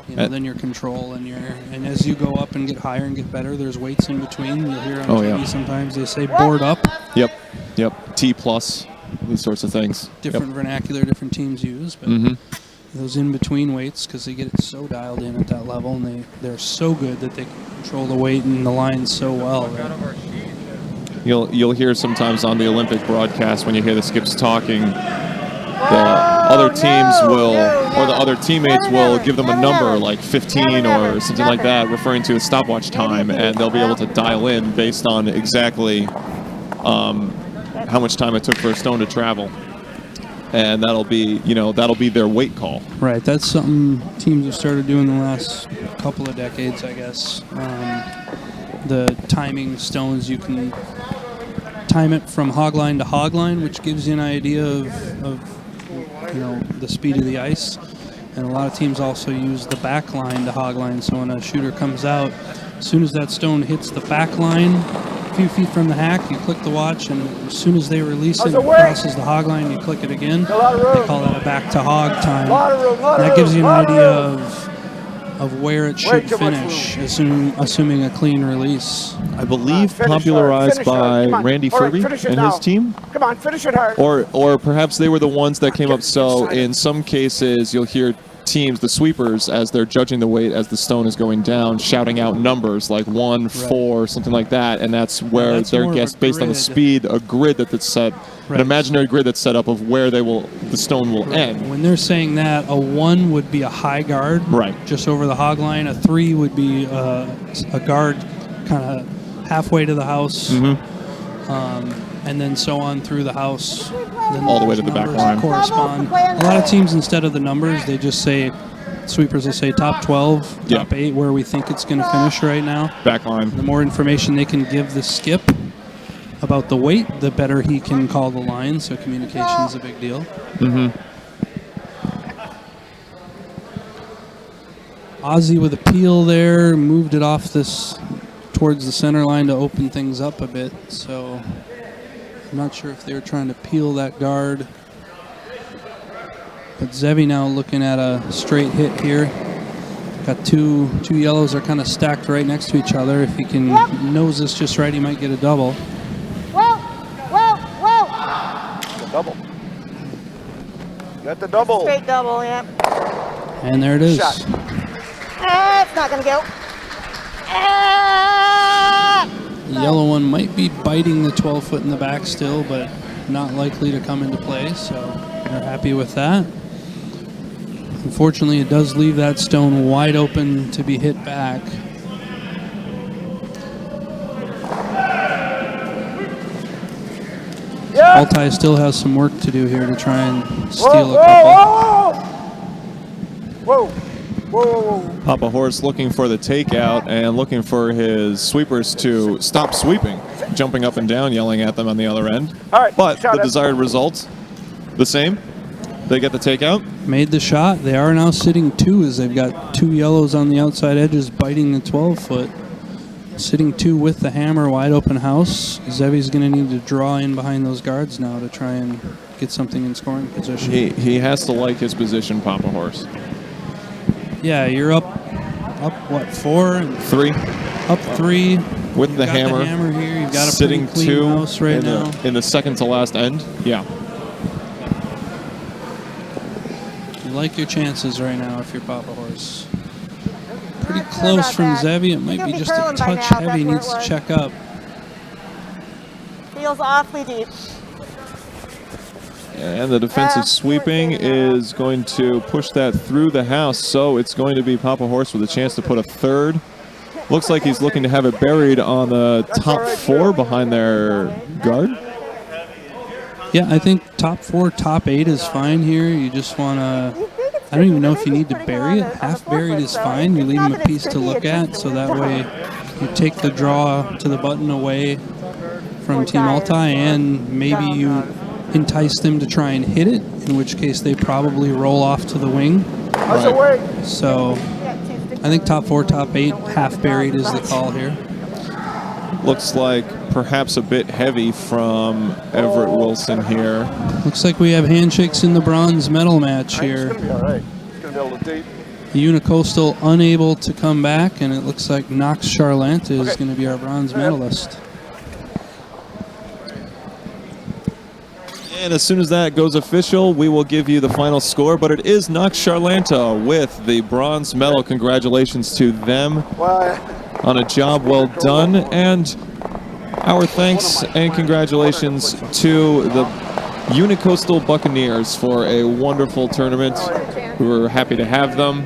Then your control and as you go up and get higher and get better, there's weights in between. You'll hear on TV sometimes they say board up. Yep. T plus, these sorts of things. Different vernacular, different teams use, but those in-between weights, because they get it so dialed in at that level, and they're so good that they can control the weight and the lines so well. Right? You'll hear sometimes on the Olympic broadcast when you hear the skips talking, the other teams will, or the other teammates will give them a number like 15 or something like that, referring to a stopwatch time, and they'll be able to dial in based on exactly how much time it took for a stone to travel. And that'll be their weight call. Right, that's something teams have started doing the last couple of decades, I guess. The timing stones, you can time it from hog line to hog line, which gives you an idea of the speed of the ice. And a lot of teams also use the back line to hog line. So when a shooter comes out, as soon as that stone hits the back line, a few feet from the hack, you click the watch, and as soon as they release it, it crosses the hog line, you click it again. They call that a back to hog time. That gives you an idea of where it should finish, assuming a clean release. I believe popularized by Randy Furby and his team. Come on, finish it hard. Or perhaps they were the ones that came up. So in some cases, you'll hear teams, the sweepers, as they're judging the weight as the stone is going down, shouting out numbers like 1, 4, something like that, and that's where they're guessed based on the speed, a grid that's set, an imaginary grid that's set up of where the stone will end. When they're saying that, a 1 would be a high guard, just over the hog line. A 3 would be a guard kind of halfway to the house, and then so on through the house. Then all the way to the back line. Correspond. A lot of teams, instead of the numbers, they just say, sweepers will say top 12, top 8, where we think it's going to finish right now. Back line. The more information they can give the skip about the weight, the better he can call the line, so communication is a big deal. Ozzy with a peel there, moved it off this towards the center line to open things up a bit, so I'm not sure if they were trying to peel that guard. But Zevi now looking at a straight hit here. Got two yellows are kind of stacked right next to each other. If he can nose this just right, he might get a double. The double. Got the double. Straight double, yep. And there it is. Shot. It's not going to go. The yellow one might be biting the 12-foot in the back still, but not likely to come into play, so they're happy with that. Unfortunately, it does leave that stone wide open to be hit back. Altai still has some work to do here to try and steal a couple. Whoa. Papa Horse looking for the takeout and looking for his sweepers to stop sweeping, jumping up and down, yelling at them on the other end. But the desired result, the same. They get the takeout. Made the shot. They are now sitting 2 as they've got 2 yellows on the outside edges biting the 12-foot. Sitting 2 with the hammer, wide open house. Zevi's going to need to draw in behind those guards now to try and get something in scoring position. He has to like his position, Papa Horse. Yeah, you're up what, 4? 3. Up 3. With the hammer. The hammer here. You've got a sitting pretty clean 2 house right now. In the second to last end. Yeah. You like your chances right now if you're Papa Horse. Pretty close from Zevi. It might be just a touch heavy. He needs to check up. Feels awfully deep. And the defensive sweeping is going to push that through the house, so it's going to be Papa Horse with a chance to put a third. Looks like he's looking to have it buried on the top 4 behind their guard. Yeah, I think top 4, top 8 is fine here. You just want to... I don't even know if you need to bury it. Half buried is fine. You leave him a piece to look at, so that way you take the draw to the button away from Team Altai, and maybe you entice them to try and hit it, in which case they probably roll off to the wing. So I think top 4, top 8, half buried is the call here. Looks like perhaps a bit heavy from Everett Wilson here. Looks like we have handshakes in the bronze medal match here. It's going to be all right. It's going to be able to deep. Unicoastal unable to come back, and it looks like Knox Charlant is going to be our bronze medalist. And as soon as that goes official, we will give you the final score, but it is Knox Charlanta with the bronze medal. Congratulations to them on a job well done, and our thanks and congratulations to the Unicoastal Buccaneers for a wonderful tournament. We were happy to have them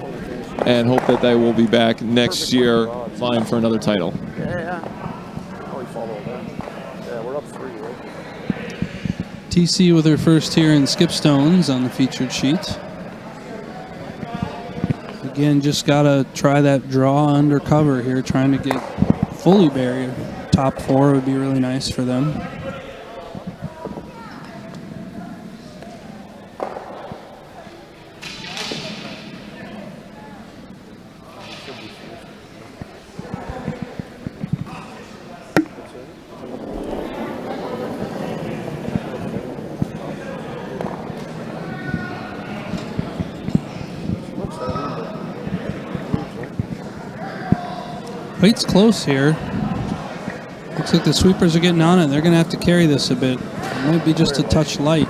and hope that they will be back next year vying for another title. TC with her first here in skipstones on the featured sheet. Again, just got to try that draw undercover here, trying to get fully buried. Top 4 would be really nice for them. Weight's close here. Looks like the sweepers are getting on it. They're going to have to carry this a bit. It might be just a touch light.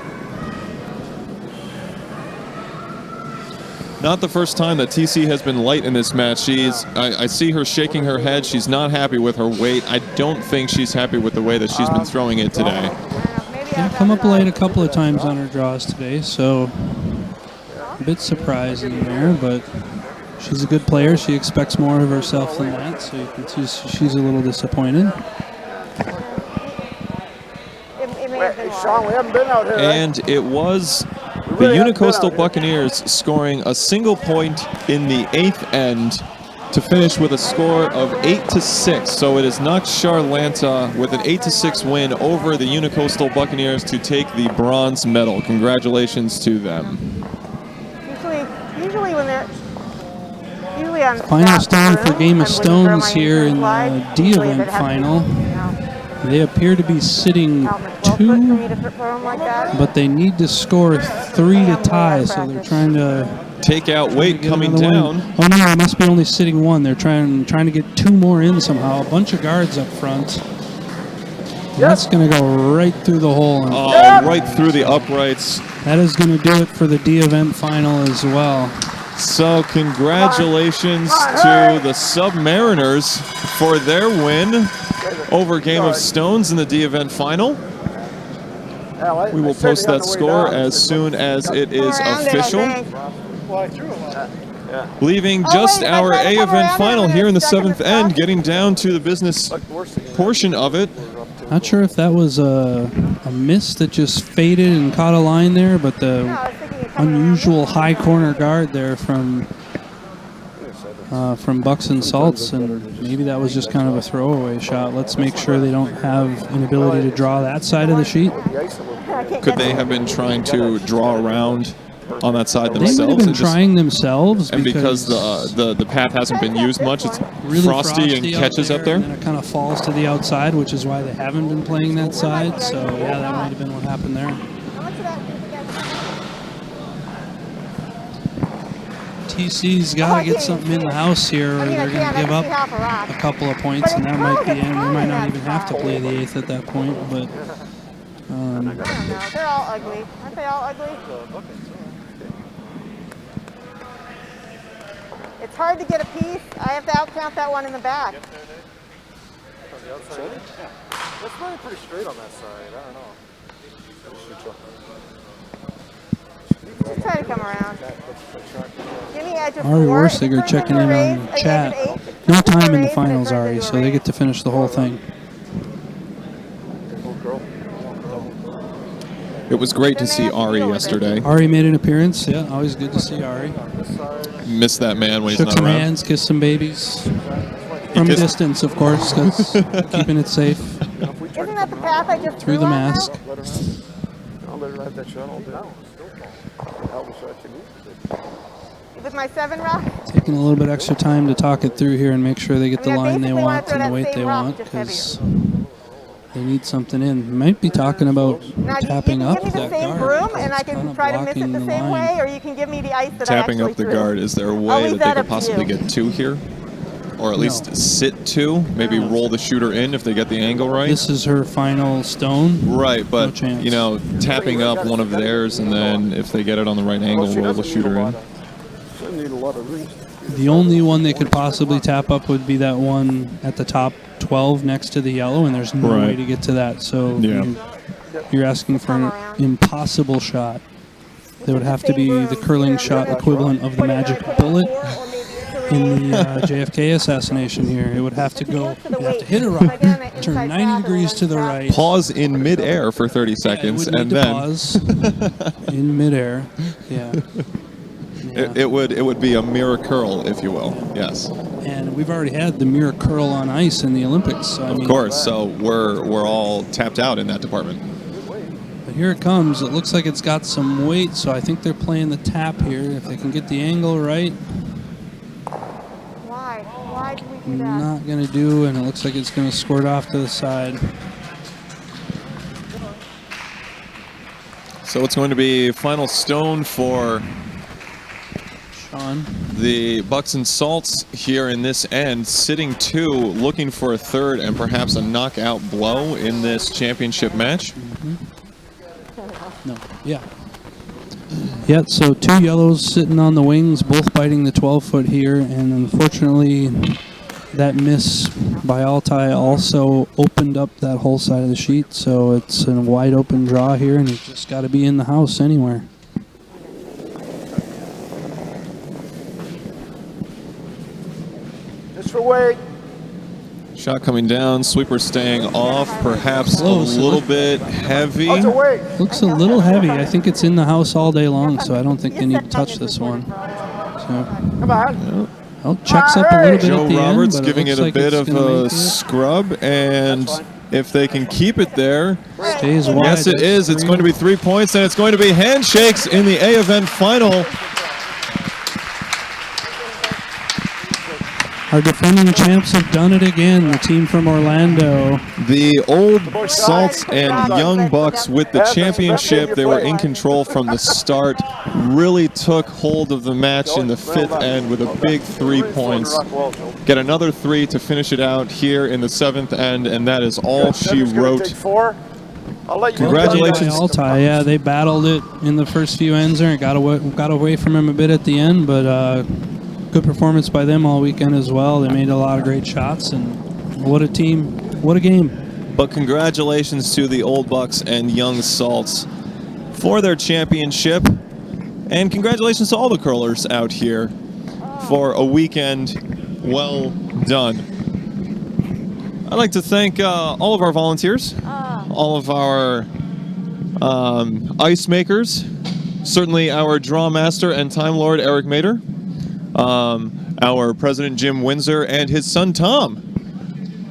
Not the first time that TC has been light in this match. I see her shaking her head. She's not happy with her weight. I don't think she's happy with the way that she's been throwing it today. Yeah, come up late a couple of times on her draws today, so a bit surprising there, but she's a good player. She expects more of herself than that, so you can see she's a little disappointed. Sean, we haven't been out here. And it was the Unicoastal Buccaneers scoring a single point in the 8th end to finish with a score of 8-6. So it has knocked Charlanta with an 8-6 win over the Unicoastal Buccaneers to take the bronze medal. Congratulations to them. Usually when they're on final stone for Game of Stones here in the D event final. They appear to be sitting 2, but they need to score 3 to tie, so they're trying to take out weight coming down. Oh no, they must be only sitting 1. They're trying to get 2 more in somehow. A bunch of guards up front. That's going to go right through the hole. Right through the uprights. That is going to do it for the D event final as well. So congratulations to the Submariners for their win over Game of Stones in the D event final. We will post that score as soon as it is official. Leaving just our A event final here in the 7th end, getting down to the business portion of it. Not sure if that was a miss that just faded and caught a line there, but the unusual high corner guard there from Bucks and Salts, and maybe that was just kind of a throwaway shot. Let's make sure they don't have an ability to draw that side of the sheet. Could they have been trying to draw around on that side themselves? They might have been trying themselves. And because the path hasn't been used much, it's really frosty and catches up there. And then it kind of falls to the outside, which is why they haven't been playing that side. So yeah, that might have been what happened there. TC's got to get something in the house here, or they're going to give up a couple of points, and that might be it. They might not even have to play the 8th at that point, but... I don't know. They're all ugly. Aren't they all ugly? It's hard to get a piece. I have to outcount that one in the back. That's running pretty straight on that side. I don't know. Just try to come around. Give me edge of Ari 4. Warsiger checking in on chat. No time in the finals, Ari, so they get to finish the whole thing. It was great to see Ari yesterday. Ari made an appearance. Yeah, always good to see Ari. Miss that man when he's Shook not some around. hands, kissed some babies. From a distance, of course, because keeping it safe. Isn't that the path I just Through the mask. I'll let her have that shot all day. With my 7 rock? Taking a little bit extra time to talk it through here and make sure they get the line they want and the weight they want, because they need something in. Might be talking about tapping up that guard. Give me the same broom and I can try to miss it the same way, or you can give me the ice that I actually Tapping up the guard, is there a way that they could possibly get 2 here? Or at least sit 2, maybe roll the shooter in if they get the angle right? This is her final stone. Right, but, No chance. you know, tapping up one of theirs, and then if they get it on the right angle, roll the shooter in. The only one they could possibly tap up would be that one at the top 12 next to the yellow, and there's no way to get to that. So you're asking for an impossible shot. That would have to be the curling shot equivalent of the magic bullet in the JFK assassination here. It would have to go, you'd have to hit a rock, turn 90 degrees to the right. Pause in midair for 30 seconds, and then... Pause in midair, yeah. It would be a mirror curl, if you will, yes. And we've already had the mirror curl on ice in the Olympics. So of course, so we're all tapped out in that department. But here it comes. It looks like it's got some weight, so I think they're playing the tap here. If they can get the angle right. Why did we do that? Not going to do, and it looks like it's going to squirt off to the side. So it's going to be final stone for Sean. The Bucks and Salts here in this end, sitting 2, looking for a 3rd and perhaps a knockout blow in this championship match. No, yeah. Yeah, so 2 yellows sitting on the wings, both biting the 12-foot here, and unfortunately that miss by Altai also opened up that whole side of the sheet, so it's a wide open draw here, and you just got to be in the house anywhere. Just for weight. Shot coming down, sweeper staying off, perhaps Close. a little bit heavy. What's the weight? Looks a little heavy. I think it's in the house all day long, so I don't think they need to touch this one. So, Come on. well, checks up a little bit Joe at the Roberts end, but giving it looks a like bit it's of gonna a make it. scrub, and if they can keep it there, Stays wide. yes it is. It's going to be 3 points, and it's going to be handshakes in the A event final. Our defending champs have done it again, the team from Orlando. The Old Salts and Young Bucks with the championship. They were in control from the start, really took hold of the match in the 5th end with a big 3 points. Get another 3 to finish it out here in the 7th end, and that is all she wrote. Congratulations. Altai, yeah, they battled it in the first few ends there and got away from him a bit at the end, but good performance by them all weekend as well. They made a lot of great shots, and what a team, what a game. But congratulations to the Old Bucks and Young Salts for their championship, and congratulations to all the curlers out here for a weekend well done. I'd like to thank all of our volunteers, all of our ice makers, certainly our draw master and time lord Eric Mader, our president Jim Windsor and his son Tom,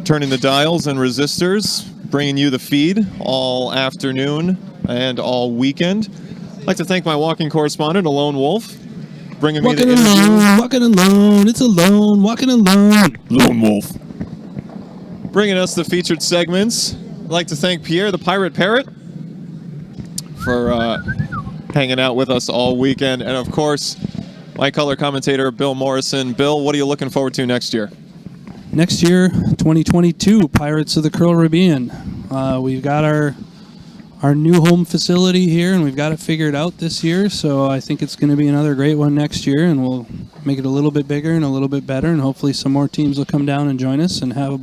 turning the dials and resistors, bringing you the feed all afternoon and all weekend. I'd like to thank my walking correspondent, A Lone Wolf, bringing me the interview. Walking alone, it's alone, walking alone. Lone Wolf. Bringing us the featured segments. I'd like to thank Pierre the Pirate Parrot for hanging out with us all weekend, and of course, my color commentator, Bill Morrison. Bill, what are you looking forward to next year? Next year, 2022, Pirates of the Curl-Ribbean. We've got our new home facility here, and we've got it figured out this year, so I think it's going to be another great one next year, and we'll make it a little bit bigger and a little bit better, and hopefully some more teams will come down and join us and have a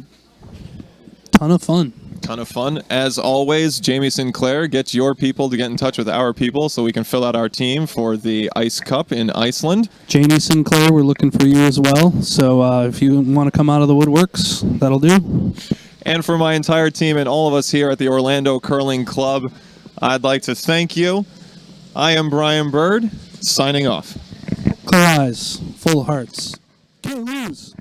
ton of fun. Ton of fun. As always, Jamie Sinclair, get your people to get in touch with our people so we can fill out our team for the Ice Cup in Iceland. Jamie Sinclair, we're looking for you as well. So if you want to come out of the woodworks, that'll do. And for my entire team and all of us here at the Orlando Curling Club, I'd like to thank you. I am Brian Bird, signing off. Clear eyes, full hearts. Can't lose.